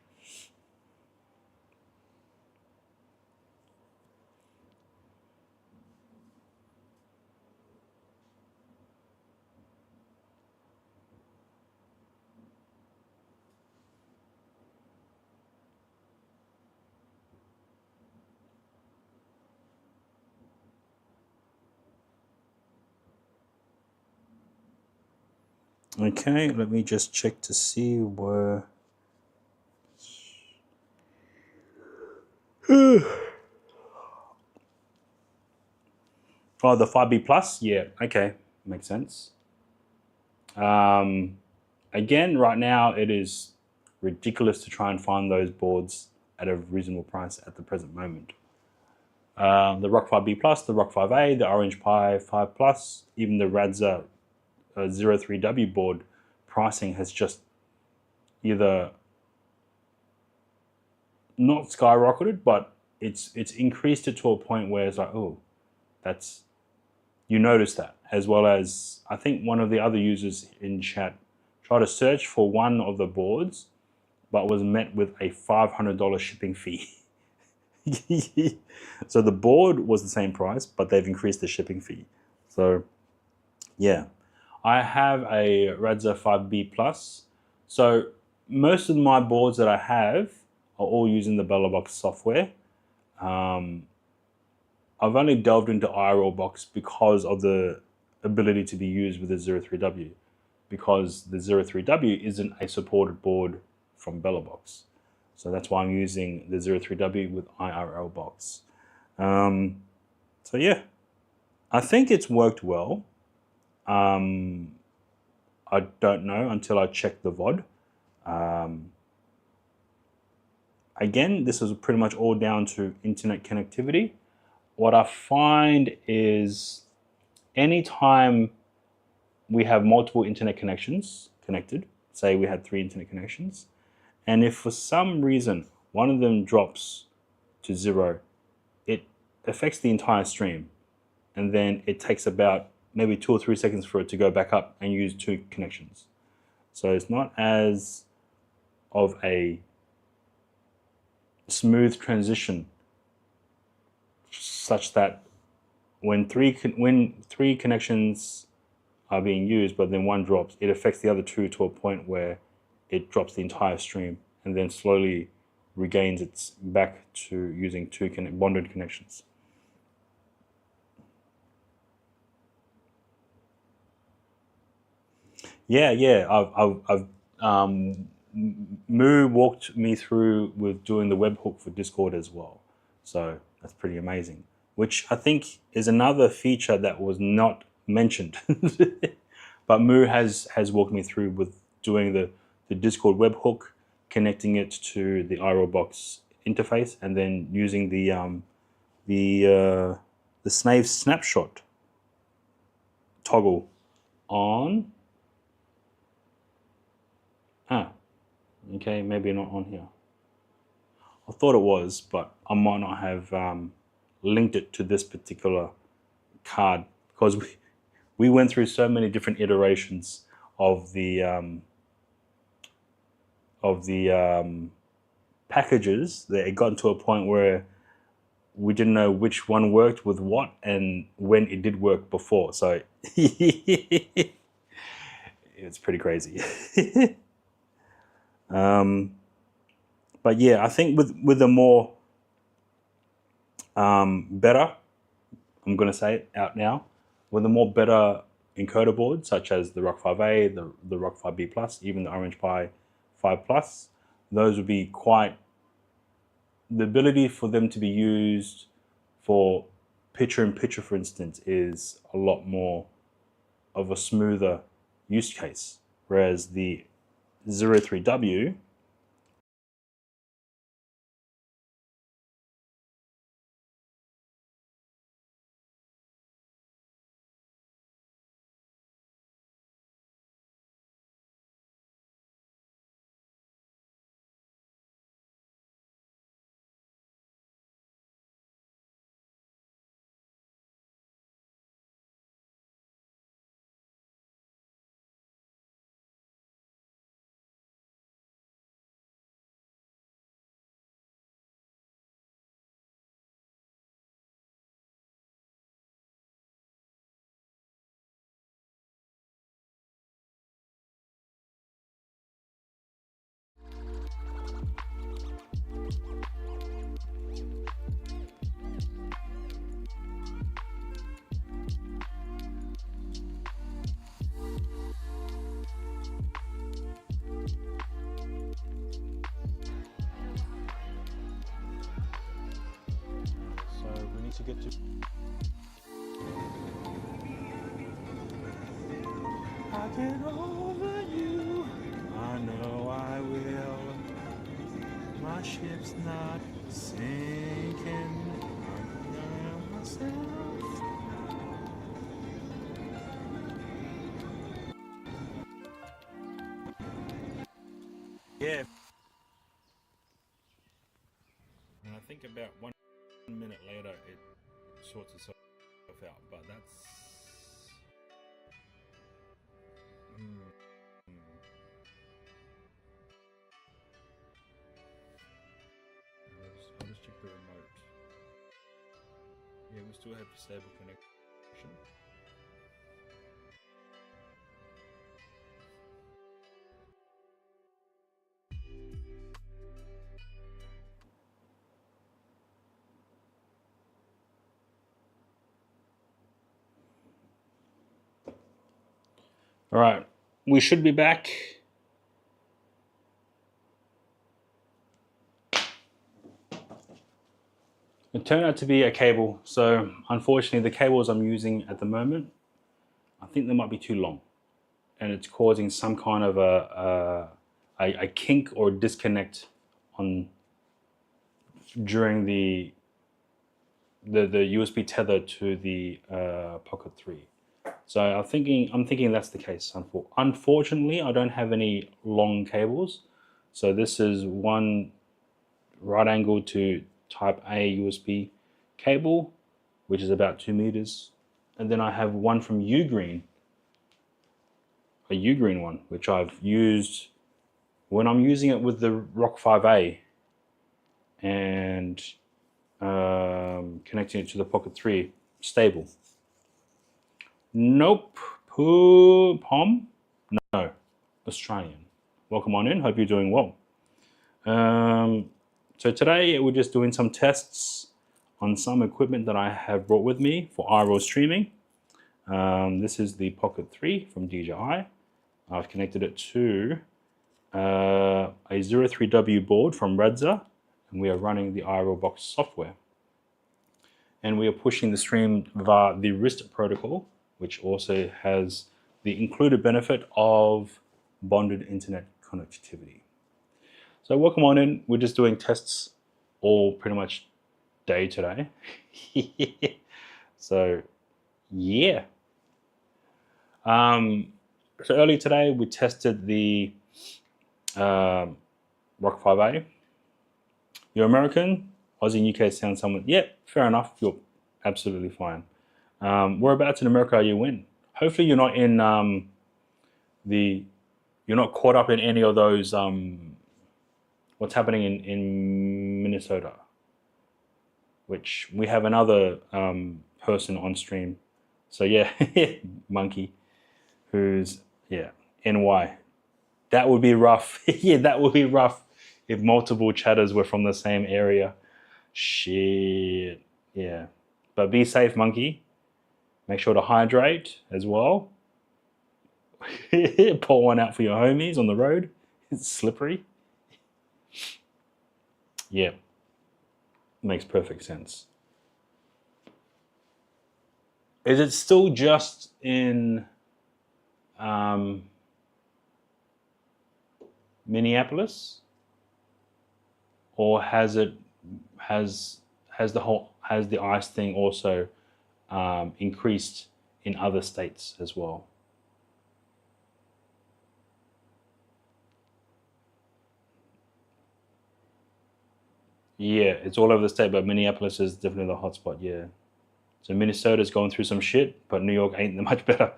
Okay, let me just check to see where. Oh, the 5B Plus? Yeah, okay, makes sense. Again, right now it is ridiculous to try and find those boards at a reasonable price at the present moment. The Rock 5B Plus, the Rock 5A, the Orange Pi 5 Plus, even the Radza 03W board pricing has just either not skyrocketed, but it's increased it to a point where it's like, oh, that's you notice that, as well as I think one of the other users in chat tried to search for one of the boards, but was met with a $500 shipping fee. So the board was the same price, but they've increased the shipping fee. So yeah, I have a Radza 5B Plus. So most of my boards that I have are all using the BellaBox software. I've only delved into IRLBox because of the ability to be used with the 03W, because the 03W isn't a supported board from BellaBox. So that's why I'm using the 03W with IRLBox. So yeah, I think it's worked well. I don't know until I check the VOD. Again, this is pretty much all down to internet connectivity. What I find is anytime we have multiple internet connections connected, say we had 3 internet connections, and if for some reason one of them drops to 0, it affects the entire stream. And then it takes about maybe 2 or 3 seconds for it to go back up and use 2 connections. So it's not as of a smooth transition, such that when three connections are being used, but then one drops, it affects the other 2 to a point where it drops the entire stream and then slowly regains its back to using 2 bonded connections. Yeah. I've Moo walked me through with doing the webhook for Discord as well. So that's pretty amazing, which I think is another feature that was not mentioned. But Moo has walked me through with doing the Discord webhook, connecting it to the IRLBox interface, and then using the Snave snapshot toggle on. Okay, maybe not on here. I thought it was, but I might not have linked it to this particular card, because we went through so many different iterations of the packages that it got to a point where we didn't know which one worked with what and when it did work before. So it's pretty crazy. But yeah, I think with a more better, I'm going to say it out now, with a more better encoder board, such as the Rock 5A, the Rock 5B Plus, even the Orange Pi 5 Plus, those would be quite, the ability for them to be used for picture-in-picture, for instance, is a lot more of a smoother use case, whereas the 03W to get to. I get over you. I know I will. My ship's not sinking. I know myself. Yeah. And I think about 1 minute later it sorts itself out, but that's I'll just check the remote. Yeah, we still have stable connection. All right, we should be back. It turned out to be a cable, so unfortunately the cables I'm using at the moment, I think they might be too long, and it's causing some kind of a kink or disconnect on during the USB tether to the Pocket 3. So I'm thinking that's the case. Unfortunately, I don't have any long cables. So this is one right angle to Type A USB cable, which is about 2 meters. And then I have one from Ugreen, a Ugreen one, which I've used when I'm using it with the Rock 5A and connecting it to the Pocket 3, stable. Nope. Pom? No. Australian. Welcome on in. Hope you're doing well. So today we're just doing some tests on some equipment that I have brought with me for IRL streaming. This is the Pocket 3 from DJI. I've connected it to a 03W board from Redza, and we are running the IRL Box software. And we are pushing the stream via the RIST protocol, which also has the included benefit of bonded internet connectivity. So welcome on in. We're just doing tests all pretty much day today. So yeah. So earlier today we tested the Rock 5A. You're American, Aussie and UK sound somewhat, yeah, fair enough, you're absolutely fine. Whereabouts in America are you in? Hopefully you're not in you're not caught up in any of those what's happening in Minnesota, which we have another person on stream. So yeah, Monkey, who's, yeah, NY. That would be rough. Yeah, that would be rough if multiple chatters were from the same area. Shit, yeah. But be safe, Monkey. Make sure to hydrate as well. Pour one out for your homies on the road. It's slippery. Yeah, makes perfect sense. Is it still just in Minneapolis, or has the ice thing also increased in other states as well? Yeah, it's all over the state, but Minneapolis is definitely the hotspot. Yeah, so Minnesota's going through some shit, but New York ain't much better.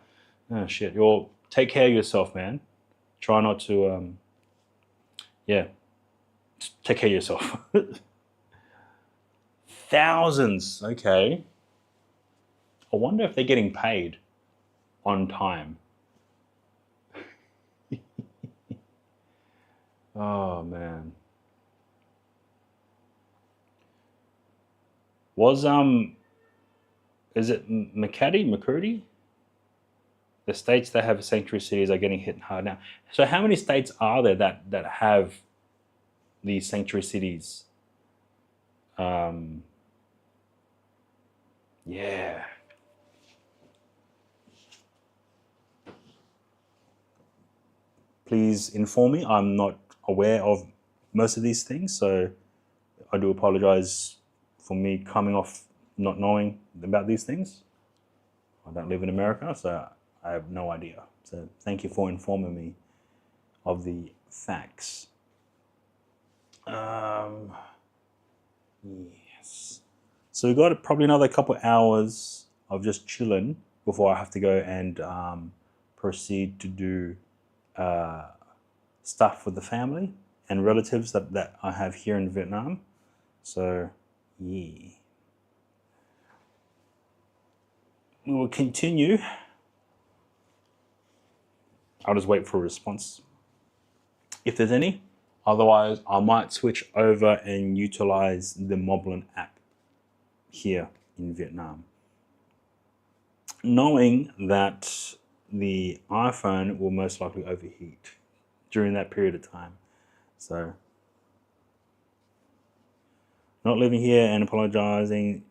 Oh shit! You'll take care of yourself, man. Try not to yeah, just take care of yourself. Thousands, okay. I wonder if they're getting paid on time. Oh man. Was is it McCurdy? The states that have sanctuary cities are getting hit hard now. So how many states are there that have these sanctuary cities? Yeah. Please inform me. I'm not aware of most of these things, so I do apologize for me coming off not knowing about these things. I don't live in America, so I have no idea. So thank you for informing me of the facts. Yes. So we've got probably another couple hours of just chilling before I have to go and proceed to do stuff with the family and relatives that I have here in Vietnam. So, yeah. We will continue. I'll just wait for a response if there's any. Otherwise, I might switch over and utilize the Moblin app here in Vietnam, knowing that the iPhone will most likely overheat during that period of time. So, not living here and apologizing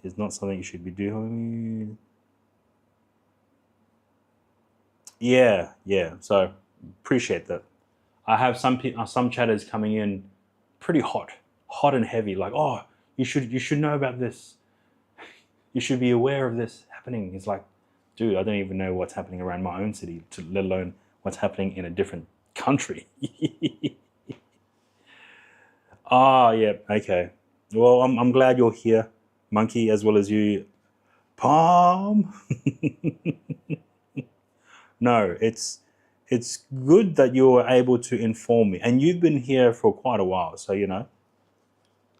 is not something you should be doing. Yeah. So, appreciate that. I have some chatters coming in pretty hot and heavy, like, oh, you should know about this. You should be aware of this happening. It's like, dude, I don't even know what's happening around my own city, let alone what's happening in a different country. Yeah, okay. Well, I'm glad you're here, Monkey, as well as you, Palm. No, it's good that you were able to inform me, and you've been here for quite a while, so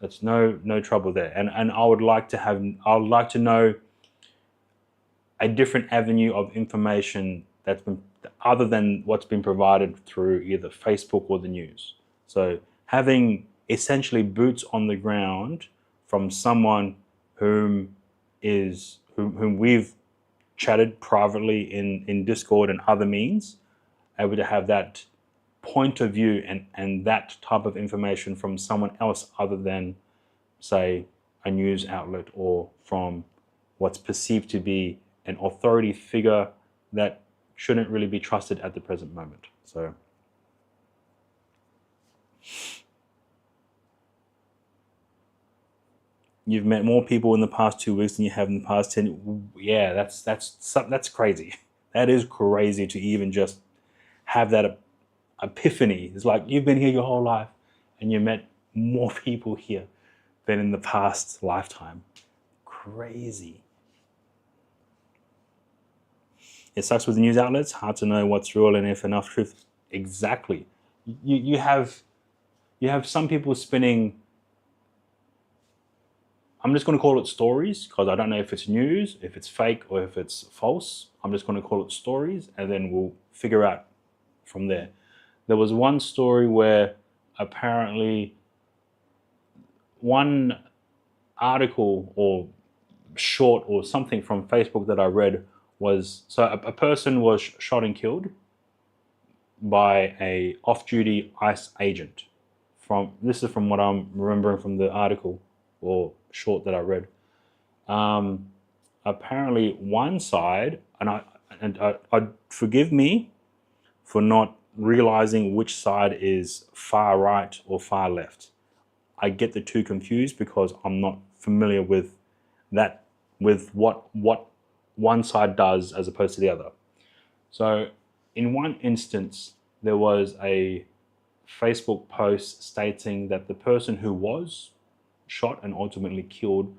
that's no trouble there. And I would like to know a different avenue of information that's been other than what's been provided through either Facebook or the news. So having essentially boots on the ground from someone whom we've chatted privately in Discord and other means, able to have that point of view and that type of information from someone else other than, say, a news outlet or from what's perceived to be an authority figure that shouldn't really be trusted at the present moment. So you've met more people in the past 2 weeks than you have in the past 10. Yeah, that's crazy. That is crazy to even just have that epiphany. It's like you've been here your whole life and you met more people here than in the past lifetime. Crazy. It sucks with the news outlets. Hard to know what's real and if enough truth. Exactly. You have some people spinning. I'm just going to call it stories because I don't know if it's news, if it's fake, or if it's false. I'm just going to call it stories, and then we'll figure out from there. There was one story where apparently one article or short or something from Facebook that I read was, so a person was shot and killed by a off-duty ICE agent. This is from what I'm remembering from the article or short that I read. Apparently one side, and forgive me for not realizing which side is far right or far left. I get the two confused because I'm not familiar with what one side does as opposed to the other. So in one instance, there was a Facebook post stating that the person who was shot and ultimately killed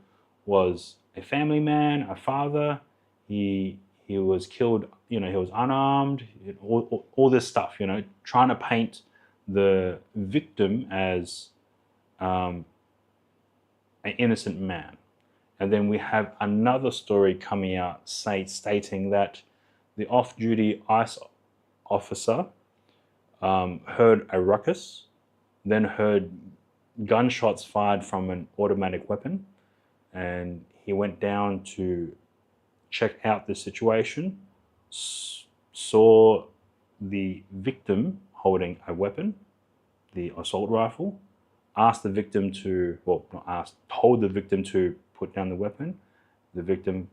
was a family man, a father. He was killed, he was unarmed, all this stuff, trying to paint the victim as an innocent man. And then we have another story coming out stating that the off-duty ICE officer heard a ruckus, then heard gunshots fired from an automatic weapon, and he went down to check out the situation, saw the victim holding a weapon, the assault rifle, told the victim to put down the weapon. The victim,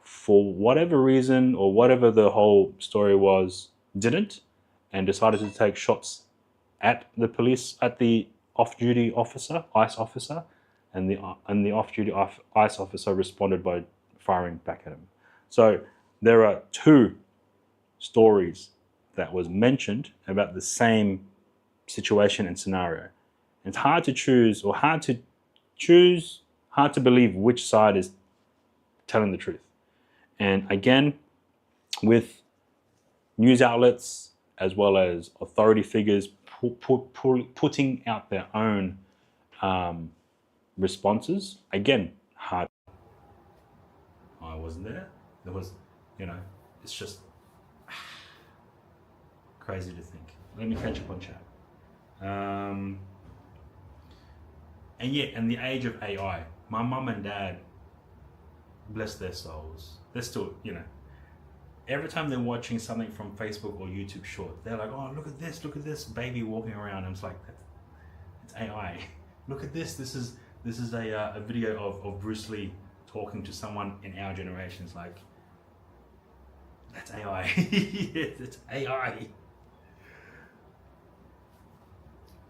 for whatever reason or whatever the whole story was, didn't, and decided to take shots at the police, at the off-duty officer, ICE officer, and the off-duty ICE officer responded by firing back at him. So there are two stories that was mentioned about the same situation and scenario. It's hard to choose, or hard to believe which side is telling the truth. And again, with news outlets as well as authority figures putting out their own responses. Again, hard. I wasn't there. There was, it's just crazy to think. Let me catch up on chat. And the age of AI. My mum and dad, bless their souls, they're still, every time they're watching something from Facebook or YouTube short, they're like, oh, look at this baby walking around. And it's like, it's AI. Look at this. This is a video of Bruce Lee talking to someone in our generation. It's like, that's AI. It's AI.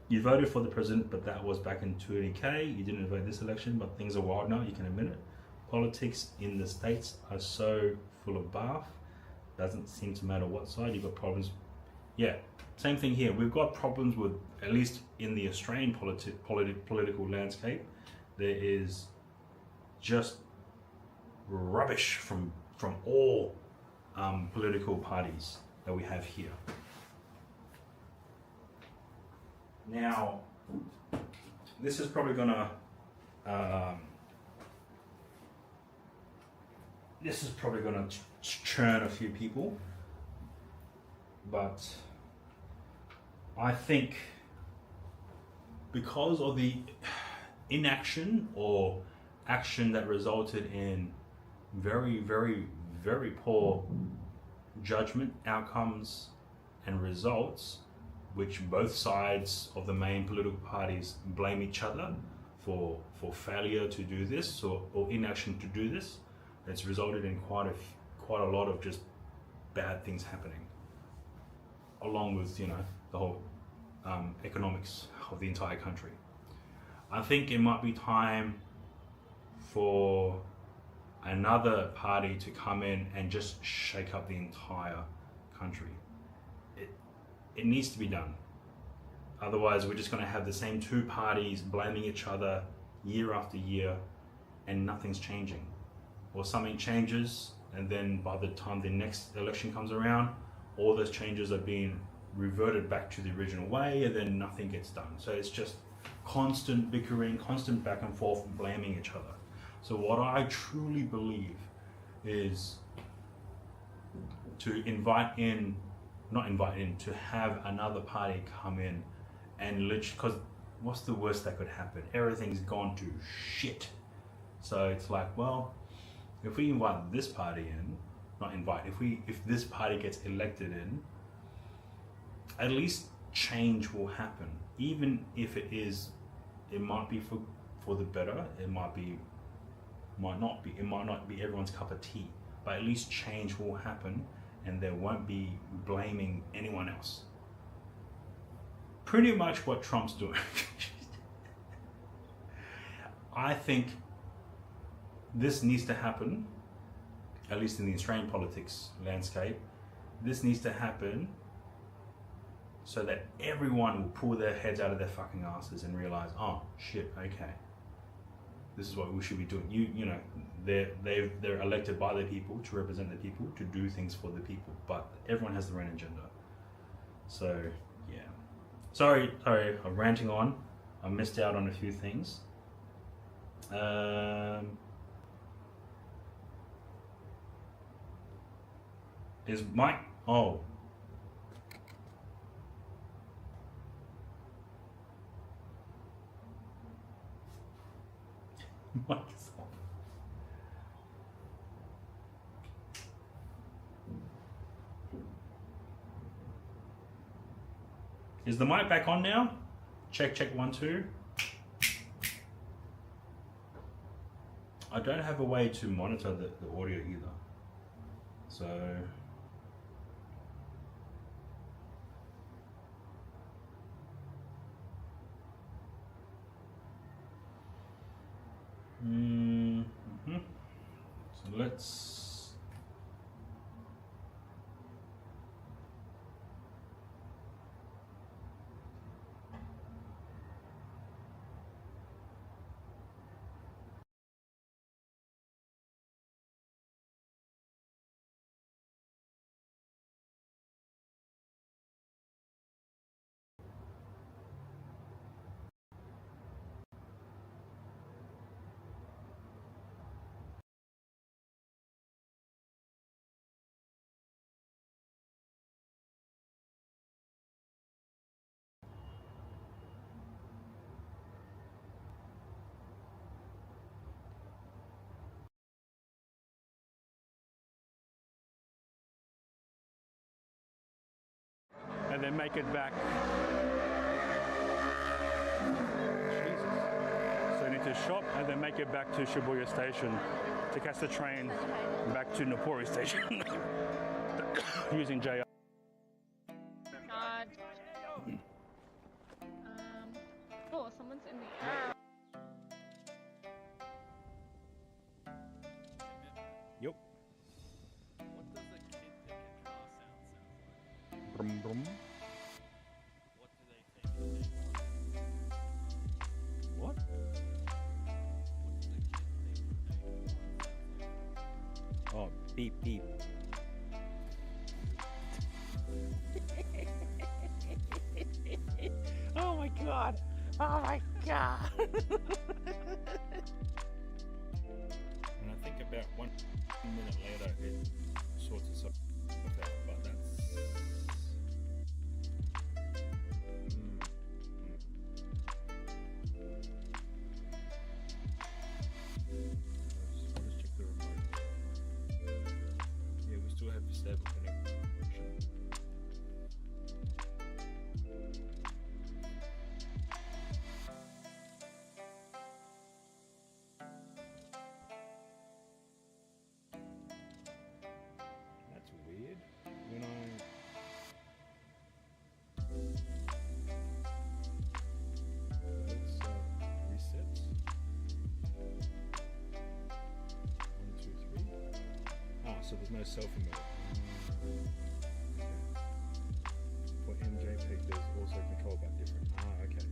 You voted for the president, but that was back in 20K. You didn't vote this election, but things are wild now, you can admit it. Politics in the States are so full of bath. Doesn't seem to matter what side, you've got problems. Yeah, same thing here. We've got problems with, at least in the Australian political landscape, there is just rubbish from all political parties that we have here. Now, this is probably gonna churn a few people, but I think because of the inaction or action that resulted in very, very, very poor judgment, outcomes, and results, which both sides of the main political parties blame each other for failure to do this or inaction to do this. It's resulted in quite a lot of just bad things happening, along with the whole economics of the entire country. I think it might be time for another party to come in and just shake up the entire country. It needs to be done. Otherwise, we're just going to have the same two parties blaming each other year after year and nothing's changing. Or something changes, and then by the time the next election comes around, all those changes are being reverted back to the original way, and then nothing gets done. So it's just constant bickering, constant back and forth, blaming each other. So what I truly believe is to to have another party come in and literally, because what's the worst that could happen? Everything's gone to shit. So it's like, well, if we invite this party in, if this party gets elected in, at least change will happen. Even if it might be for the better, it might not be everyone's cup of tea, but at least change will happen and they won't be blaming anyone else. Pretty much what Trump's doing. I think this needs to happen, at least in the Australian politics landscape. This needs to happen so that everyone will pull their heads out of their fucking asses and realize, oh shit, okay, this is what we should be doing. They're elected by the people to represent the people, to do things for the people, but everyone has their own agenda. So yeah, sorry, I'm ranting on. I missed out on a few things. Is Mike? Oh. Mike is on. Is the mic back on now? Check 1 2. I don't have a way to monitor the audio either. So so let's then make it back. Jesus. So you need to shop and then make it back to Shibuya Station to catch the train back to Nopori Station using JR. God. Oh, someone's in the air. Yep. What does a kid think a car sound like? Brum brum. What do they think a day one? What? What does a kid think a day one sounds like? Oh, beep beep. Oh my god. Oh my god. And I think about 1 minute later it sorts itself out, but that's... I'll just check the remote. Yeah, we still have stable connection. That's weird. When let's reset. 1, 2, 3. Ah, so there's no selfie mode. Okay. For MJPEG, there's also control but different. Ah, okay.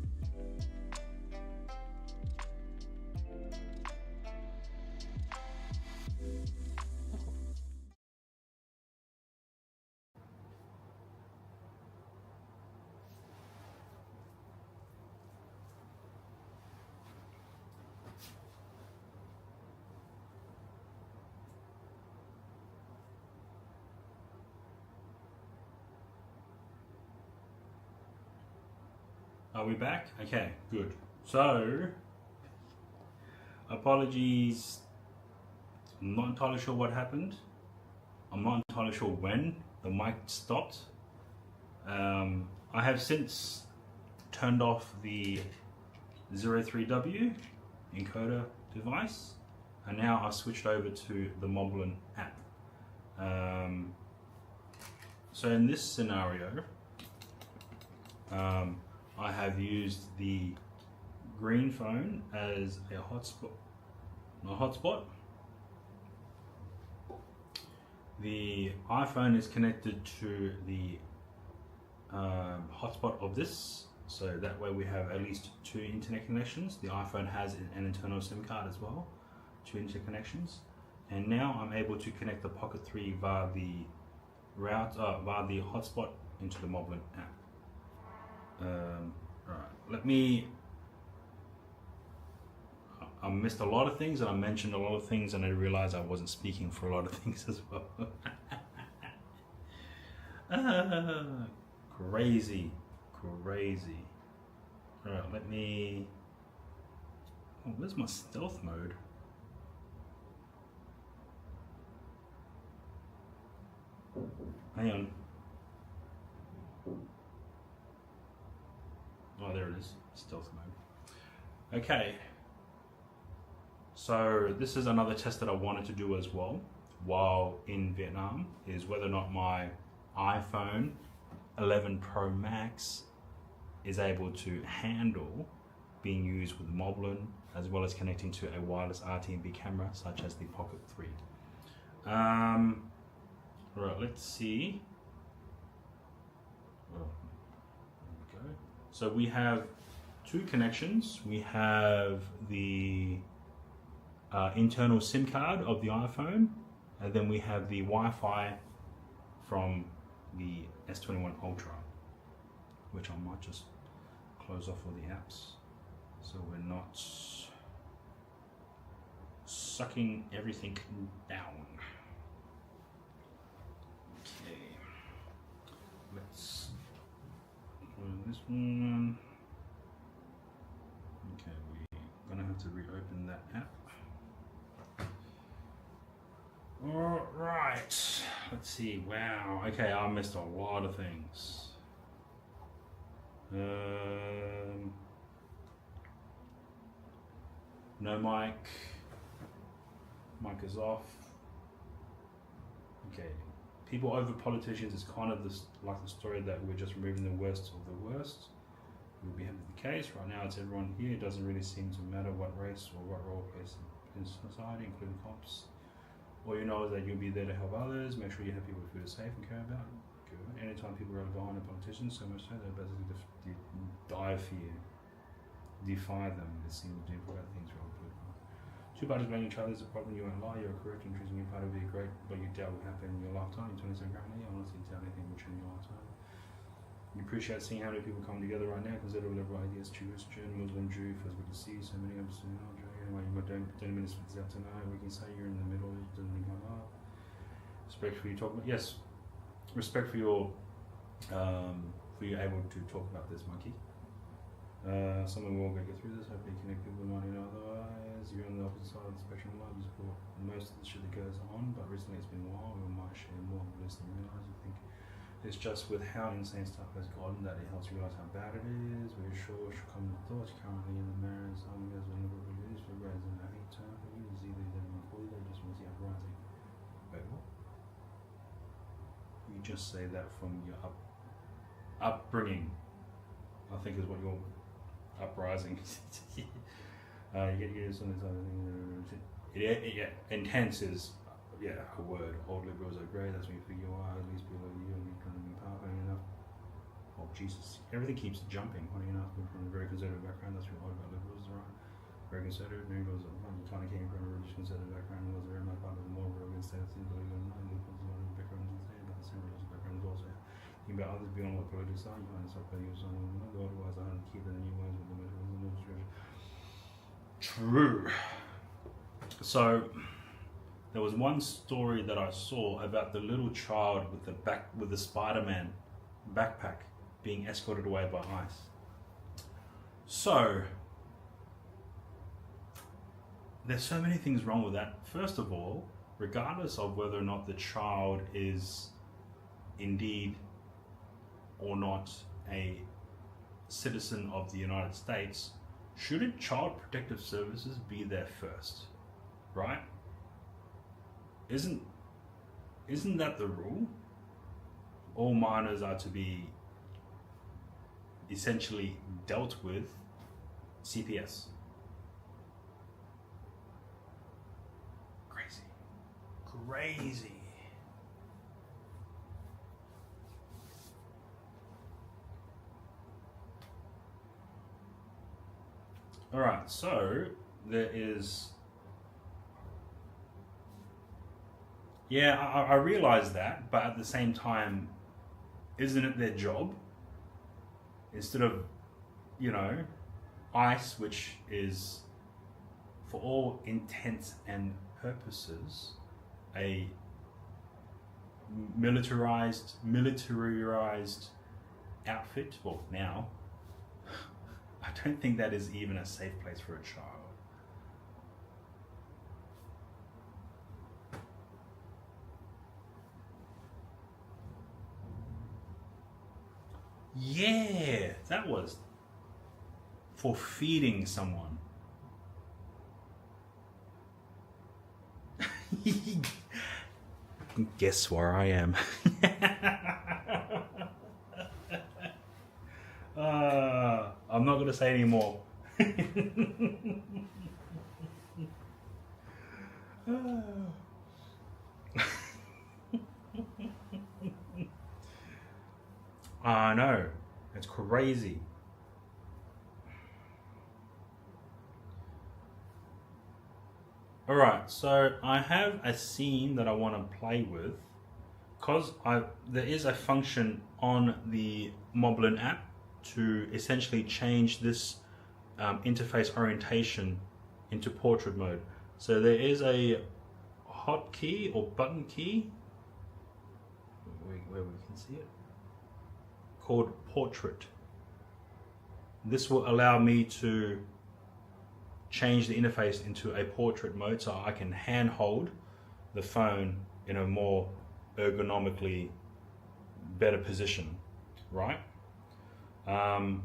Are we back? Okay, good. So, apologies. I'm not entirely sure what happened. I'm not entirely sure when the mic stopped. I have since turned off the 03W encoder device, and now I've switched over to the Moblin app. So in this scenario, I have used the green phone as a hotspot. The iPhone is connected to the hotspot of this, so that way we have at least 2 internet connections. The iPhone has an internal SIM card as well, 2 internet connections. And now I'm able to connect the Pocket 3 via the via the hotspot into the Moblin app. Right, I missed a lot of things and I mentioned a lot of things and I realized I wasn't speaking for a lot of things as well. Crazy. Alright, oh, where's my stealth mode? Hang on. Oh, there it is, stealth mode. Okay. So this is another test that I wanted to do as well while in Vietnam, is whether or not my iPhone 11 Pro Max is able to handle being used with Moblin, as well as connecting to a wireless RTMB camera such as the Pocket 3. Right, let's see. Oh, there we go. So we have 2 connections. We have the internal SIM card of the iPhone, and then we have the Wi-Fi from the S21 Ultra, which I might just close off all the apps so we're not sucking everything down. Okay, let's do this one. Okay, we're gonna have to reopen that app. All right, let's see. Wow. Okay, I missed a lot of things. No mic. Mic is off. Okay. People over politicians is kind of this, like the story that we're just removing the worst of the worst. It will be the case. Right now it's everyone here. It doesn't really seem to matter what race or what role plays in society, including cops. All you know is that you'll be there to help others, make sure you have people who feel safe and care about. Good. Anytime people are behind a politician, so much so they basically die for you. Defy them. It seems to do bad things wrong. Two parties blaming each other is a problem. You won't lie. You're correct in choosing your part of be great, but you doubt will happen in your lifetime. You're 27 currently. I honestly doubt anything will change in your lifetime. You appreciate seeing how many people come together right now, consider whatever ideas, Christian, Muslim, Jew, feels good to see so many of us. Anyway, you've got 10 minutes for this afternoon. We can say you're in the middle. It doesn't come up. Respect for you talk about. Yes, respect for your for you able to talk about this, monkey. Someone will get through this. Hopefully, connect people with money. Otherwise, you're on the opposite side of the spectrum. You support most of the shit that goes on, but recently it's been a while. We might share more of this than you realize. I think it's just with how insane stuff has gotten that it helps you realize how bad it is. We're sure should come to thoughts currently in the mirror. Some guys will never release for raising a hate term for you. It's either they don't call you, they just want to see uprising. Wait, what? You just say that from your upbringing, I think is what you're uprising. You get used on this other thing. Yeah, intense is a word. Old liberals are great. That's when you figure you are. At least people like you and you can be powerful enough. Oh Jesus! Everything keeps jumping. Funny enough, we're from a very conservative background. That's what old about liberals, right? Very conservative. Liberals kind of came from a religious conservative background. Was very much part of the more religious stance. Believe it or not, liberals are one of the backgrounds insane, but the same religious backgrounds also. Think about others beyond what religious are. You find yourself playing your song. Otherwise, I don't keep the new ways with the measures. True. So there was one story that I saw about the little child with the Spider-Man backpack being escorted away by ICE. So there's so many things wrong with that. First of all, regardless of whether or not the child is indeed or not a citizen of the United States, shouldn't Child Protective Services be there first, right? Isn't that the rule? All minors are to be essentially dealt with CPS. Crazy. All right, so there is. Yeah, I realize that, but at the same time, isn't it their job? Instead of, ICE, which is, for all intents and purposes, a militarized outfit. Well, now, I don't think that is even a safe place for a child. Yeah, that was for feeding someone. Guess where I am. I'm not going to say any more. I know, it's crazy. Alright, so I have a scene that I want to play with, because there is a function on the Moblin app to essentially change this interface orientation into portrait mode. So there is a hotkey or button key, where we can see it, called portrait. This will allow me to change the interface into a portrait mode, so I can hand hold the phone in a more ergonomically better position, right? So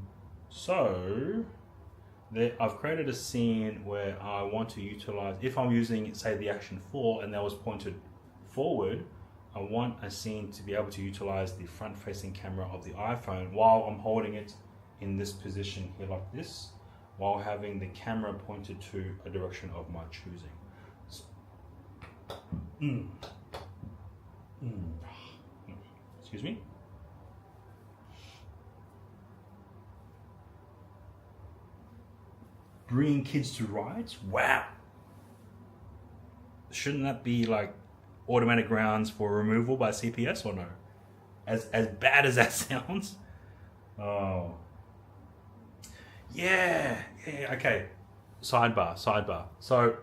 I've created a scene where I want to utilize, if I'm using, say, the Action 4 and that was pointed forward, I want a scene to be able to utilize the front-facing camera of the iPhone while I'm holding it in this position here like this, while having the camera pointed to a direction of my choosing. So, excuse me. Bringing kids to rides? Wow. Shouldn't that be like automatic grounds for removal by CPS or no? As bad as that sounds. Oh. Yeah, okay. Sidebar. So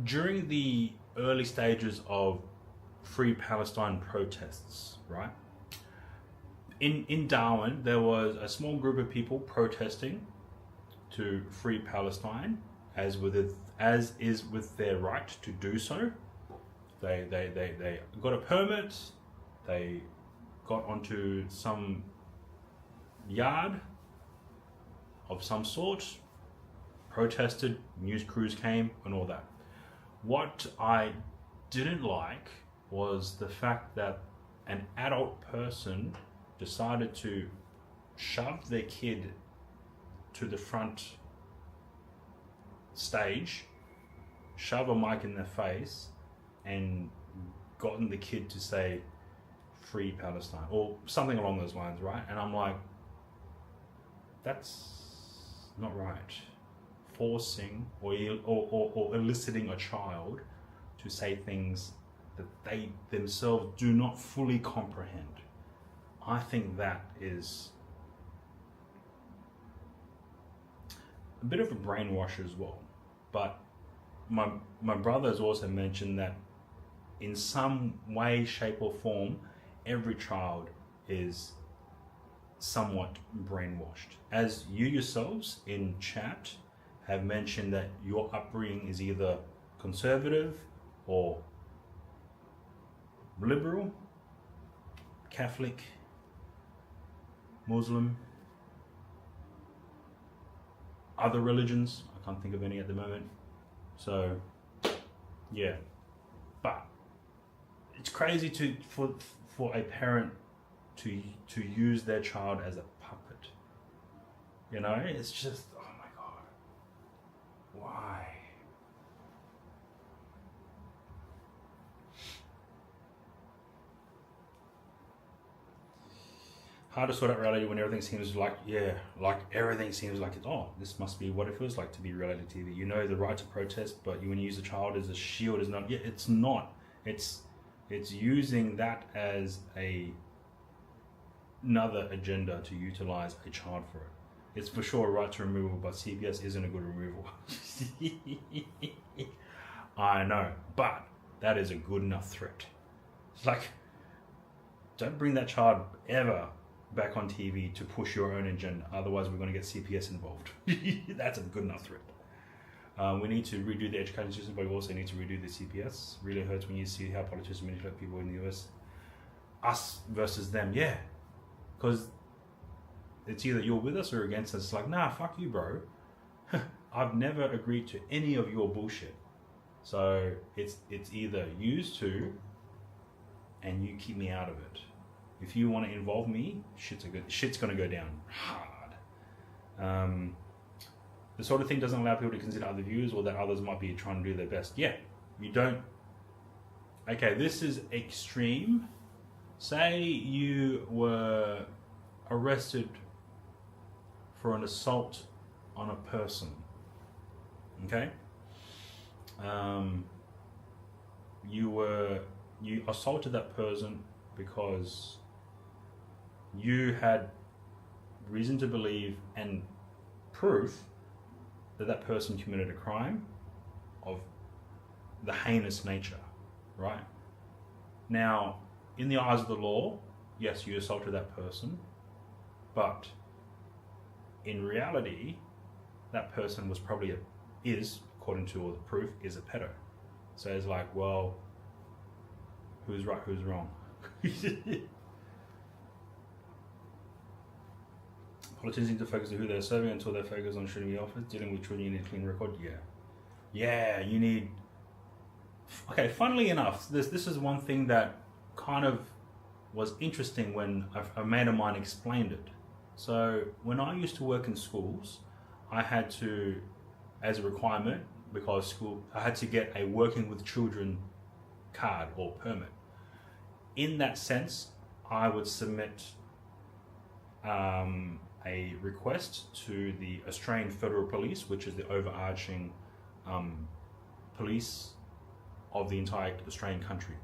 during the early stages of Free Palestine protests, right? In Darwin, there was a small group of people protesting to free Palestine, as is with their right to do so. They got a permit. They got onto some yard of some sort, protested. News crews came and all that. What I didn't like was the fact that an adult person decided to shove their kid to the front stage, shove a mic in their face, and gotten the kid to say "Free Palestine" or something along those lines, right? And I'm like, that's not right. Forcing or eliciting a child to say things that they themselves do not fully comprehend. I think that is a bit of a brainwash as well. But my brother has also mentioned that in some way, shape or form, every child is somewhat brainwashed. As you yourselves in chat have mentioned that your upbringing is either conservative or liberal, Catholic, Muslim, other religions. I can't think of any at the moment. So, yeah. But it's crazy for a parent to use their child as a puppet. You know, it's just, oh my God, why? Hard to sort out reality when everything seems like everything seems like it's, oh, this must be what it feels like to be reality TV. You know the right to protest, but when you use a child as a shield, is not. Yeah, it's not. It's using that as another agenda to utilize a child for it. It's for sure a right to removal, but CPS isn't a good removal. I know, but that is a good enough threat. Like, don't bring that child ever back on TV to push your own agenda. Otherwise, we're going to get CPS involved. That's a good enough threat. We need to redo the education system, but we also need to redo the CPS. Really hurts when you see how politicians manipulate people in the US. Us versus them, yeah. Because it's either you're with us or against us. It's like, nah, fuck you, bro. I've never agreed to any of your bullshit. So it's either used to, and you keep me out of it. If you want to involve me, shit's gonna go down hard. The sort of thing doesn't allow people to consider other views or that others might be trying to do their best. Yeah, you don't. Okay, this is extreme. Say you were arrested for an assault on a person. Okay? You assaulted that person because you had reason to believe and proof that that person committed a crime of the heinous nature, right? Now, in the eyes of the law, yes, you assaulted that person, but in reality, that person was probably according to all the proof, is a pedo. So it's like, well, who's right, who's wrong? Politicians need to focus on who they're serving until they focus on shooting the office. Dealing with children, you need a clean record. Yeah, you need. Okay, funnily enough, this is one thing that kind of was interesting when a mate of mine explained it. So when I used to work in schools, I had to, as a requirement, because I had to get a working with children card or permit. In that sense, I would submit a request to the Australian Federal Police, which is the overarching police of the entire Australian country.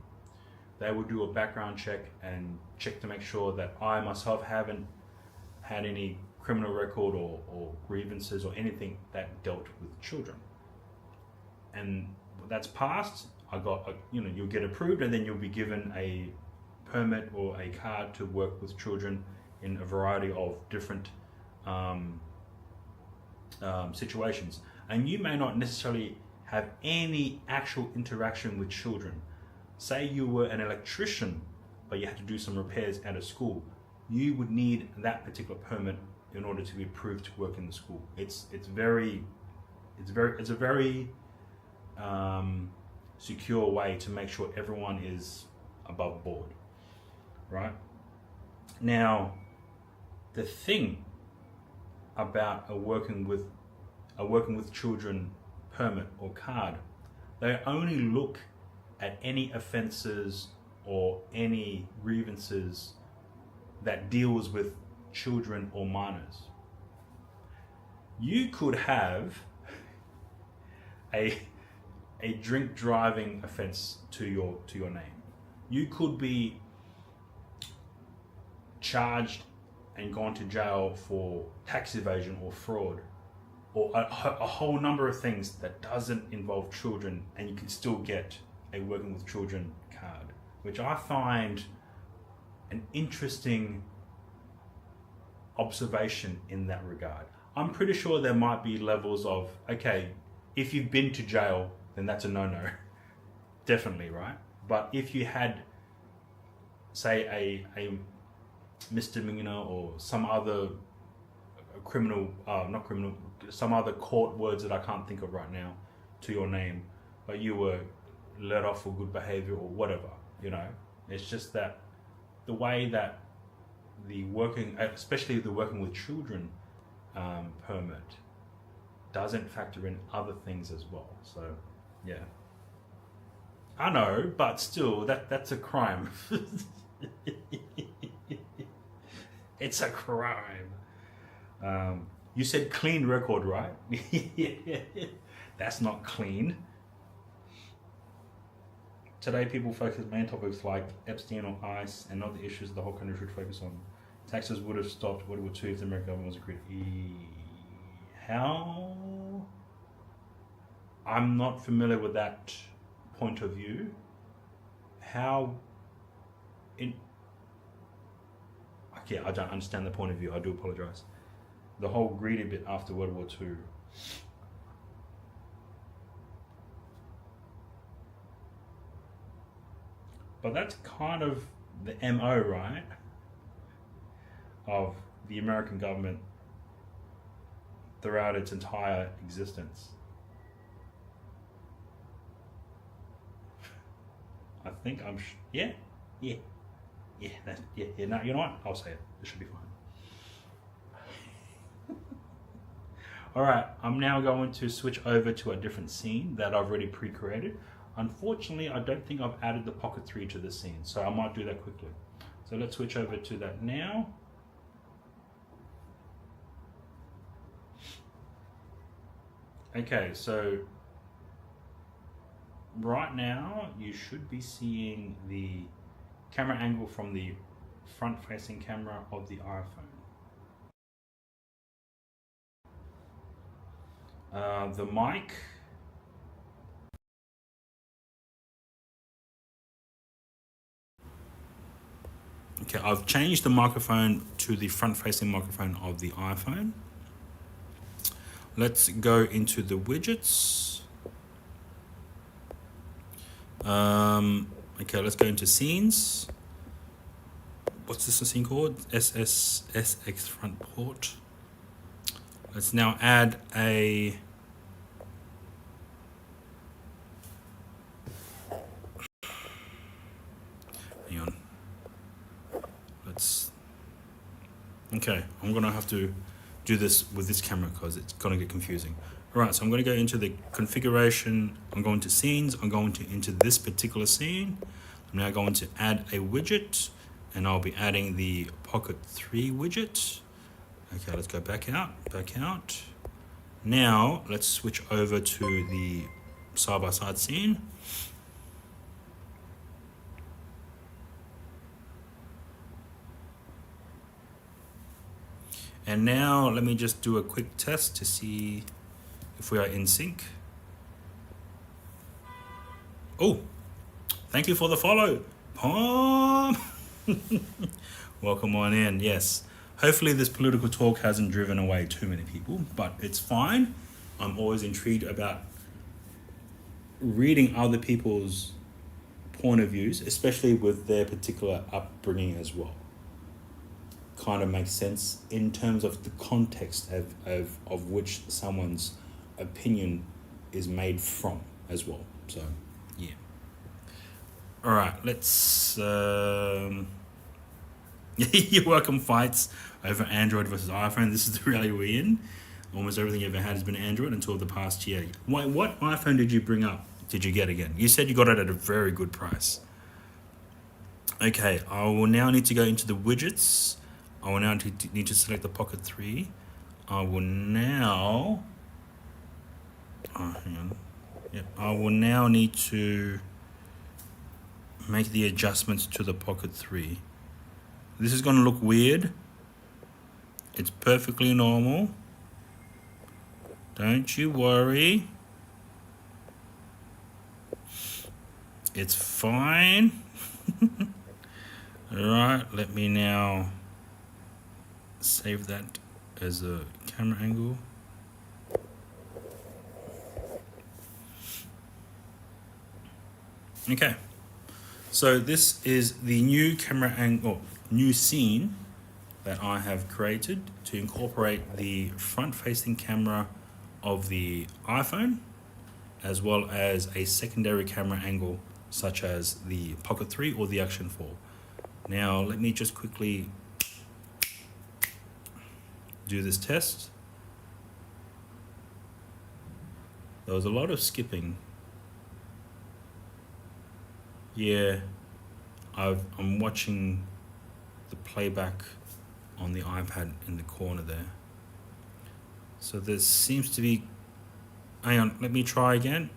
They would do a background check and check to make sure that I myself haven't had any criminal record or grievances or anything that dealt with children. And that's passed. You'll get approved, and then you'll be given a permit or a card to work with children in a variety of different situations. And you may not necessarily have any actual interaction with children. Say you were an electrician, but you had to do some repairs at a school. You would need that particular permit in order to be approved to work in the school. It's a very secure way to make sure everyone is above board, right? Now, the thing about a working with children permit or card, they only look at any offences or any grievances that deals with children or minors. You could have a drink driving offence to your name. You could be charged and gone to jail for tax evasion or fraud, or a whole number of things that doesn't involve children, and you can still get a working with children card, which I find an interesting observation in that regard. I'm pretty sure there might be levels of, okay, if you've been to jail, then that's a no-no. Definitely, right? But if you had, say, a misdemeanor or some other some other court words that I can't think of right now to your name, but you were let off for good behavior or whatever, it's just that the way that especially the working with children permit doesn't factor in other things as well. So yeah, I know, but still that's a crime. It's a crime. You said clean record, right? That's not clean. Today, people focus main topics like Epstein or ICE and not the issues the whole country should focus on. Taxes would have stopped World War II if the American government was agreed. How? I'm not familiar with that point of view. Okay, I don't understand the point of view. I do apologize. The whole greedy bit after World War II. But that's kind of the MO, right? Of the American government throughout its entire existence. I think yeah. No, you know what? I'll say it. It should be fine. All right, I'm now going to switch over to a different scene that I've already pre-created. Unfortunately, I don't think I've added the Pocket 3 to the scene, so I might do that quickly. So let's switch over to that now. Okay, so right now you should be seeing the camera angle from the front-facing camera of the iPhone. The mic. Okay, I've changed the microphone to the front-facing microphone of the iPhone. Let's go into the widgets. Okay, let's go into scenes. What's this scene called? SX front port. Let's now add a hang on. Okay, I'm gonna have to do this with this camera because it's gonna get confusing. All right, so I'm gonna go into the configuration. I'm going to scenes. I'm going to into this particular scene. I'm now going to add a widget, and I'll be adding the Pocket 3 widget. Okay, let's go back out. Now let's switch over to the side-by-side scene. And now let me just do a quick test to see if we are in sync. Oh, thank you for the follow, Palm. Welcome on in. Yes, hopefully this political talk hasn't driven away too many people, but it's fine. I'm always intrigued about reading other people's point of views, especially with their particular upbringing as well. Kind of makes sense in terms of the context of which someone's opinion is made from as well. So yeah. All right, let's you're welcome. Fights over Android versus iPhone. This is the reality we're in. Almost everything you ever had has been Android until the past year. What iPhone did you bring up? Did you get again? You said you got it at a very good price. Okay, I will now need to go into the widgets. I will now need to select the Pocket 3. I will now... Oh, hang on. Yep. I will now need to make the adjustments to the Pocket 3. This is going to look weird. It's perfectly normal. Don't you worry. It's fine. Alright, let me now save that as a camera angle. Okay, so this is the new camera angle, new scene that I have created to incorporate the front-facing camera of the iPhone, as well as a secondary camera angle such as the Pocket 3 or the Action 4. Now let me just quickly do this test. There was a lot of skipping. Yeah, I'm watching the playback on the iPad in the corner there. So there seems to be, hang on, let me try again.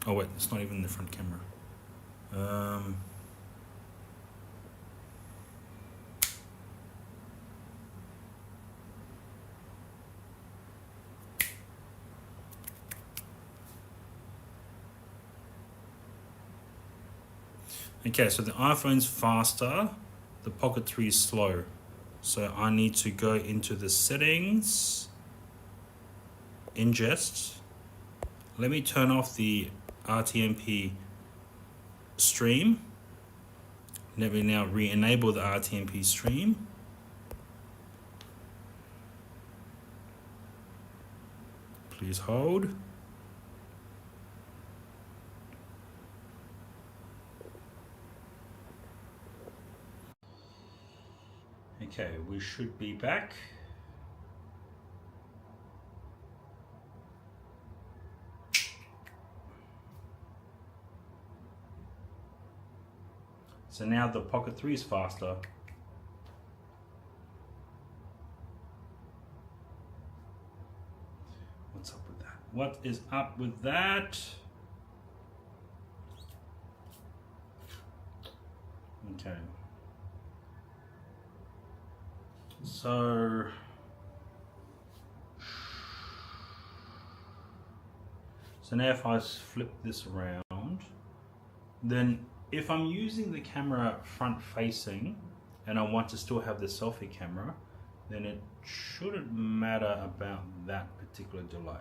Oh wait, it's not even the front camera. Okay, so the iPhone's faster, the Pocket 3 is slow. So I need to go into the settings, ingest. Let me turn off the RTMP stream. Let me now re-enable the RTMP stream. Please hold. Okay, we should be back. So now the Pocket 3 is faster. What's up with that? What is up with that? Okay. So now if I flip this around, then if I'm using the camera front facing and I want to still have the selfie camera, then it shouldn't matter about that particular delay.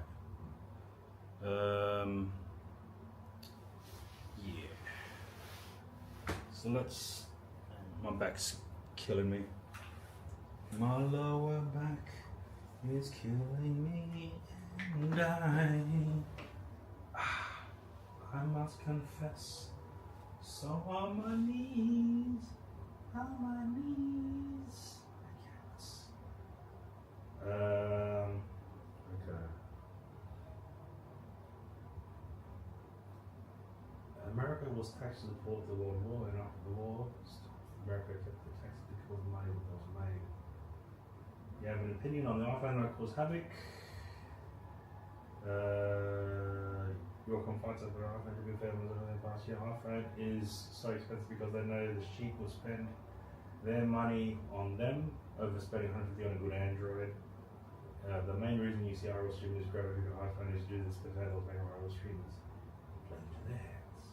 Yeah. So let's My back's killing me. My lower back is killing me, and I must confess. So on my knees, on my knees. Yes. Okay. America was taxed to support the World War, and after the war, America kept the taxes because money was made. You have an opinion on the iPhone that caused havoc? Your complaints over iPhone to be fair was over the past year. iPhone is so expensive because they know the sheep will spend their money on them over spending $150 on a good Android. The main reason you see iOS streamers grow over your iPhone is due to the potatoes made on iOS streamers. Play to their hands.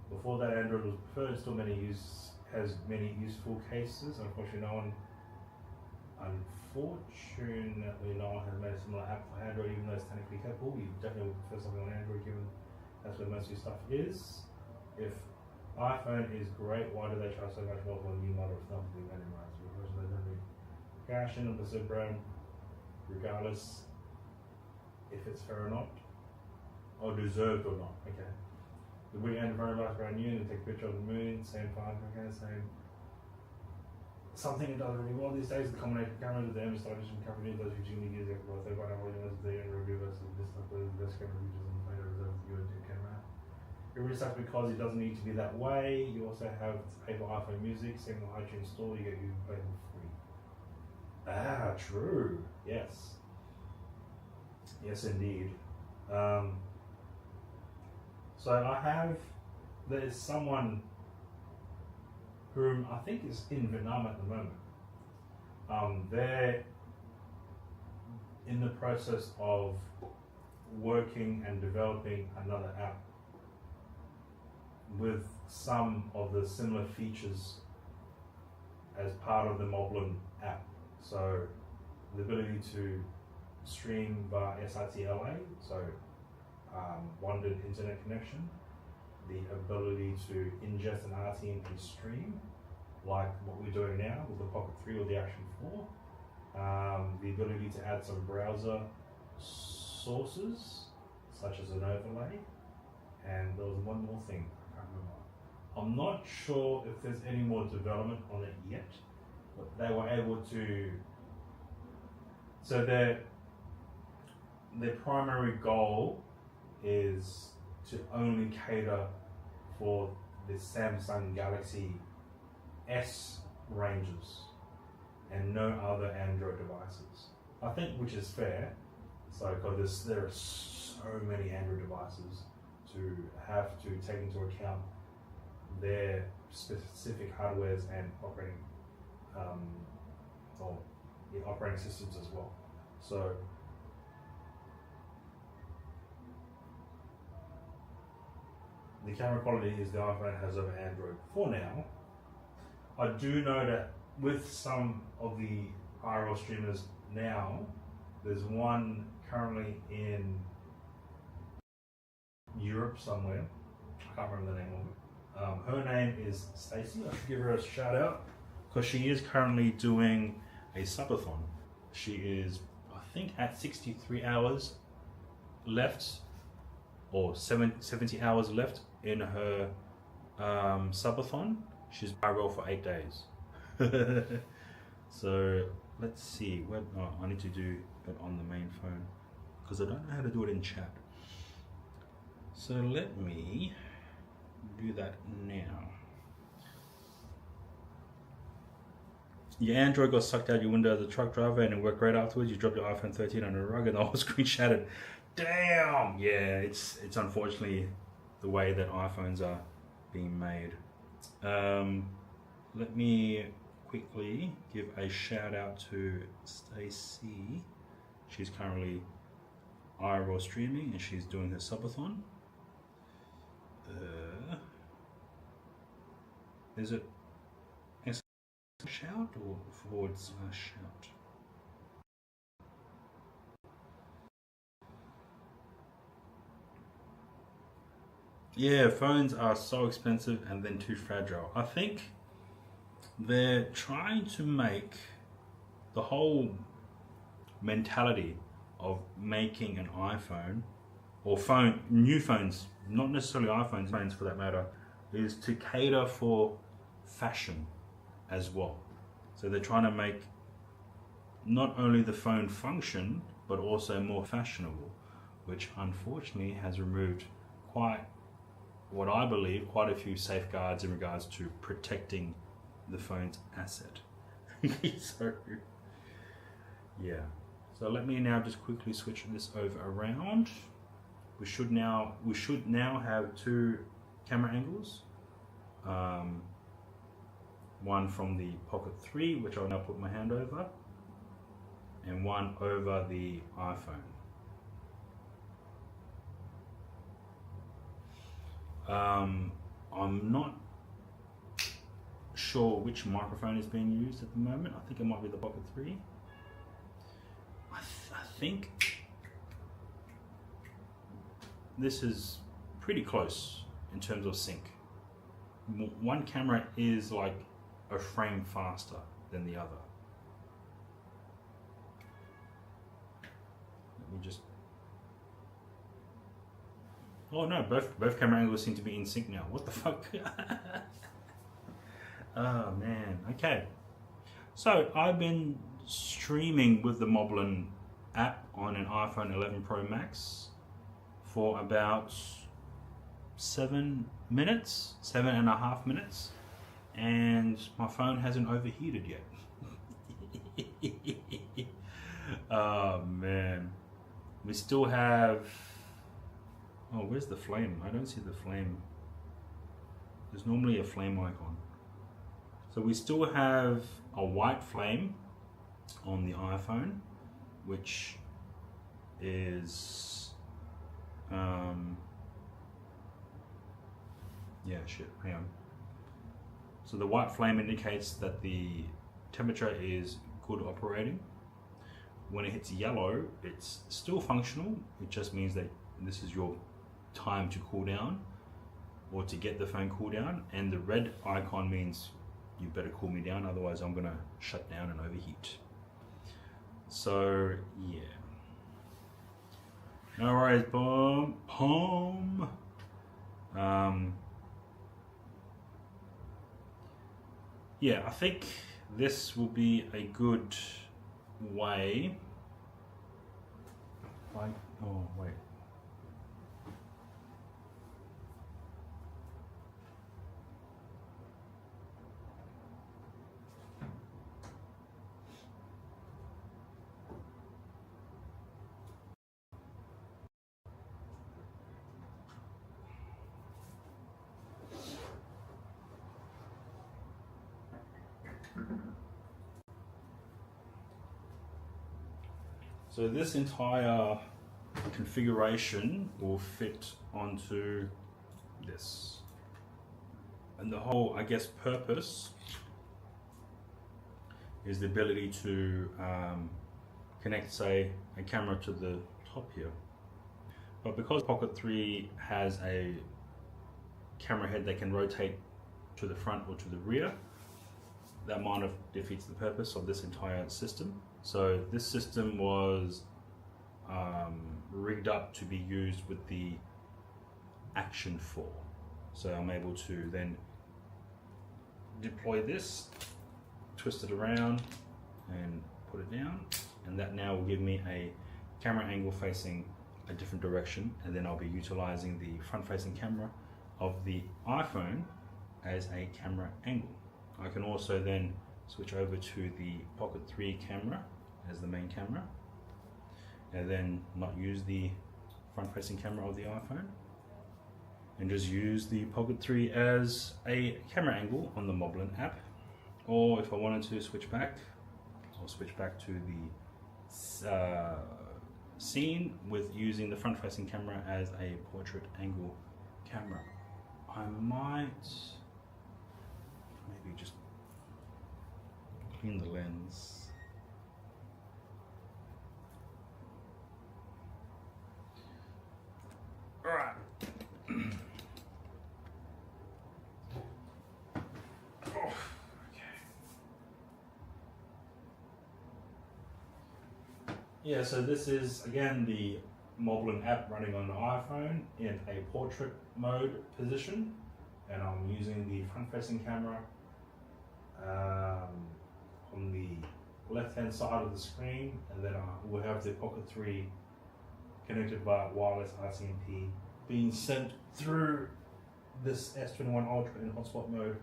Before that, Android was preferred. Still has many useful cases. Unfortunately, no one has made a similar app for Android, even though it's technically capable. You definitely would prefer something on Android, given that's where most of your stuff is. If iPhone is great, why do they charge so much more for a new model if nothing being minimized? Because they don't need cash in on the sub brand, regardless if it's fair or not, or deserved or not. Okay. The weekend coronavirus brand new, and take a picture of the moon, same fine, okay, same. Something that does really well these days is the combination of cameras with the image stylus from company those who genuinely use it for they find out what it they review versus this stuff with the best camera features and later reserve view into camera. It really sucks because it doesn't need to be that way. You also have to pay for iPhone Music, same with iTunes Store, you get you play for free. Ah, true. Yes. Yes indeed. So there's someone whom I think is in Vietnam at the moment. They're in the process of working and developing another app with some of the similar features as part of the Moblin app. So the ability to stream via SITLA, so bonded internet connection, the ability to ingest an RTMP stream, like what we're doing now with the Pocket 3 or the Action 4, the ability to add some browser sources, such as an overlay, and there was one more thing, I can't remember. I'm not sure if there's any more development on it yet, but they were able to, so their primary goal is to only cater for the Samsung Galaxy S ranges and no other Android devices. I think which is fair, so because there are so many Android devices to have to take into account their specific hardwares and operating operating systems as well. So the camera quality is the iPhone has over Android for now. I do know that with some of the IRL streamers now, there's one currently in Europe somewhere. I can't remember the name of it. Her name is Stacy. I should give her a shout out because she is currently doing a subathon. She is, I think, at 63 hours left, or 70 hours left in her subathon. She's IRL for 8 days. So let's see. I need to do it on the main phone because I don't know how to do it in chat. So let me do that now. Your Android got sucked out your window as a truck driver and it worked great afterwards. You dropped your iPhone 13 on a rug and the whole screen shattered. Damn! Yeah, it's unfortunately the way that iPhones are being made. Let me quickly give a shout out to Stacy. She's currently IRL streaming and she's doing her subathon. Is it shout or / shout? Yeah, phones are so expensive and then too fragile. I think they're trying to make the whole mentality of making an iPhone or new phones, not necessarily iPhones, phones for that matter, is to cater for fashion as well. So they're trying to make not only the phone function, but also more fashionable, which unfortunately has removed what I believe, quite a few safeguards in regards to protecting the phone's asset. So, yeah. So let me now just quickly switch this over around. We should now have two camera angles. One from the Pocket 3, which I'll now put my hand over, and one over the iPhone. I'm not sure which microphone is being used at the moment. I think it might be the Pocket 3. I think this is pretty close in terms of sync. One camera is like a frame faster than the other. Let me just... Oh no, both camera angles seem to be in sync now. What the fuck? Oh man, okay. So I've been streaming with the Moblin app on an iPhone 11 Pro Max for about 7.5 minutes, and my phone hasn't overheated yet. Oh man, we still have... Oh, where's the flame? I don't see the flame. There's normally a flame icon. So we still have a white flame on the iPhone, which is, yeah, shit, hang on. So the white flame indicates that the temperature is good operating. When it hits yellow, it's still functional. It just means that this is your time to cool down or to get the phone cool down. And the red icon means you better cool me down, otherwise I'm gonna shut down and overheat. So yeah. No worries, Palm. Yeah, I think this will be a good way. Oh wait. So this entire configuration will fit onto this. And the whole, I guess, purpose is the ability to connect, say, a camera to the top here. But because Pocket 3 has a camera head that can rotate to the front or to the rear, that kind of defeats the purpose of this entire system. So this system was rigged up to be used with the Action 4. So I'm able to then deploy this, twist it around and put it down, and that now will give me a camera angle facing a different direction, and then I'll be utilizing the front facing camera of the iPhone as a camera angle. I can also then switch over to the Pocket 3 camera as the main camera, and then not use the front facing camera of the iPhone, and just use the Pocket 3 as a camera angle on the Moblin app. Or if I wanted to switch back, I'll switch back to the scene with using the front facing camera as a portrait angle camera. I might maybe just clean the lens. All right. Oh, okay. Yeah, so this is again the Moblin app running on the iPhone in a portrait mode position, and I'm using the front-facing camera on the left-hand side of the screen, and then we'll have the Pocket 3 connected via wireless RCMP being sent through this S21 Ultra in hotspot mode.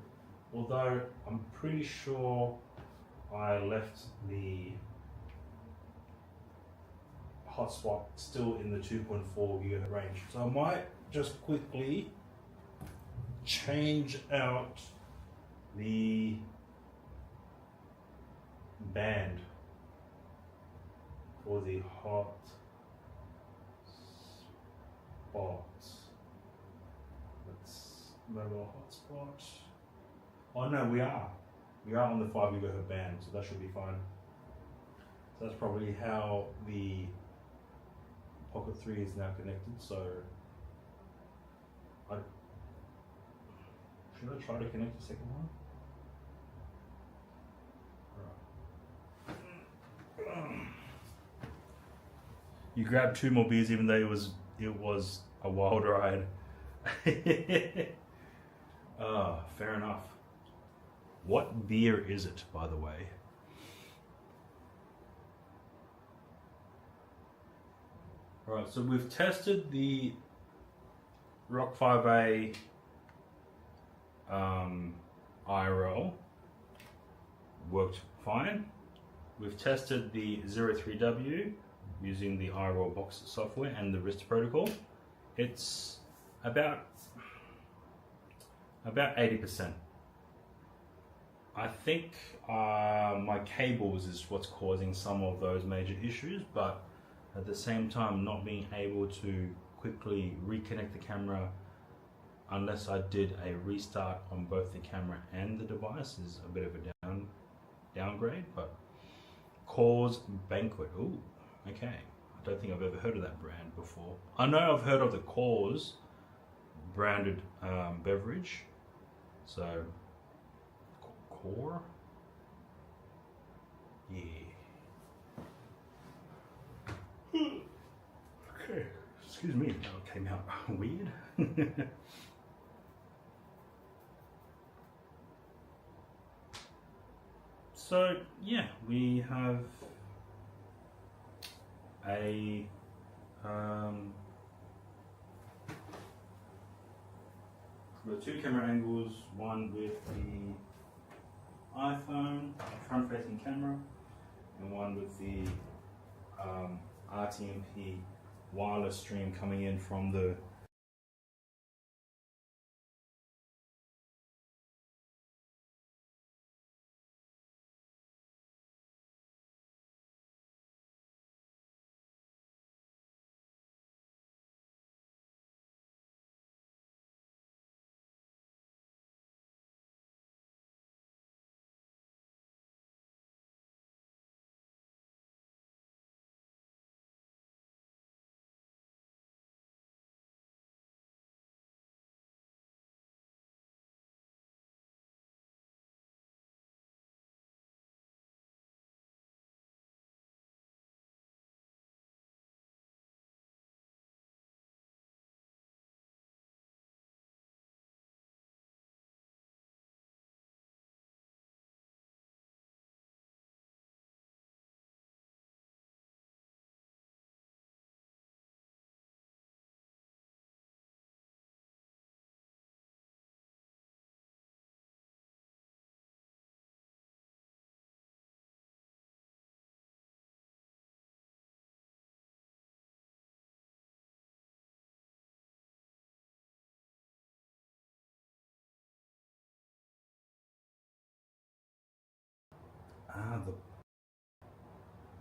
Although I'm pretty sure I left the hotspot still in the 2.4 gigahertz range. So I might just quickly change out the band for the hot spots. Let's mobile hotspot. Oh no, we are on the 5 gigahertz band, so that should be fine. So that's probably how the Pocket 3 is now connected. So should I try to connect the second one? You grabbed 2 more beers even though it was a wild ride. Fair enough. What beer is it, by the way? Alright, so we've tested the Rock 5A IRL. Worked fine. We've tested the 03W using the IRL box software and the RIST protocol. It's about 80%. I think my cables is what's causing some of those major issues, but at the same time not being able to quickly reconnect the camera unless I did a restart on both the camera and the device is a bit of a downgrade. But Coors Banquet, ooh, okay. I don't think I've ever heard of that brand before. I know I've heard of the Coors branded beverage. So, Core? Yeah. Okay, excuse me, that came out weird. So, yeah, we have a we've got 2 camera angles, one with the iPhone front-facing camera, and one with the RTMP wireless stream coming in from the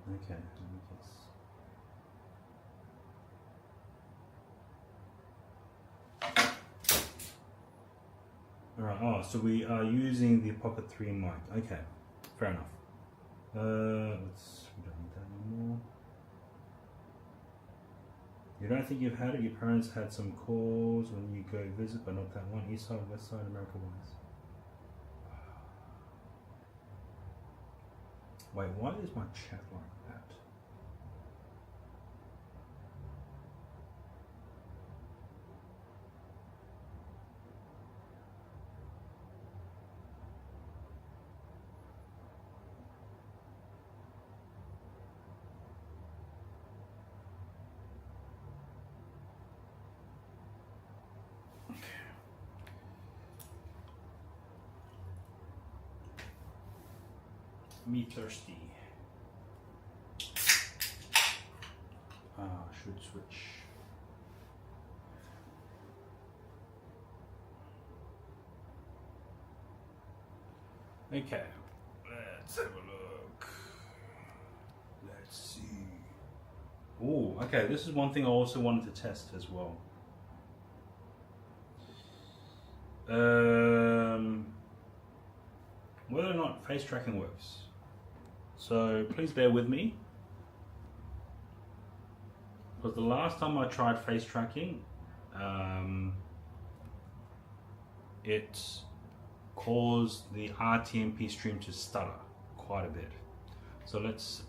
okay, Alright, oh, so we are using the Pocket 3 mic. Okay, fair enough. We don't need that anymore. You don't think you've had it? Your parents had some calls when you go visit, but not that one. East side, west side, America wise. Wait, why is my chat like that? Me thirsty. Should switch. Okay, let's have a look. Let's see. Oh, okay, this is one thing I also wanted to test as well. Whether or not face tracking works. So please bear with me. Because the last time I tried face tracking, it caused the RTMP stream to stutter quite a bit. So let's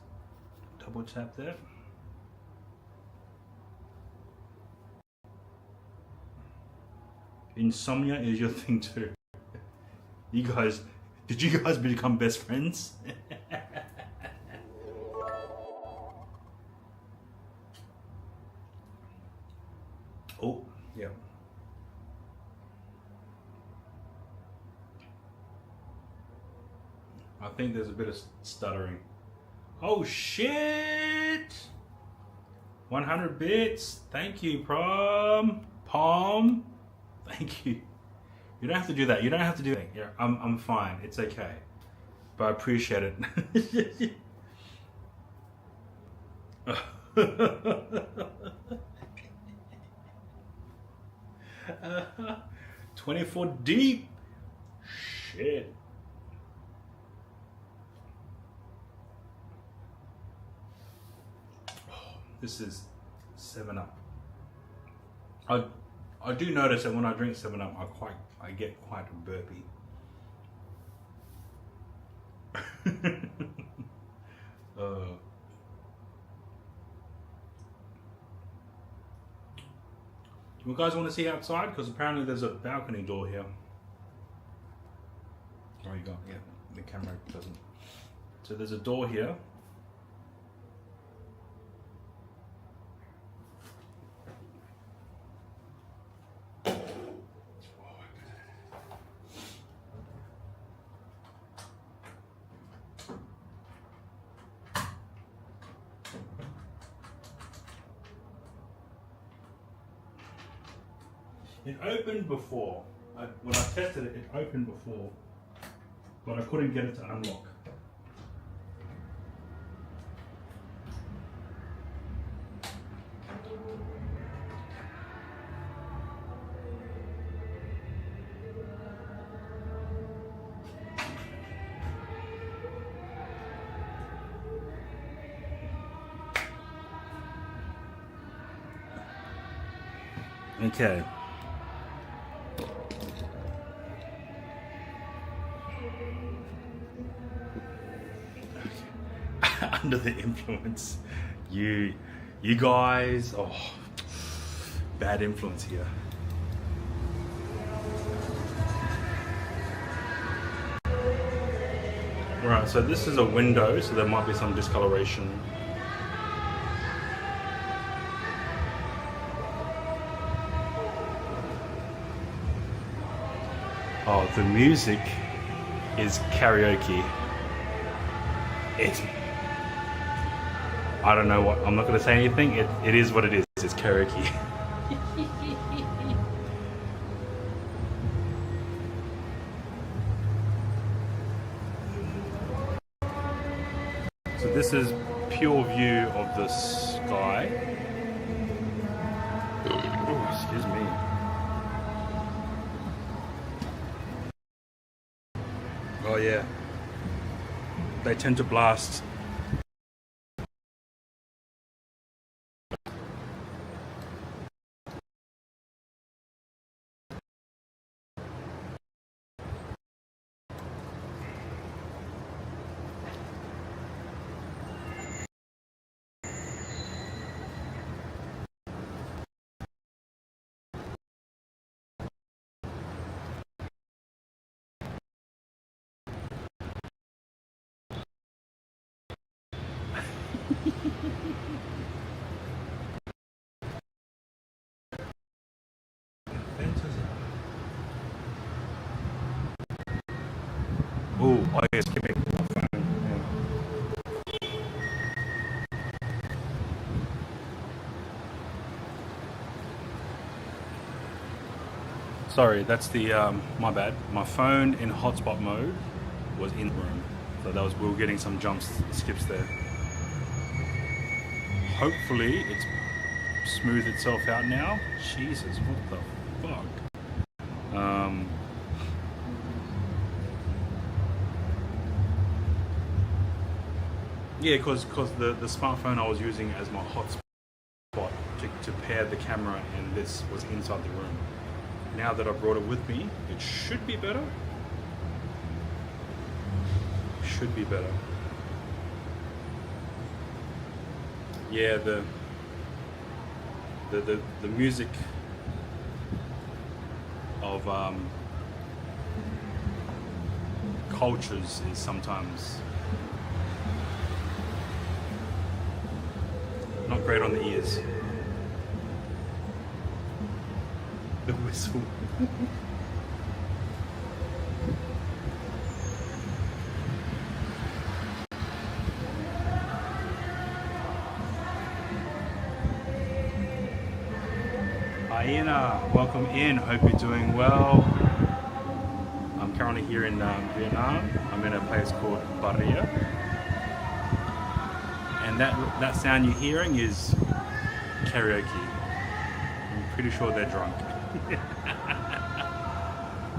double tap there. Insomnia is your thing too. You guys, did you guys become best friends? Oh, yeah. I think there's a bit of stuttering. Oh shit! 100 bits. Thank you, Palm. Thank you. You don't have to do that. You don't have to do that. Yeah, I'm fine. It's okay. But I appreciate it. 24 deep. Shit. This is 7-Up. I do notice that when I drink 7-Up, I get quite burpy. You guys want to see outside? Because apparently there's a balcony door here. Oh, you got, yeah, the camera doesn't. So there's a door here. It opened before. When I tested it, it opened before, but I couldn't get it to unlock. Okay. Under the influence, you guys, oh, bad influence here. Right, so this is a window, so there might be some discoloration. Oh, the music is karaoke. I don't know what, I'm not going to say anything. It is what it is. It's karaoke. So this is pure view of the sky. Oh, excuse me. Oh yeah. They tend to blast. Oh yes, give me my phone. Yeah. Sorry, that's the my bad. My phone in hotspot mode was in the room, so that was we were getting some skips there. Hopefully, it's smoothed itself out now. Jesus, what the fuck? Yeah, because the smartphone I was using as my hotspot to pair the camera, and this was inside the room. Now that I brought it with me, it should be better. Should be better. Yeah, the music of cultures is sometimes not great on the ears. The whistle. Hyena, welcome in. Hope you're doing well. I'm currently here in Vietnam. I'm in a place called Paria. And that sound you're hearing is karaoke. I'm pretty sure they're drunk.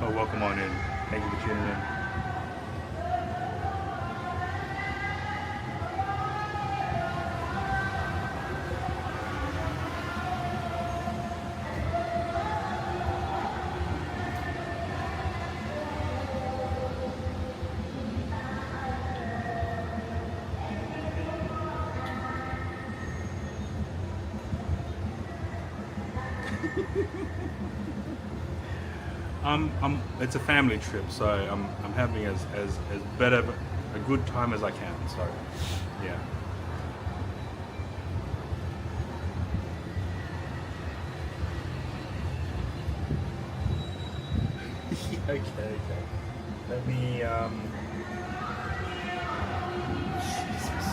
Oh, welcome on in. Thank you for tuning in. It's a family trip, so I'm having as better a good time as I can. So, yeah. Okay. Let me Jesus.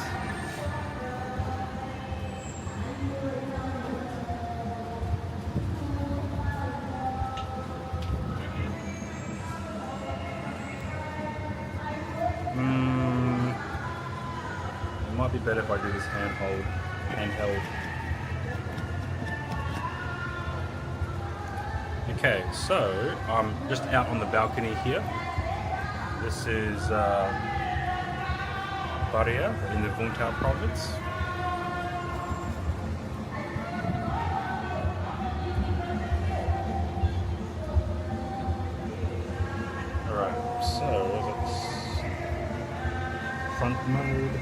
It might be better if I do this handheld. Okay, so I'm just out on the balcony here. This is Paria in the Vung Tau province. Alright, so let's front mode.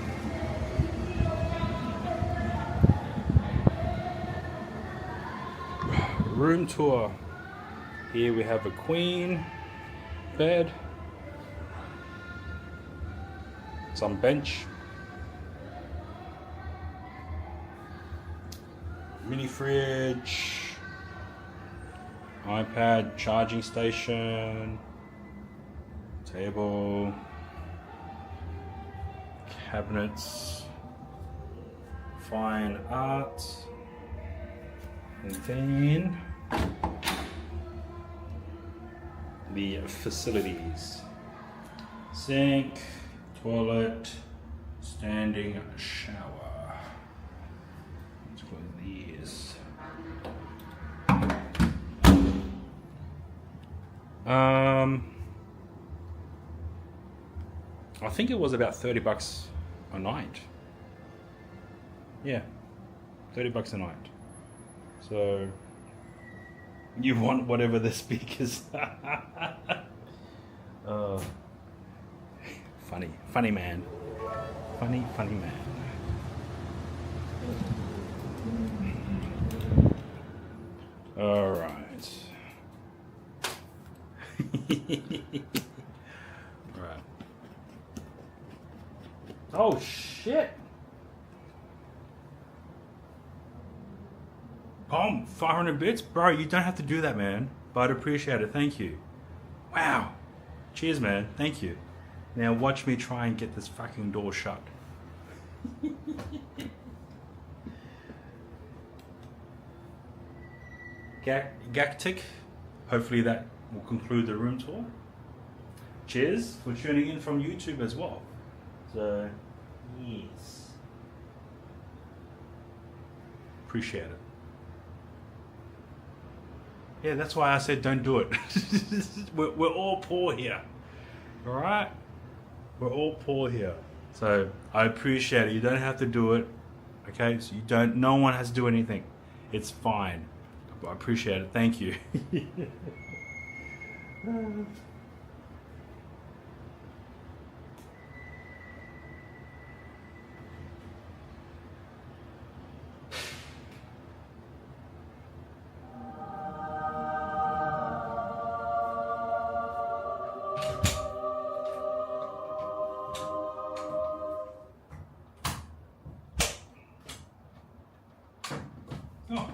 Room tour. Here we have a queen bed, some bench, mini fridge, iPad charging station, table, cabinets, fine art, and then the facilities: sink, toilet, standing shower. Let's close these. I think it was about $30 a night. Yeah, $30 a night. So you want whatever the speakers. Funny man. Funny man. All right. All right. Oh shit. Oh, 500 bits? Bro, you don't have to do that, man. But I'd appreciate it. Thank you. Wow. Cheers, man. Thank you. Now watch me try and get this fucking door shut. Gactic, hopefully that will conclude the room tour. Cheers for tuning in from YouTube as well. So, yes. Appreciate it. Yeah, that's why I said don't do it. we're all poor here. Alright? We're all poor here. So, I appreciate it. You don't have to do it. Okay? So, no one has to do anything. It's fine. I appreciate it. Thank you. Oh,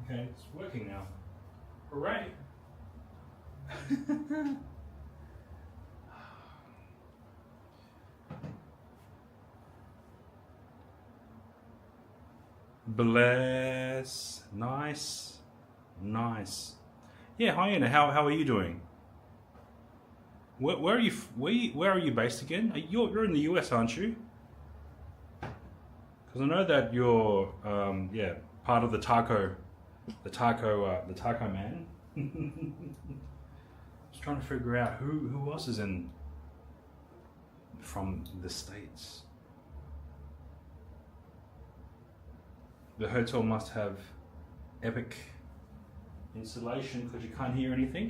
okay, it's working now. Hooray! Bless. Nice. Nice. Yeah, Hyena, how are you doing? Where are you? Where are you based again? You're in the US, aren't you? Because I know that you're part of the taco man. Just trying to figure out who else is in from the States. The hotel must have epic insulation because you can't hear anything.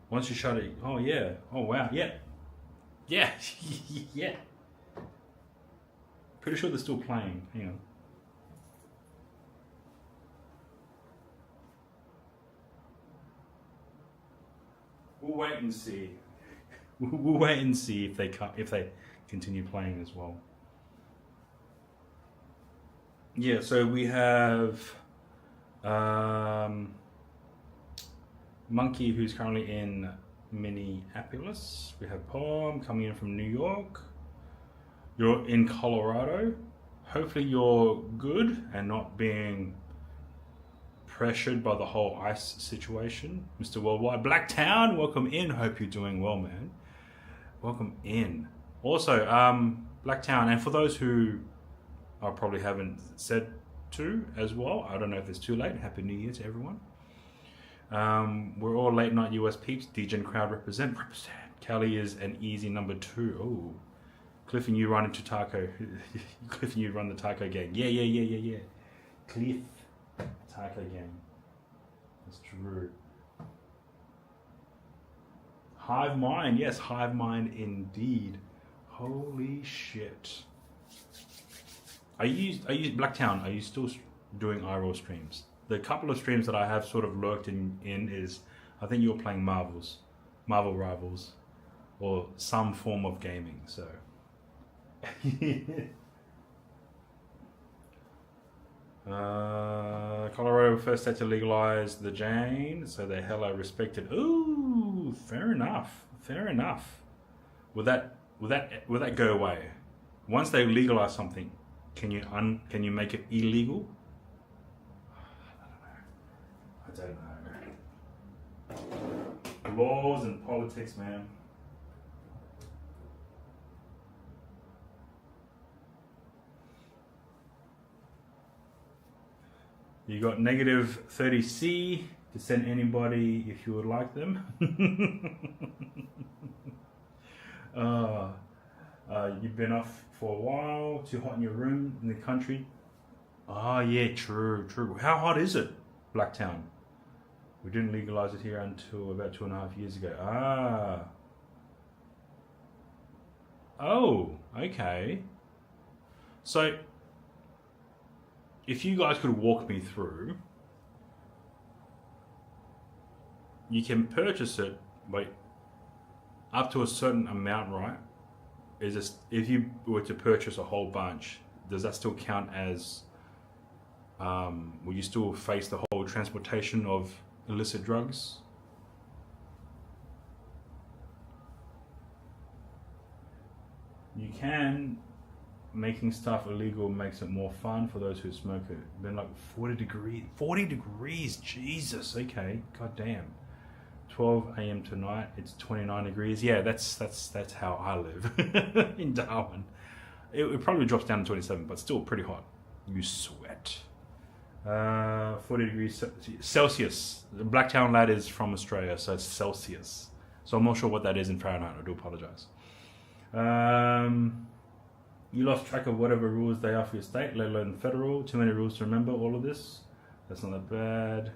Once you shut it, oh yeah, oh wow, yeah, yeah, yeah. Pretty sure they're still playing. Hang on. We'll wait and see. We'll wait and see if they continue playing as well. Yeah, so we have Monkey, who's currently in Minneapolis. We have Pom coming in from New York. You're in Colorado. Hopefully you're good and not being pressured by the whole ice situation. Mr. Worldwide. Blacktown, welcome in. Hope you're doing well, man. Welcome in. Also, Blacktown, and for those who I probably haven't said to as well, I don't know if it's too late. Happy New Year to everyone. We're all late night US peeps. DJ crowd represent. Kelly is an easy number 2. Oh, Cliff and you run into Taco. Cliff and you run the Taco gang. Yeah. Cliff, Taco gang. That's true. Hive Mind, yes, Hive Mind indeed. Holy shit. Are you Blacktown? Are you still doing IRL streams? The couple of streams that I have sort of lurked in is, I think you're playing Marvel Rivals, or some form of gaming. So, Colorado first state to legalize the Jane, so they're hella respected. Ooh, fair enough. Will that go away once they legalize something? Can you make it illegal? I don't know. Laws and politics, man. You got negative 30C to send anybody if you would like them. You've been off for a while, too hot in your room in the country. Oh yeah, true. How hot is it, Blacktown? We didn't legalize it here until about 2.5 years ago. Oh, okay. So, if you guys could walk me through, you can purchase it, but up to a certain amount, right? Is this, if you were to purchase a whole bunch, does that still count as, will you still face the whole transportation of illicit drugs? You can making stuff illegal makes it more fun for those who smoke it. Been like 40 degrees. 40 degrees, Jesus. Okay, goddamn. 12 a.m. tonight. It's 29 degrees. Yeah, that's how I live in Darwin. It probably drops down to 27, but still pretty hot. You sweat. 40 degrees Celsius. The Blacktown lad is from Australia, so it's Celsius. So I'm not sure what that is in Fahrenheit. I do apologize. You lost track of whatever rules they are for your state, let alone federal. Too many rules to remember all of this. That's not that bad.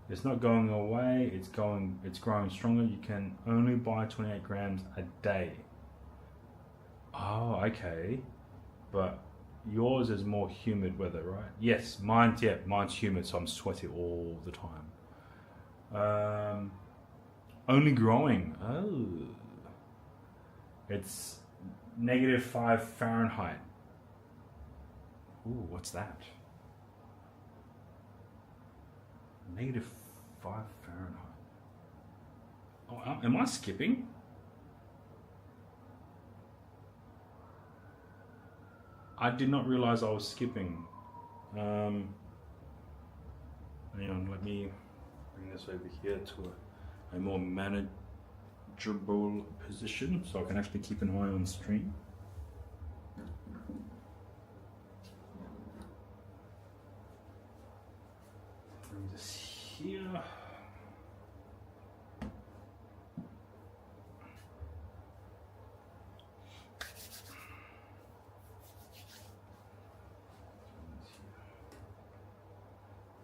It's not going away. It's growing stronger. You can only buy 28 grams a day. Oh, okay. But yours is more humid weather, right? Yes, mine's humid, so I'm sweaty all the time. Only growing. Oh. It's -5 Fahrenheit. Ooh, what's that? -5 Fahrenheit. Oh, am I skipping? I did not realize I was skipping. Hang on, let me bring this over here to a more manageable position so I can actually keep an eye on stream. Bring this here.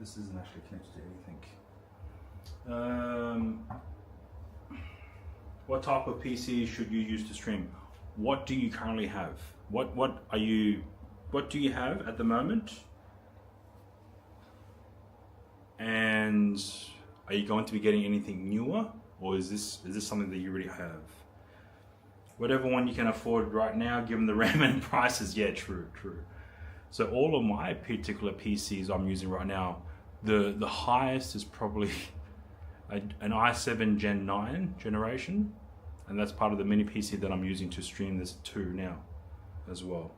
This isn't actually connected to anything. What type of PC should you use to stream? What do you currently have? What do you have at the moment? And are you going to be getting anything newer, or is this something that you already have? Whatever one you can afford right now, given the RAM and prices. Yeah, true. So all of my particular PCs I'm using right now, the highest is probably an i7 Gen 9 generation, and that's part of the mini PC that I'm using to stream this to now as well.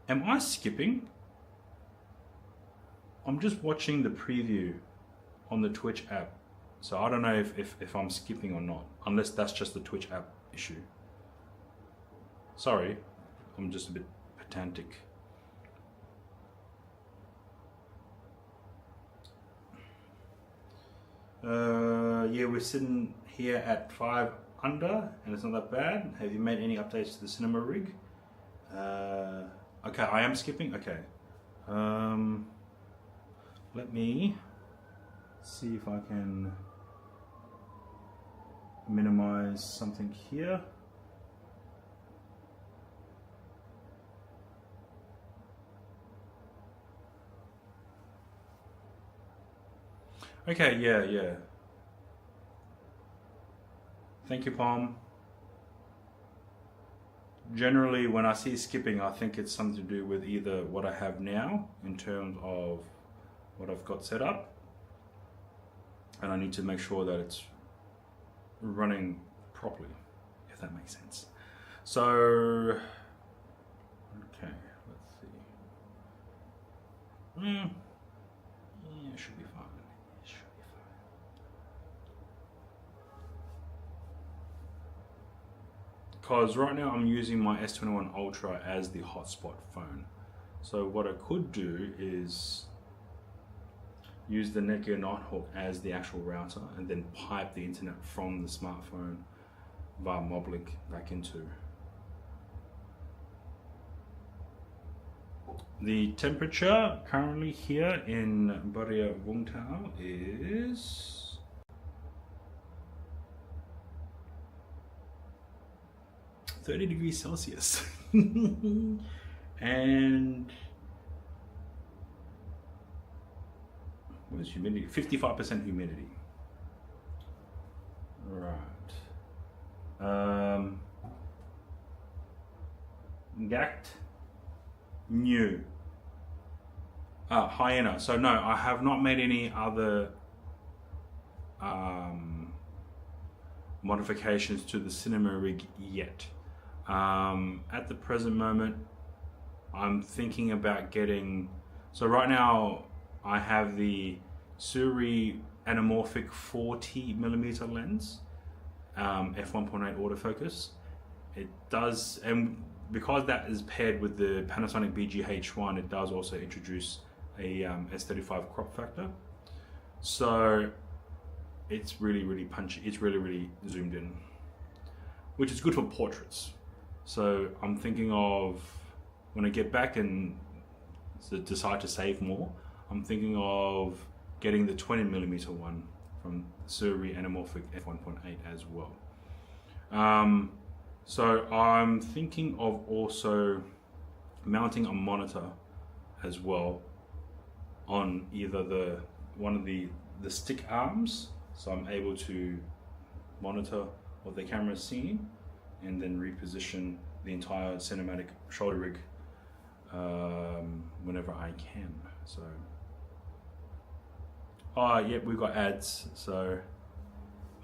Am I skipping? I'm just watching the preview on the Twitch app, so I don't know if I'm skipping or not, unless that's just the Twitch app issue. Sorry, I'm just a bit pedantic. Yeah, we're sitting here at 5 under, and it's not that bad. Have you made any updates to the cinema rig? Okay, I am skipping. Okay. Let me see if I can minimize something here. Okay, yeah. Thank you, Palm. Generally, when I see skipping, I think it's something to do with either what I have now in terms of what I've got set up, and I need to make sure that it's running properly, if that makes sense. So, okay, let's see. Yeah, it should be fine. Because right now I'm using my S21 Ultra as the hotspot phone. So what I could do is use the Netgear Nighthawk as the actual router and then pipe the internet from the smartphone via Moblink back into. The temperature currently here in Baria Vung Tau is 30 degrees Celsius. And what is humidity? 55% humidity. Right. Gact. New. Hyena. So no, I have not made any other modifications to the cinema rig yet. At the present moment, I'm thinking about getting. So right now, I have the Suri anamorphic 40mm lens, f1.8 autofocus. It does, and because that is paired with the Panasonic BGH1, it does also introduce a S35 crop factor. So it's really punchy. It's really zoomed in, which is good for portraits. So I'm thinking of, when I get back and decide to save more, I'm thinking of getting the 20mm one from Suri anamorphic f1.8 as well. So I'm thinking of also mounting a monitor as well on either one of the stick arms, so I'm able to monitor what the camera is seeing and then reposition the entire cinematic shoulder rig whenever I can. So yep, we've got ads, so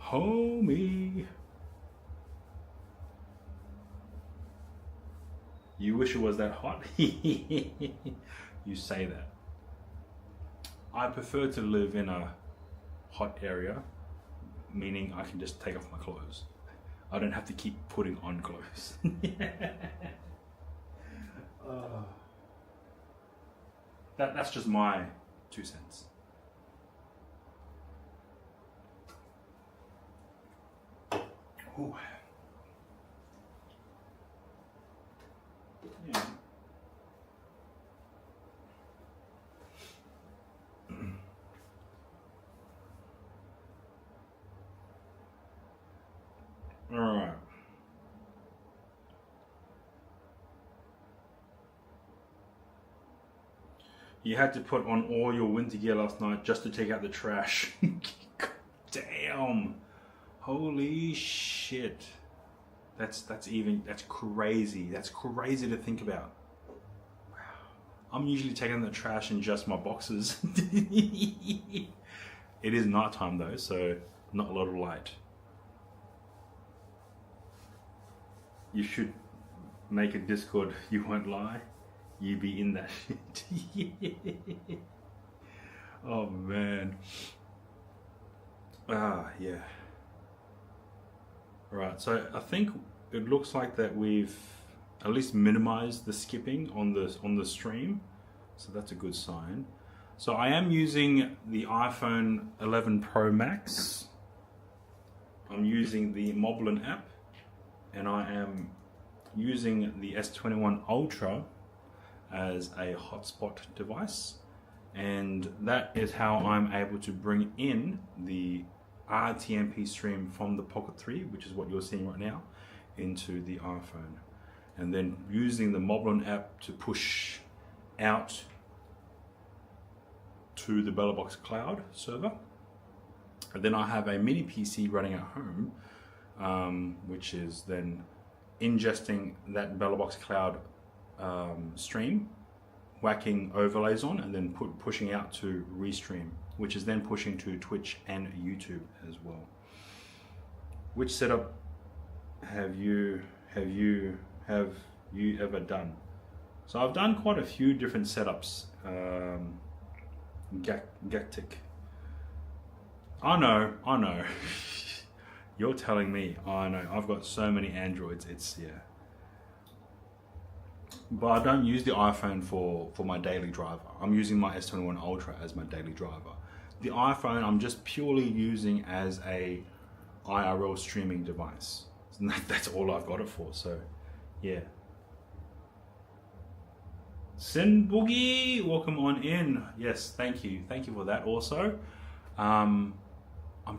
homie, you wish it was that hot. You say that. I prefer to live in a hot area, meaning I can just take off my clothes. I don't have to keep putting on clothes. That's just my 2 cents. Ooh. Yeah. All right. You had to put on all your winter gear last night just to take out the trash. Damn. Holy shit. That's crazy. That's crazy to think about. Wow. I'm usually taking the trash in just my boxes. It is nighttime though, so not a lot of light. You should make a Discord, you won't lie. You be in that shit. Oh man. Yeah. Right, so I think it looks like that we've at least minimized the skipping on the stream. So that's a good sign. So I am using the iPhone 11 Pro Max. I'm using the Moblin app, and I am using the S21 Ultra as a hotspot device, and that is how I'm able to bring in the RTMP stream from the Pocket 3, which is what you're seeing right now, into the iPhone, and then using the Moblin app to push out to the BellaBox Cloud server. And then I have a mini PC running at home, which is then ingesting that BellaBox Cloud stream, whacking overlays on, and then pushing out to Restream, which is then pushing to Twitch and YouTube as well. Which setup have you ever done? So I've done quite a few different setups. Gactic. I know. You're telling me. I know. I've got so many Androids. It's, yeah. But I don't use the iPhone for my daily driver. I'm using my S21 Ultra as my daily driver. The iPhone I'm just purely using as a IRL streaming device. That's all I've got it for. So, yeah. Sin Boogie, welcome on in. Yes, thank you for that. Also, I'm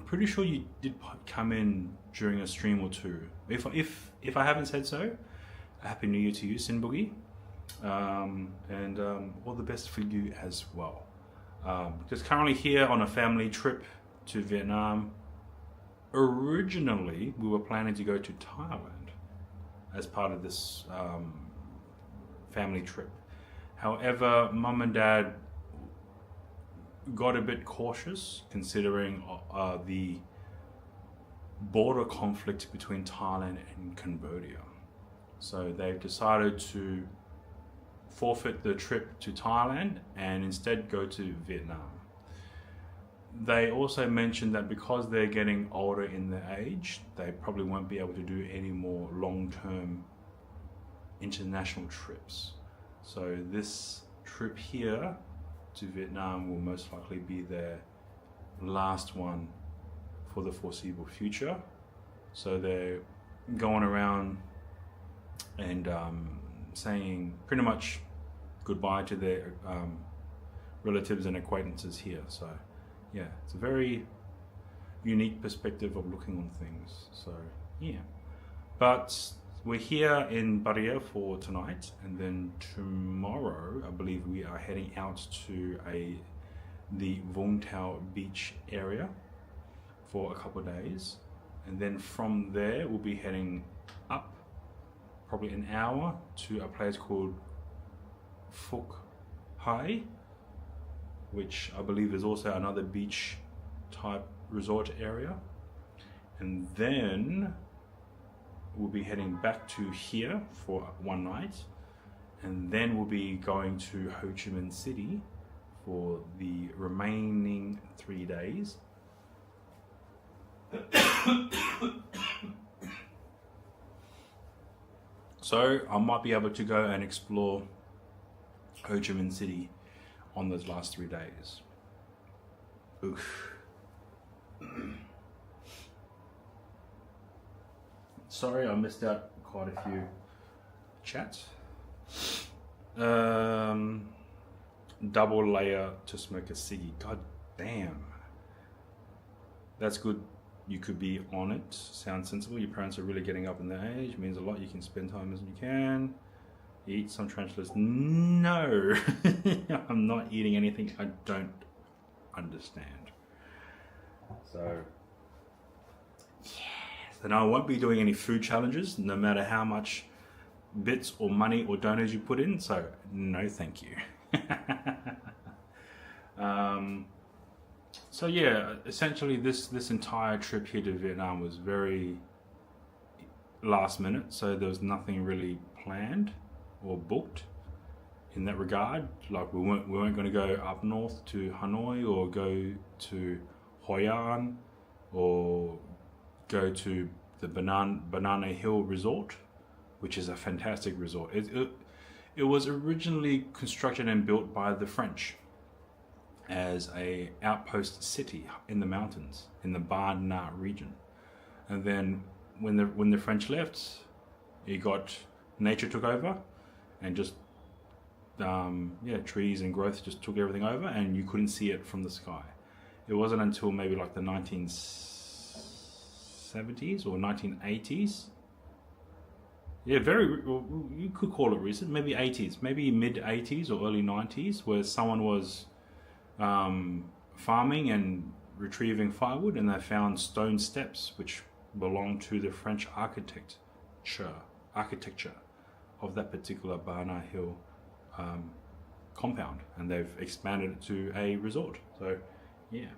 pretty sure you did come in during a stream or two. If I haven't said so, Happy New Year to you, Sin Boogie, and all the best for you as well. Just currently here on a family trip to Vietnam. Originally, we were planning to go to Thailand as part of this family trip. However, Mum and Dad got a bit cautious considering the border conflict between Thailand and Cambodia. So they've decided to forfeit the trip to Thailand and instead go to Vietnam. They also mentioned that because they're getting older in their age, they probably won't be able to do any more long-term international trips. So this trip here to Vietnam will most likely be their last one for the foreseeable future. So they're going around and saying pretty much goodbye to their relatives and acquaintances here. So yeah, it's a very unique perspective of looking on things. So yeah, but we're here in Pattaya for tonight, and then tomorrow I believe we are heading out to the Vung Tau beach area for a couple of days, and then from there we'll be heading up probably an hour to a place called Phuc Hai, which I believe is also another beach type resort area, and then we'll be heading back to here for one night, and then we'll be going to Ho Chi Minh City for the remaining 3 days. So I might be able to go and explore Ho Chi Minh City on those last 3 days. Oof. Sorry, I missed out quite a few chats. Double layer to smoke a ciggy. God damn. That's good. You could be on it. Sounds sensible. Your parents are really getting up in their age. Means a lot. You can spend time as you can. Eat some tarantulas. No. I'm not eating anything I don't understand. So and I won't be doing any food challenges, no matter how much bits or money or donors you put in. So no, thank you. So yeah, essentially this entire trip here to Vietnam was very last minute. So there was nothing really planned or booked in that regard. Like we weren't going to go up north to Hanoi or go to Hoi An or go to the Banana Hill Resort, which is a fantastic resort. It was originally constructed and built by the French as a outpost city in the mountains in the Ba Na region, and then when the French left, nature took over, and just trees and growth just took everything over, and you couldn't see it from the sky. It wasn't until maybe like the 1970s or 1980s. Yeah, you could call it recent, maybe 80s, maybe mid 80s or early 90s, where someone was farming and retrieving firewood, and they found stone steps which belonged to the French architecture of that particular Ba Na Hill compound, and they've expanded it to a resort. So yeah.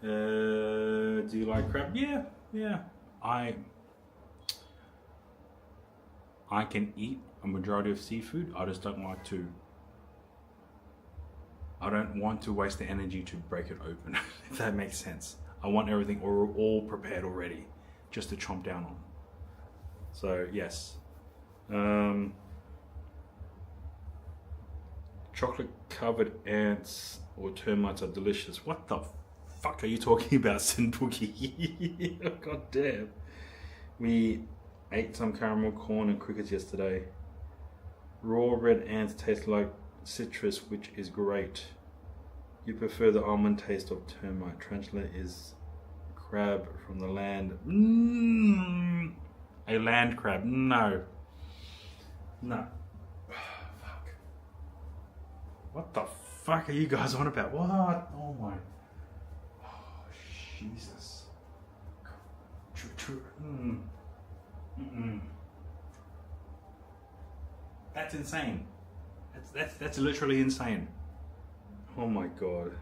Do you like crab? Yeah. I can eat a majority of seafood. I just don't like to. I don't want to waste the energy to break it open. If that makes sense. I want everything all prepared already, just to chomp down on. So yes. Chocolate covered ants or termites are delicious. What the fuck are you talking about, Sinbuki? God damn. We ate some caramel corn and crickets yesterday. Raw red ants taste like citrus, which is great. You prefer the almond taste of termite. Tarantula is crab from the land. A land crab. No. Fuck. What the fuck are you guys on about? What? Oh my. Jesus. That's insane. That's literally insane. Oh my god.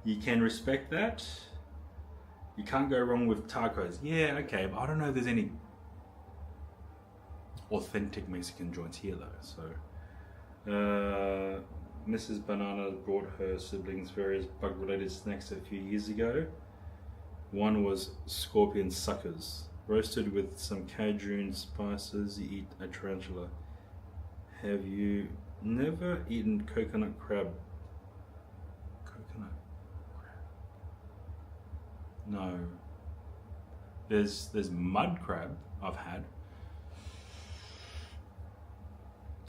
You can respect that. You can't go wrong with tacos. Yeah, okay, but I don't know if there's any authentic Mexican joints here though. So, Mrs. Banana brought her siblings various bug-related snacks a few years ago. One was scorpion suckers, roasted with some cajun spices. You eat a tarantula. Have you never eaten coconut crab? Coconut crab? No. There's mud crab I've had.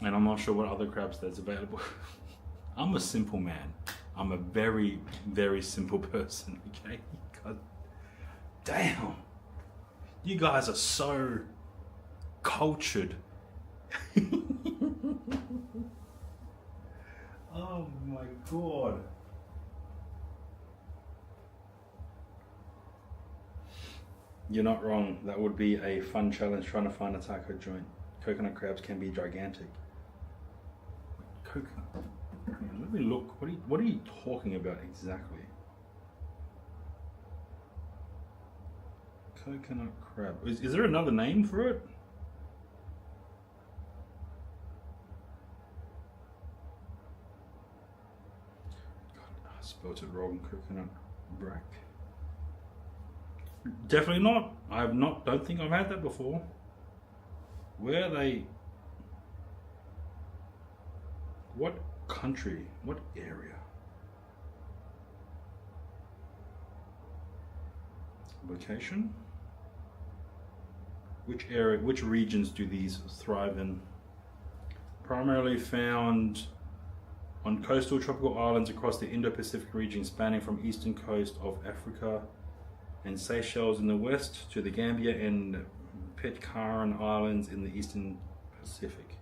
And I'm not sure what other crabs there's available. I'm a simple man. I'm a very, very simple person, okay? God damn. You guys are so cultured. Oh my god. You're not wrong. That would be a fun challenge trying to find a taco joint. Coconut crabs can be gigantic. Coconut. Let me look. What are you talking about exactly? Coconut crab. Is there another name for it? God, I spelled it wrong. Coconut brack. Definitely not. Don't think I've had that before. Where are they? What country? What area? Location? Which area, which regions do these thrive in? Primarily found on coastal tropical islands across the Indo-Pacific region, spanning from eastern coast of Africa and Seychelles in the west to the Gambia and Pitcairn Islands in the eastern Pacific.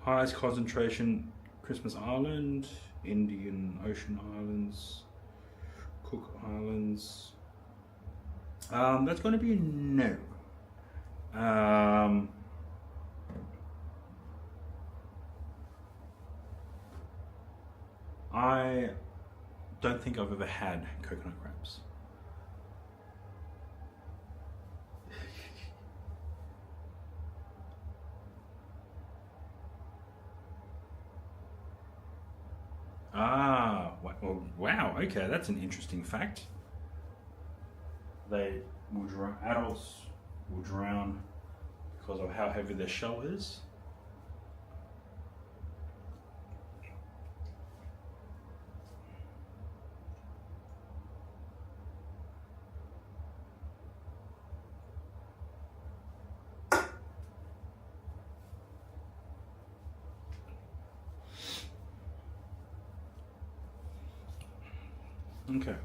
Highest concentration, Christmas Island, Indian Ocean Islands, Cook Islands. That's going to be a no. I don't think I've ever had coconut crabs. Wow, okay, that's an interesting fact. Adults will drown because of how heavy their shell is. Okay,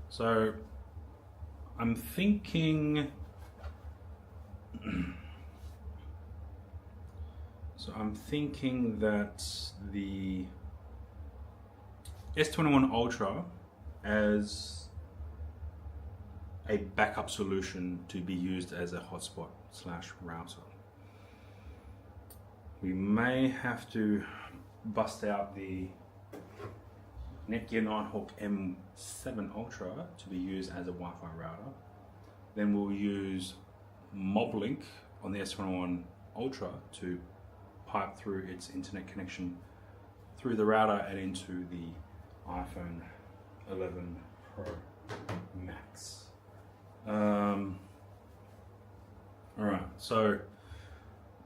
so I'm thinking. That the S21 Ultra as a backup solution to be used as a hotspot / router. We may have to bust out the Netgear Nighthawk M7 Ultra to be used as a Wi-Fi router. Then we'll use Moblink on the S21 Ultra to pipe through its internet connection through the router and into the iPhone 11 Pro Max. Alright, so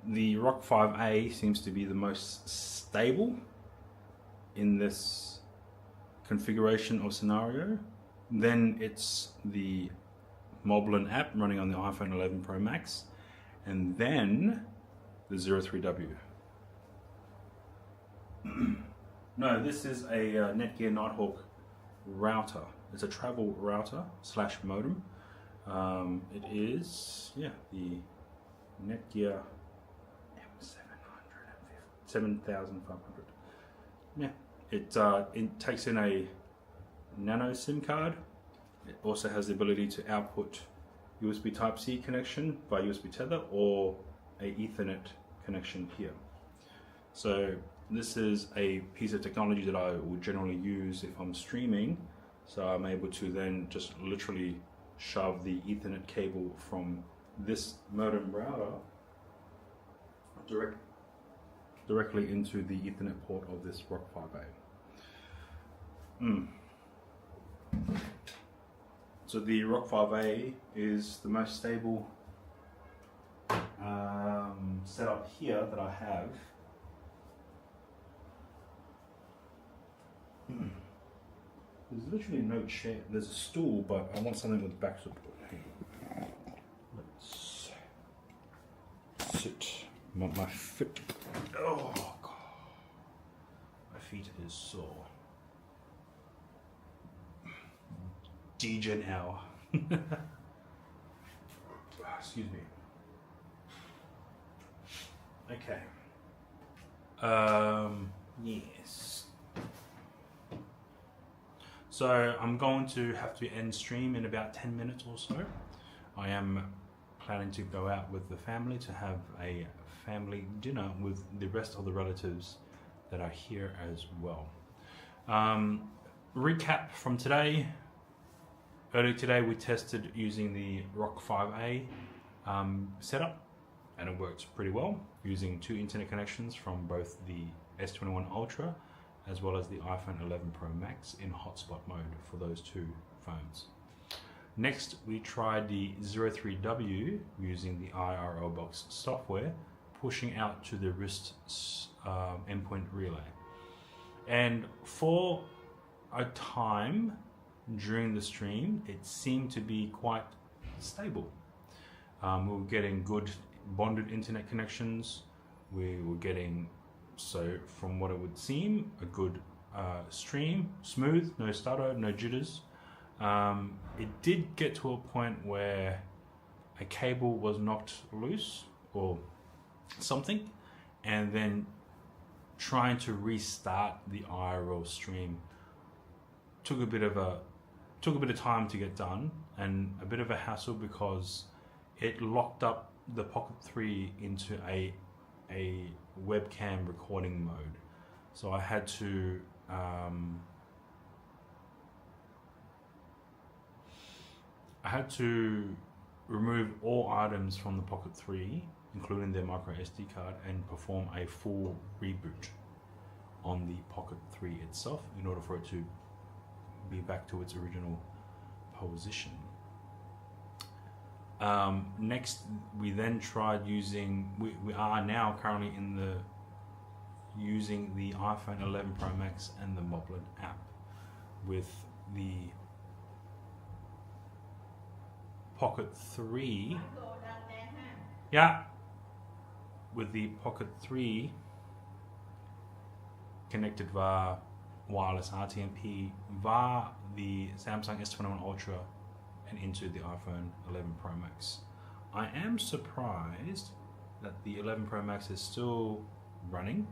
the Rock 5A seems to be the most stable in this configuration of scenario. Then it's the Moblin app running on the iPhone 11 Pro Max, and then the 03W. No, this is a Netgear Nighthawk router. It's a travel router / modem. It is, yeah, the Netgear M7500. Yeah, it takes in a nano SIM card. It also has the ability to output USB Type-C connection by USB tether or a Ethernet connection here. So this is a piece of technology that I will generally use if I'm streaming. So I'm able to then just literally shove the Ethernet cable from this modem router directly into the Ethernet port of this ROC 5A. So the ROC 5A is the most stable setup here that I have. There's literally no chair. There's a stool, but I want something with back support. Let's sit. My feet. Oh god, my feet is sore. Degen hour. Excuse me. Okay. Yes. So I'm going to have to end stream in about 10 minutes or so. I am planning to go out with the family to have a family dinner with the rest of the relatives that are here as well. Recap from today. Earlier today we tested using the ROC 5A setup, and it worked pretty well using 2 internet connections from both the S21 Ultra as well as the iPhone 11 Pro Max in hotspot mode for those 2 phones. Next, we tried the 03W using the IRO Box software, pushing out to the wrist endpoint relay. And for a time during the stream, it seemed to be quite stable. We were getting good bonded internet connections. We were getting, so from what it would seem, a good stream, smooth, no stutter, no jitters. It did get to a point where a cable was knocked loose or something, and then trying to restart the IRL stream took a bit of time to get done, and a bit of a hassle because it locked up the Pocket 3 into a webcam recording mode. So I had to remove all items from the Pocket 3, including their micro SD card, and perform a full reboot on the Pocket 3 itself in order for it to be back to its original position. Next, we then tried using, we are now currently using the iPhone 11 Pro Max and the Moblin app with the Pocket 3. Yeah, with the Pocket 3 connected via wireless RTMP via the Samsung S21 Ultra and into the iPhone 11 Pro Max. I am surprised that the 11 Pro Max is still running.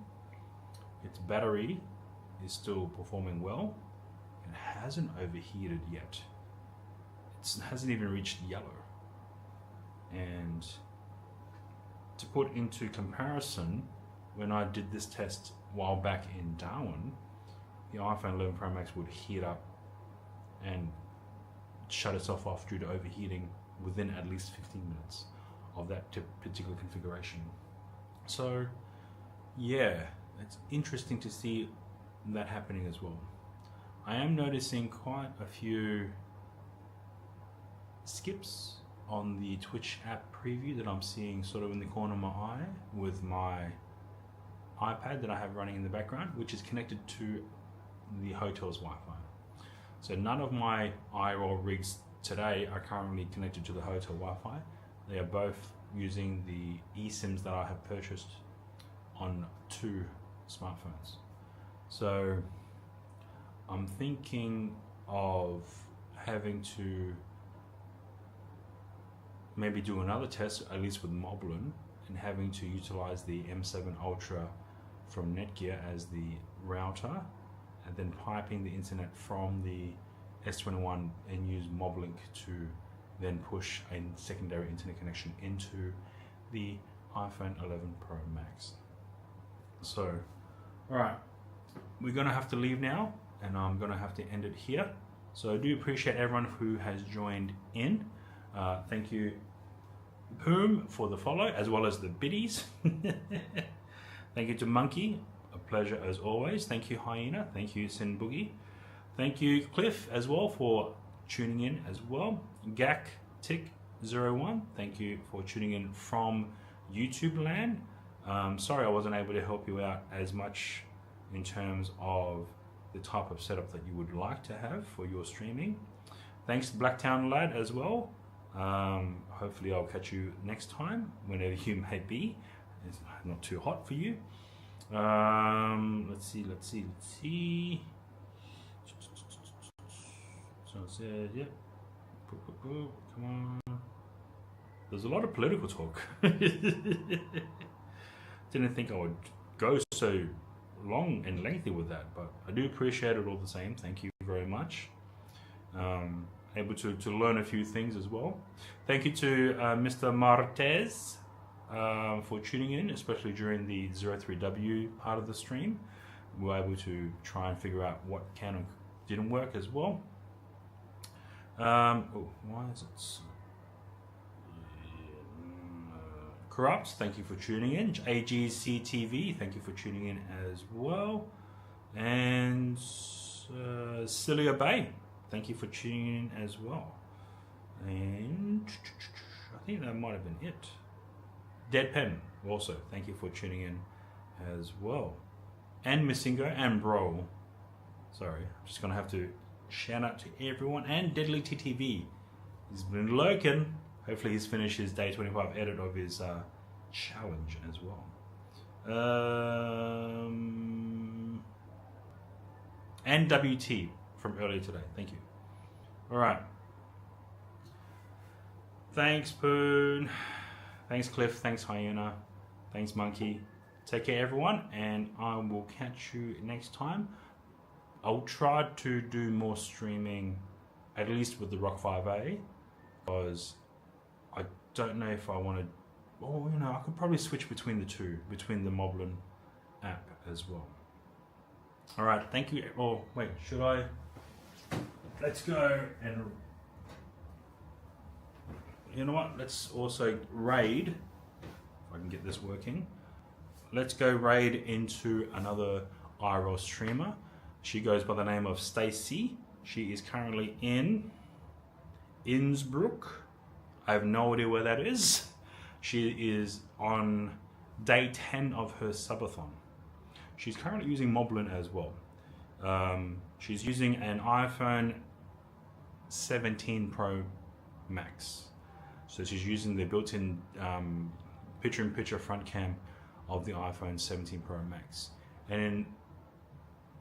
Its battery is still performing well. It hasn't overheated yet. It hasn't even reached yellow. And to put into comparison, when I did this test a while back in Darwin, the iPhone 11 Pro Max would heat up and shut itself off due to overheating within at least 15 minutes of that particular configuration. So yeah, it's interesting to see that happening as well. I am noticing quite a few skips on the Twitch app preview that I'm seeing sort of in the corner of my eye with my iPad that I have running in the background, which is connected to the hotel's Wi-Fi. So none of my IRL rigs today are currently connected to the hotel Wi-Fi. They are both using the eSIMs that I have purchased on 2 smartphones. So I'm thinking of having to maybe do another test, at least with Moblin, and having to utilize the M7 Ultra from Netgear as the router, and then piping the internet from the S21 and use Moblink to then push a secondary internet connection into the iPhone 11 Pro Max. So, alright, we're gonna have to leave now, and I'm gonna have to end it here. So I do appreciate everyone who has joined in. Thank you, Poom, for the follow, as well as the biddies. Thank you to Monkey, a pleasure as always. Thank you, Hyena. Thank you, Sin Boogie. Thank you, Cliff, as well, for tuning in as well. Gak Tick 01, thank you for tuning in from YouTube land. Sorry I wasn't able to help you out as much in terms of the type of setup that you would like to have for your streaming. Thanks to Blacktown Lad as well. Hopefully I'll catch you next time, whenever you may be. It's not too hot for you. Let's see. So it says, yep. Come on. There's a lot of political talk. Didn't think I would go so long and lengthy with that, but I do appreciate it all the same. Thank you very much. Able to learn a few things as well. Thank you to Mr. Martez for tuning in, especially during the 03W part of the stream. We were able to try and figure out what can and didn't work as well. Why is it Corrupt? Thank you for tuning in. AGCTV, thank you for tuning in as well. And Celia Bay, thank you for tuning in as well. And I think that might have been it. Deadpen, also, thank you for tuning in as well. And Missingo and Bro. Sorry, I'm just gonna have to shout out to everyone. And Deadly TTV. He's been lurking. Hopefully he's finished his day 25 edit of his challenge as well. And WT from earlier today. Thank you. All right. Thanks, Poon. Thanks, Cliff. Thanks, Hyena. Thanks, Monkey. Take care, everyone, and I will catch you next time. I'll try to do more streaming, at least with the Rock 5A, because I don't know if I want to. Oh, you know, I could probably switch between the two, between the Moblin app as well. All right, thank you. Oh, wait, should I? Let's go and. You know what? Let's also raid. If I can get this working. Let's go raid into another IRL streamer. She goes by the name of Stacy. She is currently in Innsbruck. I have no idea where that is. She is on day 10 of her subathon. She's currently using Moblin as well. She's using an iPhone 17 Pro Max. So she's using the built-in picture-in-picture front cam of the iPhone 17 Pro Max. And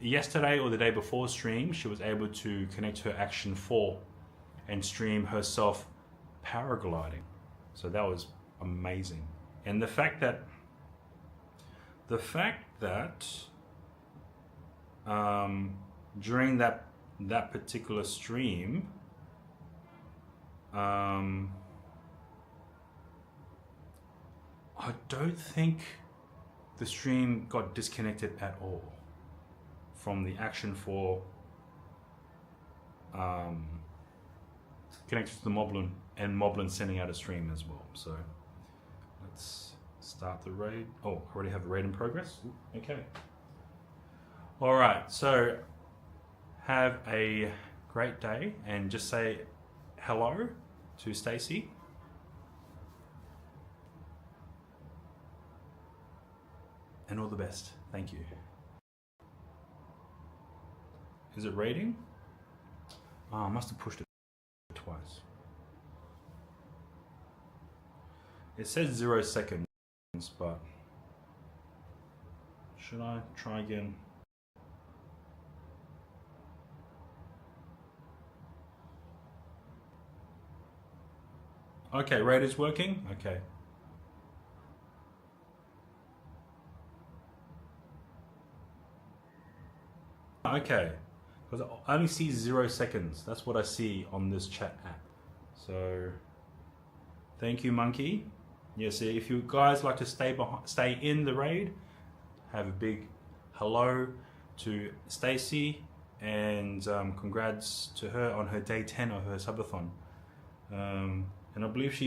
yesterday or the day before stream, she was able to connect her Action 4 and stream herself paragliding. So that was amazing. And the fact that during that particular stream, I don't think the stream got disconnected at all from the Action 4 connected to the Moblin, and Moblin sending out a stream as well. So let's start the raid. Oh, I already have a raid in progress. Okay. All right, so have a great day and just say hello to Stacy. And all the best. Thank you. Is it rating? Oh, I must have pushed it twice. It says 0 seconds, but should I try again? Okay, rate is working. Okay. Okay, because I only see 0 seconds. That's what I see on this chat app. So, thank you, Monkey. Yes, if you guys like to stay in the raid, have a big hello to Stacy and congrats to her on her day 10 of her subathon. And I believe she